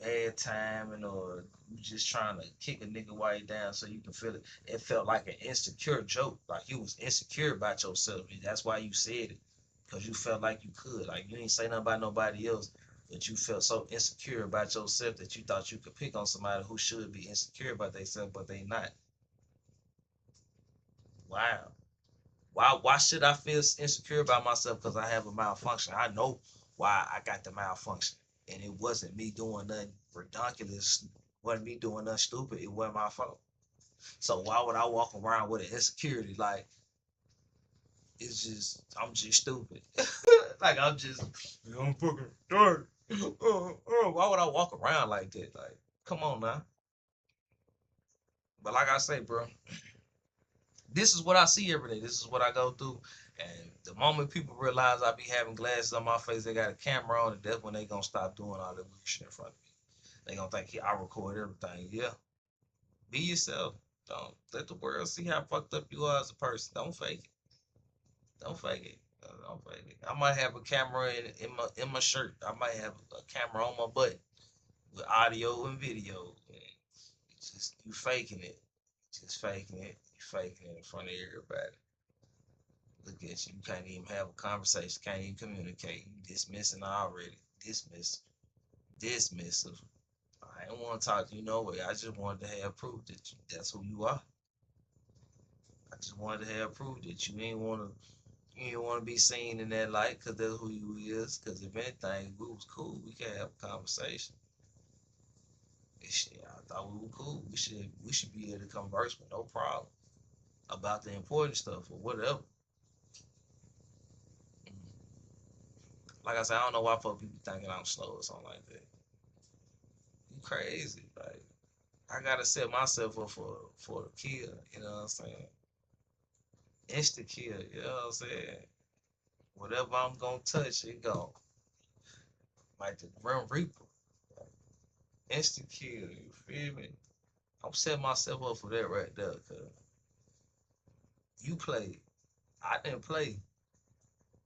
A: bad timing, or you just trying to kick a nigga while you down so you can feel it. It felt like an insecure joke, like you was insecure about yourself. And that's why you said it, because you felt like you could. Like you ain't say nothing about nobody else, but you felt so insecure about yourself that you thought you could pick on somebody who should be insecure about themselves, but they not. Wow. Why should I feel insecure about myself because I have a malfunction? I know why I got the malfunction. And it wasn't me doing nothing ridiculous. It wasn't me doing nothing stupid. It wasn't my fault. So why would I walk around with an insecurity? Like I'm just stupid. Like I'm fucking dark. Why would I walk around like that? Like, come on now. But like I say, bro, this is what I see every day. This is what I go through. And the moment people realize I be having glasses on my face, they got a camera on, and that's when they gonna stop doing all that weird shit in front of me. They gonna think, yeah, I record everything. Yeah, be yourself. Don't let the world see how fucked up you are as a person. Don't fake it. Don't fake it. I'm fake it. I might have a camera in my shirt. I might have a camera on my butt with audio and video. It's just you faking it. Just faking it. You faking it in front of everybody. Look at you. You can't even have a conversation. Can't even communicate. You dismissing already. Dismissive. I didn't want to talk to you no way. I just wanted to have proof that that's who you are. I just wanted to have proof that you ain't want to be seen in that light because that's who you is. Because if anything, we was cool. We could have a conversation. And shit, I thought we were cool. We should be able to converse with no problem about the important stuff or whatever. Like I said, I don't know why folk people thinking I'm slow or something like that. You crazy. Like I gotta set myself up for the kill, you know what I'm saying? Instant kill, you know what I'm saying? Whatever I'm gonna touch, it go. Like the Grim Reaper. Instant kill, you feel me? I'm setting myself up for that right there, cause you played. I didn't play.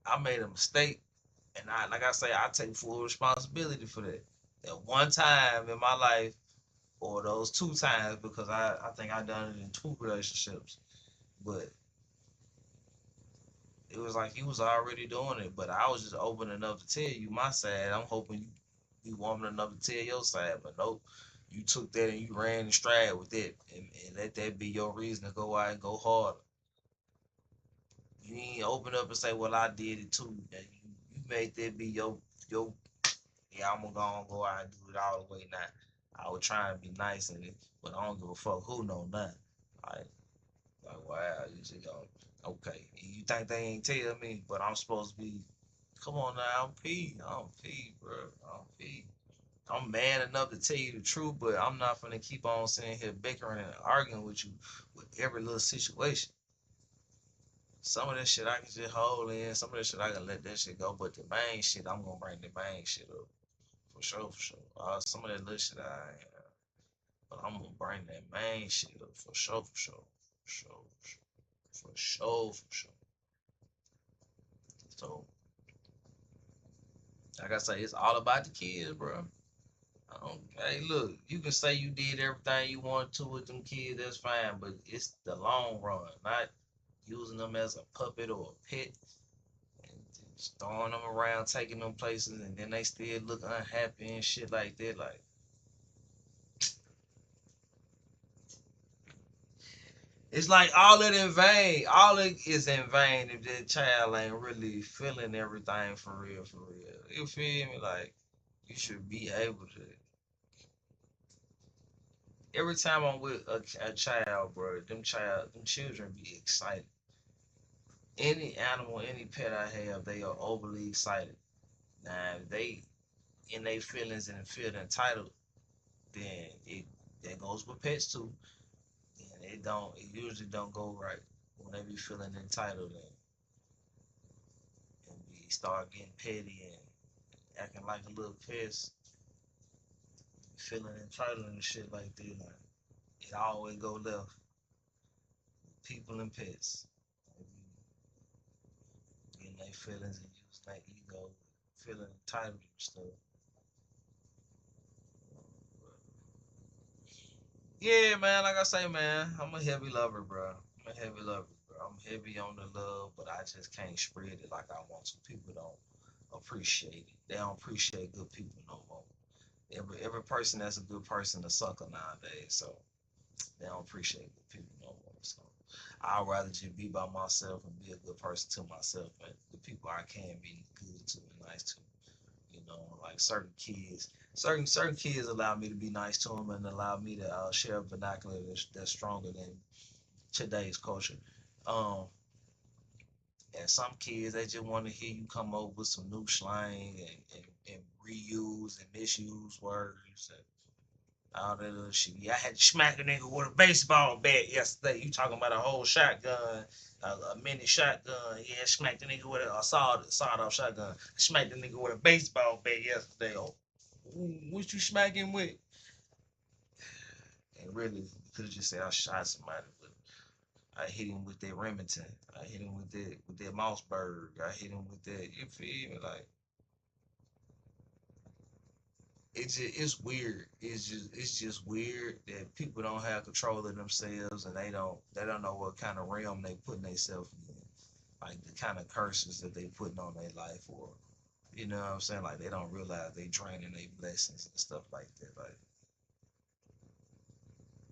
A: I made a mistake. And I like I say, I take full responsibility for that. That one time in my life, or those two times, because I think I done it in two relationships. But it was like you was already doing it, but I was just open enough to tell you my side. I'm hoping you be woman enough to tell your side, but nope. You took that and you ran in stride with it, and let that be your reason to go out and go harder. You ain't open up and say, "Well, I did it too." And you made that be your yeah. I'm gonna go out and do it all the way now. I was trying to be nice in it, but I don't give a fuck who know nothing. Like wow, you just go okay. You think they ain't tell me, but I'm supposed to be. Come on now, I'm P. I'm P, bro. I'm P. I'm man enough to tell you the truth, but I'm not gonna keep on sitting here bickering and arguing with you with every little situation. Some of that shit I can just hold in. Some of that shit I can let that shit go. But the main shit, I'm gonna bring the main shit up for sure, for sure. Some of that little shit I ain't, but I'm gonna bring that main shit up for sure, for sure, for sure, for sure, for sure. So, like I say, it's all about the kids, bro. Hey, look, you can say you did everything you wanted to with them kids, that's fine, but it's the long run, not using them as a puppet or a pet and just throwing them around, taking them places, and then they still look unhappy and shit like that. Like, it's like all it in vain. All it is in vain if that child ain't really feeling everything for real, for real. You feel me? Like, you should be able to. Every time I'm with a child, bro, them children be excited. Any animal, any pet I have, they are overly excited. Now, if they in their feelings and feel entitled, then that goes with pets too. And it usually don't go right when they be feeling entitled and we start getting petty and acting like a little pest, feeling entitled and shit like that. Like, it always go left. People and pets. Getting their feelings and using their ego, feeling entitled and stuff. Yeah, man, like I say, man, I'm a heavy lover, bro. I'm a heavy lover, bro. I'm heavy on the love, but I just can't spread it like I want to. People don't appreciate it. They don't appreciate good people no more. Every person that's a good person a sucker nowadays, so they don't appreciate good people no more. So I'd rather just be by myself and be a good person to myself and the people I can be good to and nice to. You know, like certain kids allow me to be nice to them and allow me to share a vernacular that's stronger than today's culture. Um, and some kids they just want to hear you come up with some new slang and reuse and misuse words and all that other shit. Yeah, I had to smack a nigga with a baseball bat yesterday. You talking about a whole shotgun, a mini shotgun? Yeah, smacked the nigga with a sawed off shotgun. Smacked the nigga with a baseball bat yesterday. Oh, what you smacking with? And really, you could have just said I shot somebody, but I hit him with that Remington. I hit him with that Mossberg. I hit him with that. You feel me? Like it's weird. It's just weird that people don't have control of themselves and they don't know what kind of realm they putting themselves in. Like the kind of curses that they putting on their life, or you know what I'm saying? Like they don't realize they draining their blessings and stuff like that. Like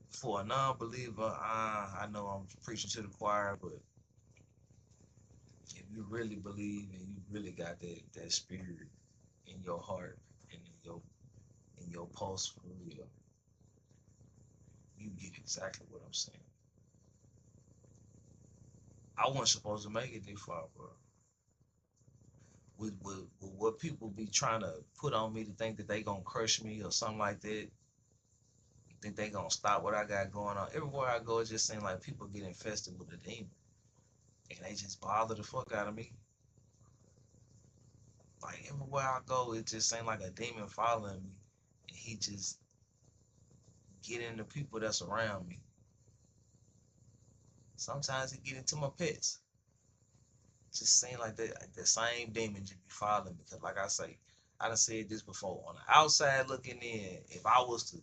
A: for a non-believer, I know I'm preaching to the choir, but if you really believe and you really got that spirit in your heart and in your pulse for real, you get exactly what I'm saying. I wasn't supposed to make it this far, bro. With what people be trying to put on me to think that they gonna crush me or something like that, think they gonna stop what I got going on. Everywhere I go, it just seems like people get infested with a demon, and they just bother the fuck out of me. Like everywhere I go, it just seems like a demon following me, and he just get into people that's around me. Sometimes he get into my pets. Just seem like the same demon just be following me. Because like I say, I done said this before. On the outside looking in, if I was to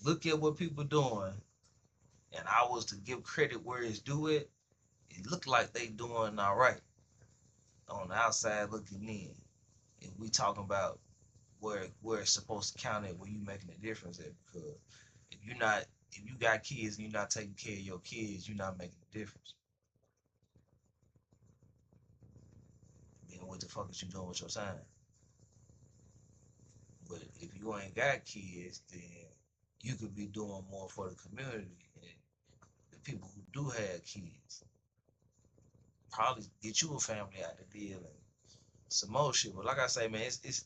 A: look at what people doing and I was to give credit where it's due, it looked like they doing all right on the outside looking in. If we talking about where it's supposed to count at, where you making a difference at, because if you're not, if you got kids and you're not taking care of your kids, you're not making a difference. Then what the fuck is you doing with your time? But if you ain't got kids, then you could be doing more for the community and the people who do have kids. Probably get you a family out the deal and some more shit. But like I say, man, it's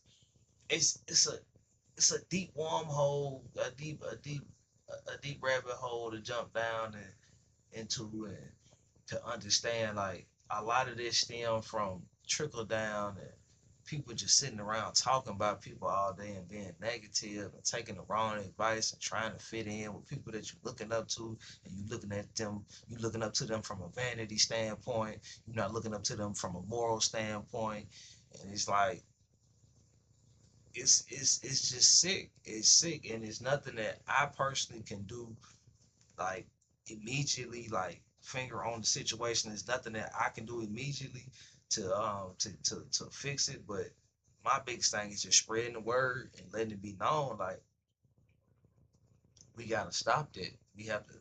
A: a deep wormhole, a deep rabbit hole to jump down and into and to understand. Like a lot of this stem from trickle down and people just sitting around talking about people all day and being negative and taking the wrong advice and trying to fit in with people that you're looking up to, and you looking at them, you looking up to them from a vanity standpoint, you're not looking up to them from a moral standpoint. And it's like it's just sick. It's sick, and it's nothing that I personally can do like immediately, like finger on the situation. There's nothing that I can do immediately to fix it. But my biggest thing is just spreading the word and letting it be known. Like we gotta stop that. We have to.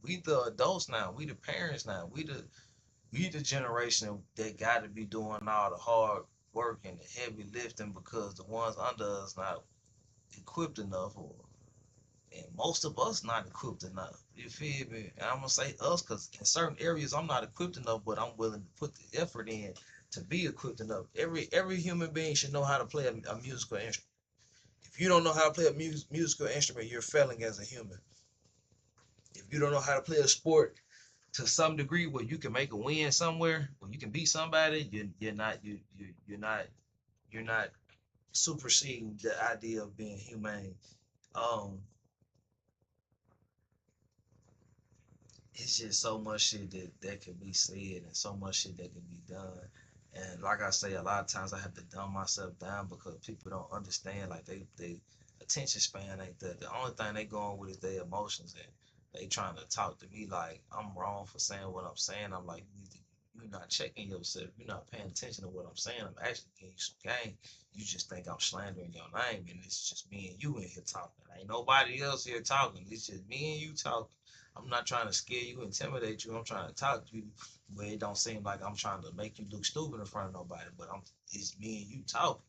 A: We the adults now. We the parents now. We the generation that got to be doing all the hard work and the heavy lifting, because the ones under us not equipped enough, or and most of us not equipped enough. You feel me? And I'm gonna say us because in certain areas I'm not equipped enough, but I'm willing to put the effort in to be equipped enough. Every human being should know how to play a musical instrument. If you don't know how to play a musical instrument, you're failing as a human. If you don't know how to play a sport to some degree where you can make a win somewhere, where you can beat somebody, you're not superseding the idea of being humane. Um, it's just so much shit that can be said and so much shit that can be done. And like I say, a lot of times I have to dumb myself down because people don't understand. Like they attention span ain't that. The only thing they going with is their emotions, and they trying to talk to me like I'm wrong for saying what I'm saying. I'm like, you're not checking yourself. You're not paying attention to what I'm saying. I'm actually giving you some game. You just think I'm slandering your name, and it's just me and you in here talking. Ain't nobody else here talking. It's just me and you talking. I'm not trying to scare you, intimidate you. I'm trying to talk to you where it don't seem like I'm trying to make you look stupid in front of nobody. But it's me and you talking.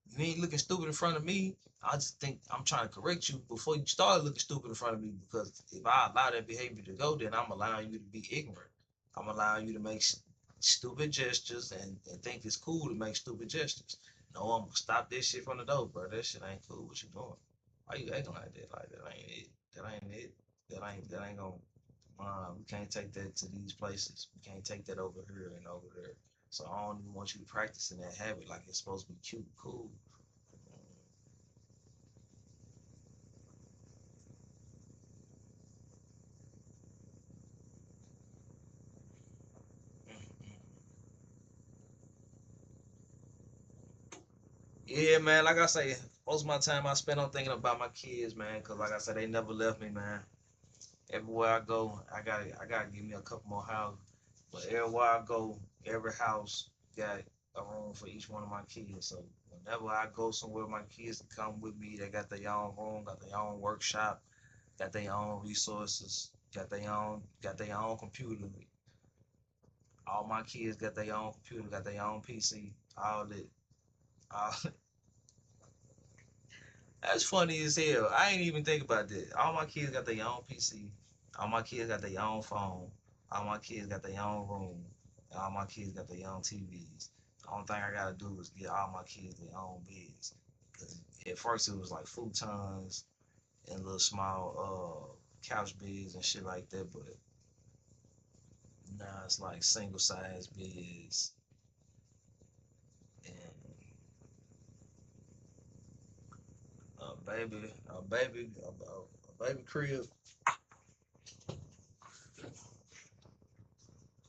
A: You ain't looking stupid in front of me. I just think I'm trying to correct you before you start looking stupid in front of me. Because if I allow that behavior to go, then I'm allowing you to be ignorant. I'm allowing you to make stupid gestures and think it's cool to make stupid gestures. No, I'm gonna stop this shit from the door, bro. That shit ain't cool. What you doing? Why you acting like that? Like that ain't it. That ain't it. That ain't gonna. We can't take that to these places. We can't take that over here and over there. So I don't even want you practicing that habit like it's supposed to be cute and cool. Yeah, man. Like I say, most of my time I spend on thinking about my kids, man. Cause like I said, they never left me, man. Everywhere I go, I gotta give me a couple more houses. But everywhere I go, every house got a room for each one of my kids. So whenever I go somewhere, my kids can come with me. They got their own room, got their own workshop, got their own resources, got their own computer. All my kids got their own computer, got their own PC, all that. All, that's funny as hell. I ain't even think about that. All my kids got their own PC. All my kids got their own phone. All my kids got their own room. All my kids got their own TVs. The only thing I gotta do is get all my kids their own beds. Cause at first it was like futons and little small couch beds and shit like that, but now it's like single size beds and a baby crib.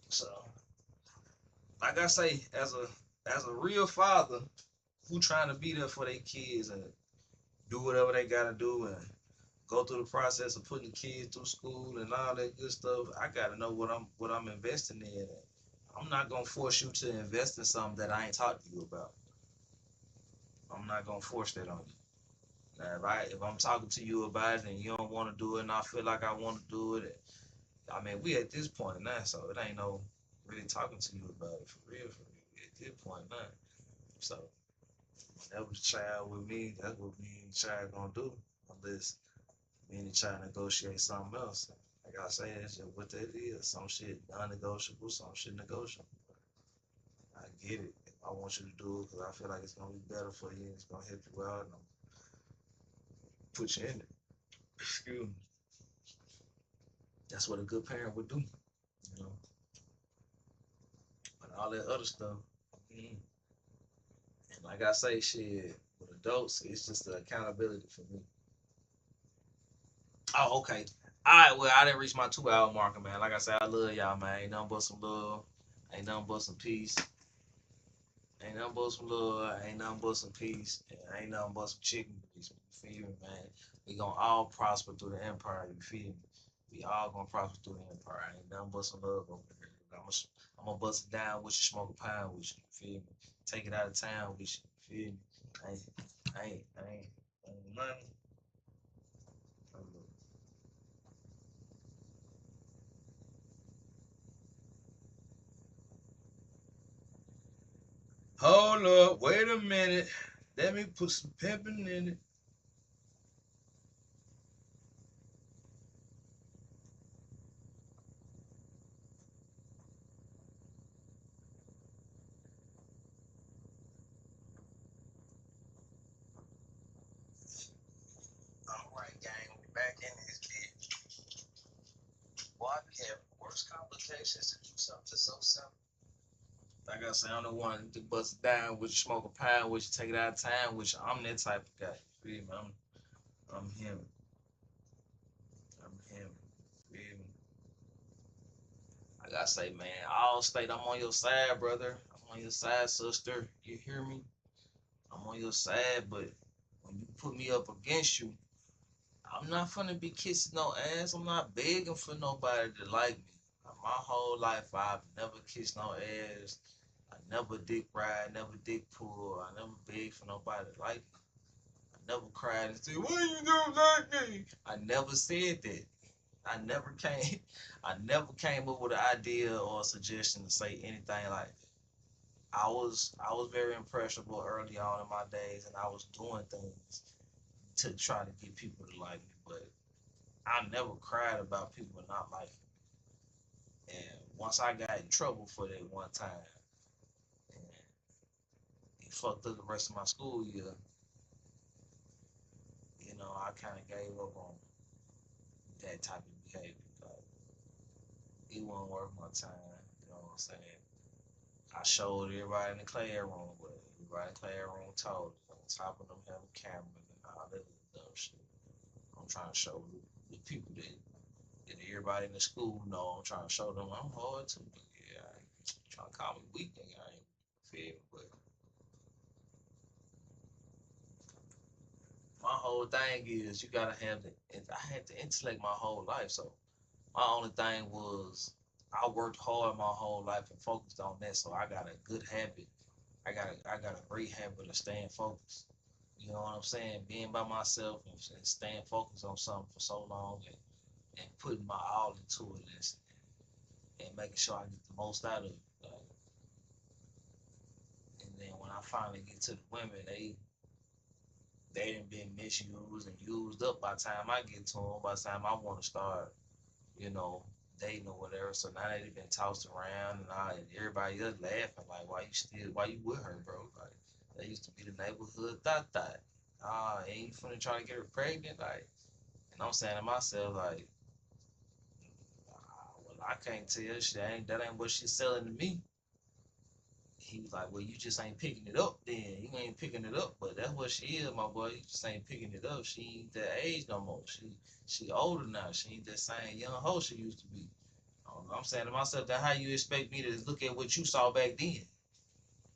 A: So like I say, as a real father who trying to be there for their kids and do whatever they gotta do and go through the process of putting the kids through school and all that good stuff, I gotta know what I'm investing in. I'm not gonna force you to invest in something that I ain't talked to you about. I'm not gonna force that on you. Now, if I'm talking to you about it and you don't want to do it, and I feel like I want to do it, I mean, we at this point now, so it ain't no really talking to you about it for real, for real. We at this point now, so that was a child with me. That's what me and the child gonna do, unless me and the child negotiate something else. Like I say, it's just what that is. Some shit non-negotiable, some shit negotiable. I get it. If I want you to do it because I feel like it's gonna be better for you, it's gonna help you out, and I'm put you in it. Excuse me. That's what a good parent would do, you know. But all that other stuff, mm, and like I say, shit with adults, it's just the accountability for me. Oh, okay. All right, well, I didn't reach my 2 hour marker, man. Like I said, I love y'all, man. Ain't nothing but some love. Ain't nothing but some peace. Ain't nothing but some love. Ain't nothing but some peace. And ain't nothing but some chicken grease. You feel me, man? We gonna all prosper through the empire. You feel me? We all gonna prosper through the empire. Ain't nothing but some love over here. I'm gonna bust it down with you, smoke a pound with you. You feel me? Take it out of town with you. You feel me? Ain't, ain't nothing. Hold up, wait a minute. Let me put some pimping in it. All right, gang, we back in this bitch. Boy, I be having worse complications to do something so simple. Like I said, I'm the one to bust it down with you, smoke a pound with you, take it out of town with you. I'm that type of guy. Feel me? I'm him. I'm him. Feel me? Like I say, man, all state, I'm on your side, brother. I'm on your side, sister. You hear me? I'm on your side, but when you put me up against you, I'm not finna be kissing no ass. I'm not begging for nobody to like me. My whole life, I've never kissed no ass. I never dick ride, never dick pull. I never begged for nobody to like me. I never cried and said, "Why you don't like me?" I never said that. I never came. I never came up with an idea or a suggestion to say anything like that. I was very impressionable early on in my days, and I was doing things to try to get people to like me, but I never cried about people not liking me. And once I got in trouble for that one time, and it fucked up the rest of my school year, I kind of gave up on that type of behavior. It wasn't worth my time. You know what I'm saying? I showed everybody in the classroom, but everybody in the classroom told it. On top of them having cameras and all that other dumb shit. I'm trying to show the people that everybody in the school know. I'm trying to show them I'm hard too. Yeah, I ain't trying to call me weak, nigga. I ain't feel me, but my whole thing is you gotta have the. I had the intellect my whole life, so my only thing was I worked hard my whole life and focused on that. So I got a good habit. I got a great habit of staying focused. You know what I'm saying? Being by myself and staying focused on something for so long and putting my all into it and making sure I get the most out of it. And then when I finally get to the women, they done been misused and used up by the time I get to them. By the time I want to start, you know, dating or whatever. So now they've been tossed around and everybody else laughing like, why you with her, bro? Like that used to be the neighborhood thot. Ain't you finna try to get her pregnant? Like, and I'm saying to myself like, well, I can't tell. That ain't what she's selling to me. He was like, well, you just ain't picking it up then. You ain't picking it up, but that's what she is, my boy. You just ain't picking it up. She ain't that age no more. She older now. She ain't that same young hoe she used to be. I'm saying to myself that how you expect me to look at what you saw back then?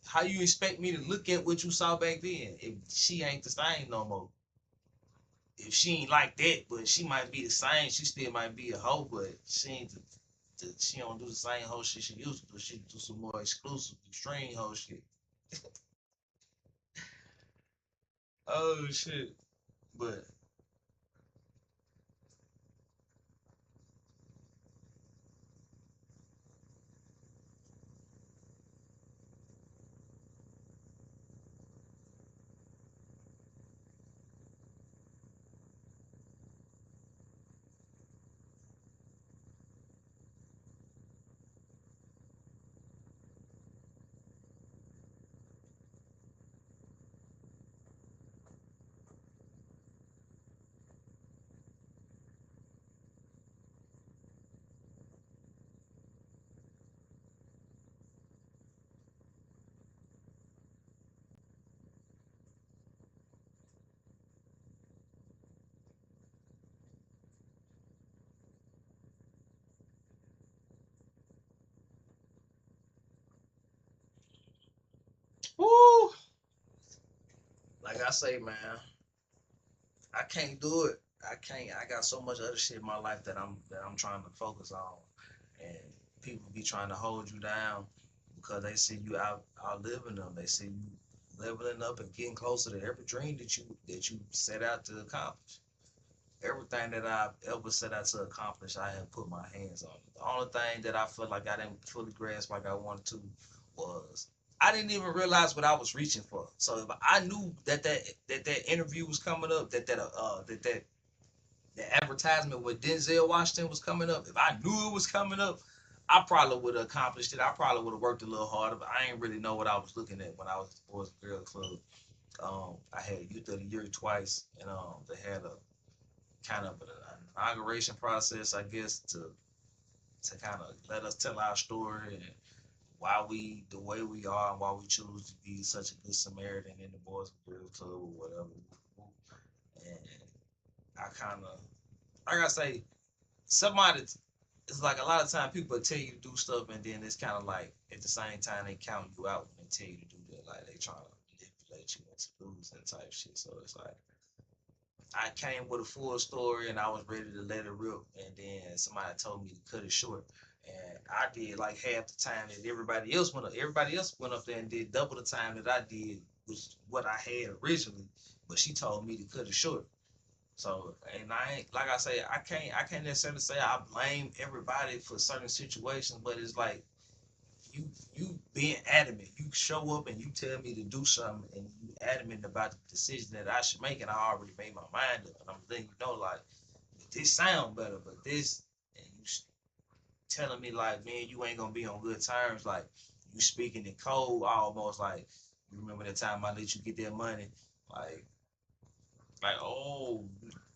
A: How you expect me to look at what you saw back then if she ain't the same no more? If she ain't like that, but she might be the same, she still might be a hoe, but she don't do the same hoe shit she used to do. She do some more exclusive, extreme hoe shit. Oh shit. But woo, like I say, man, I can't do it. I can't. I got so much other shit in my life that I'm trying to focus on, and people be trying to hold you down because they see you outliving them. They see you leveling up and getting closer to every dream that you set out to accomplish. Everything that I've ever set out to accomplish, I have put my hands on. The only thing that I felt like I didn't fully grasp like I wanted to was I didn't even realize what I was reaching for. So if I knew that interview was coming up, that the advertisement with Denzel Washington was coming up, if I knew it was coming up, I probably would have accomplished it. I probably would have worked a little harder, but I ain't really know what I was looking at when I was at the Boys and Girls Club. I had Youth of the Year twice, and they had a kind of an inauguration process, I guess, to kind of let us tell our story and why we the way we are and why we choose to be such a good Samaritan in the Boys and Girls Club or whatever. And I kind of, like I say, somebody. It's like a lot of time people tell you to do stuff and then it's kind of like at the same time they count you out when they tell you to do that. Like they trying to manipulate you into losing type shit. So it's like I came with a full story and I was ready to let it rip. And then somebody told me to cut it short. And I did like half the time that everybody else went up. Everybody else went up there and did double the time that I did, was what I had originally. But she told me to cut it short. So, and I ain't, like I say, I can't necessarily say I blame everybody for certain situations, but it's like you being adamant. You show up and you tell me to do something, and you adamant about the decision that I should make, and I already made my mind up, and I'm letting you know like this sound better, but this, and you telling me like, man, you ain't gonna be on good terms, like you speaking in code almost like you remember the time I let you get that money, like oh,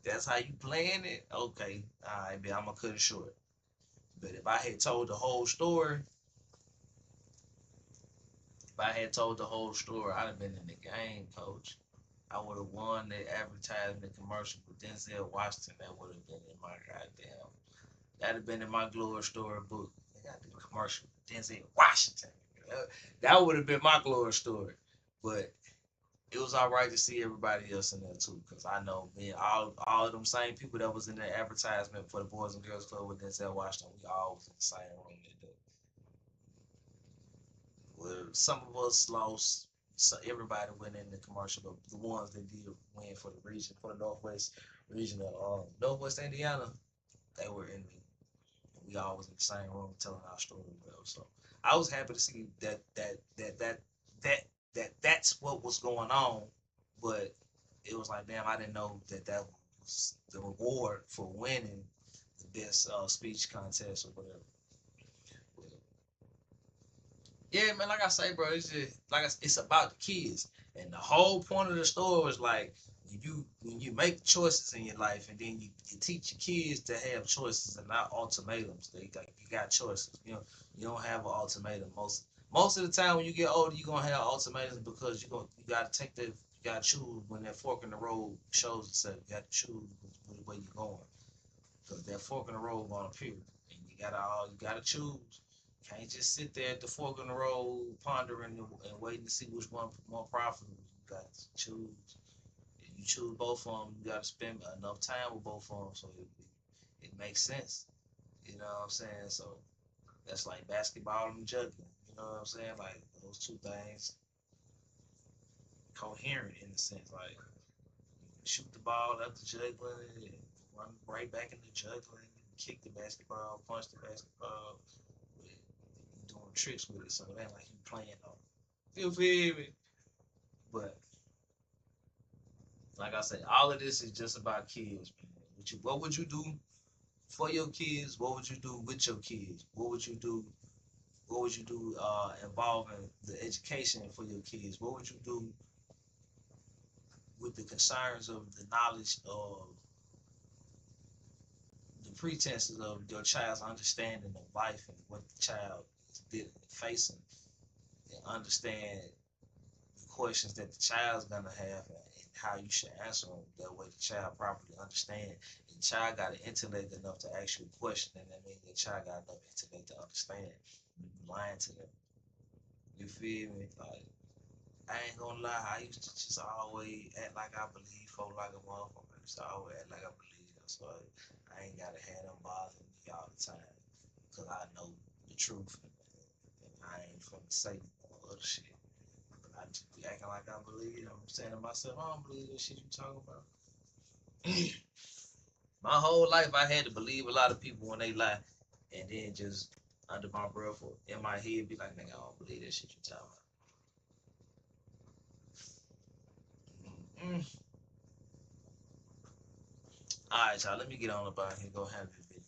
A: that's how you playing it, okay, all right, man, I'm gonna cut it short. But if I had told the whole story, if I had told the whole story, I'd have been in the game, coach. I would have won the advertisement commercial with Denzel Washington. That would have been in my goddamn. That'd have been in my glory story book. They got the commercial with Denzel Washington. That would have been my glory story. But it was all right to see everybody else in there too, cause I know me all of them same people that was in that advertisement for the Boys and Girls Club with Denzel Washington. We all was in the same room that day. Well, some of us lost. So everybody went in the commercial, but the ones that did win for the region, for the Northwest region of Northwest Indiana, they were in the. We all was in the same room telling our story. Well, so I was happy to see that's what was going on, but it was like, damn, I didn't know that was the reward for winning the best speech contest or whatever. Yeah, man, like I say, bro, it's just like it's about the kids, and the whole point of the story is like when you make choices in your life, and then you teach your kids to have choices and not ultimatums. They like you got choices. You don't have an ultimatum most of the time when you get older. You're gonna have ultimatums because you gotta take the you gotta choose when that fork in the road shows itself. You got to choose which way you're going because that fork in the road gonna appear, and you gotta choose. Can't just sit there at the fork in the road pondering and waiting to see which one more profitable. You got to choose. If you choose both of them, you got to spend enough time with both of them so it makes sense. You know what I'm saying? So that's like basketball and juggling. You know what I'm saying? Like those two things coherent in a sense. Like shoot the ball up the juggling and run right back into juggling, kick the basketball, punch the basketball. You doing tricks with it, so it ain't like you playing on. You feel me? But like I said, all of this is just about kids, man. What would you do for your kids? What would you do with your kids? What would you do? What would you do involving the education for your kids? What would you do with the concerns of the knowledge of the pretenses of your child's understanding of life and what the child is facing, and understand the questions that the child's gonna have and how you should answer them that way the child properly understand. And the child got an intellect enough to ask you a question, and that means the child got enough intellect to understand. You lying to them. You feel me? Like I ain't gonna lie, I used to just always act like I believe folk like a motherfucker. I used to always act like I believe them. So I ain't gotta have them bothering me all the time. Cause I know the truth and I ain't from the Satan or other shit. But I just be acting like I believe it. I'm saying to myself, I don't believe this shit you talking about. My whole life I had to believe a lot of people when they lie, and then just under my breath or in my head be like, nigga, I don't believe that shit you talking about. All right, y'all. Let me get on about here. Go handle this video.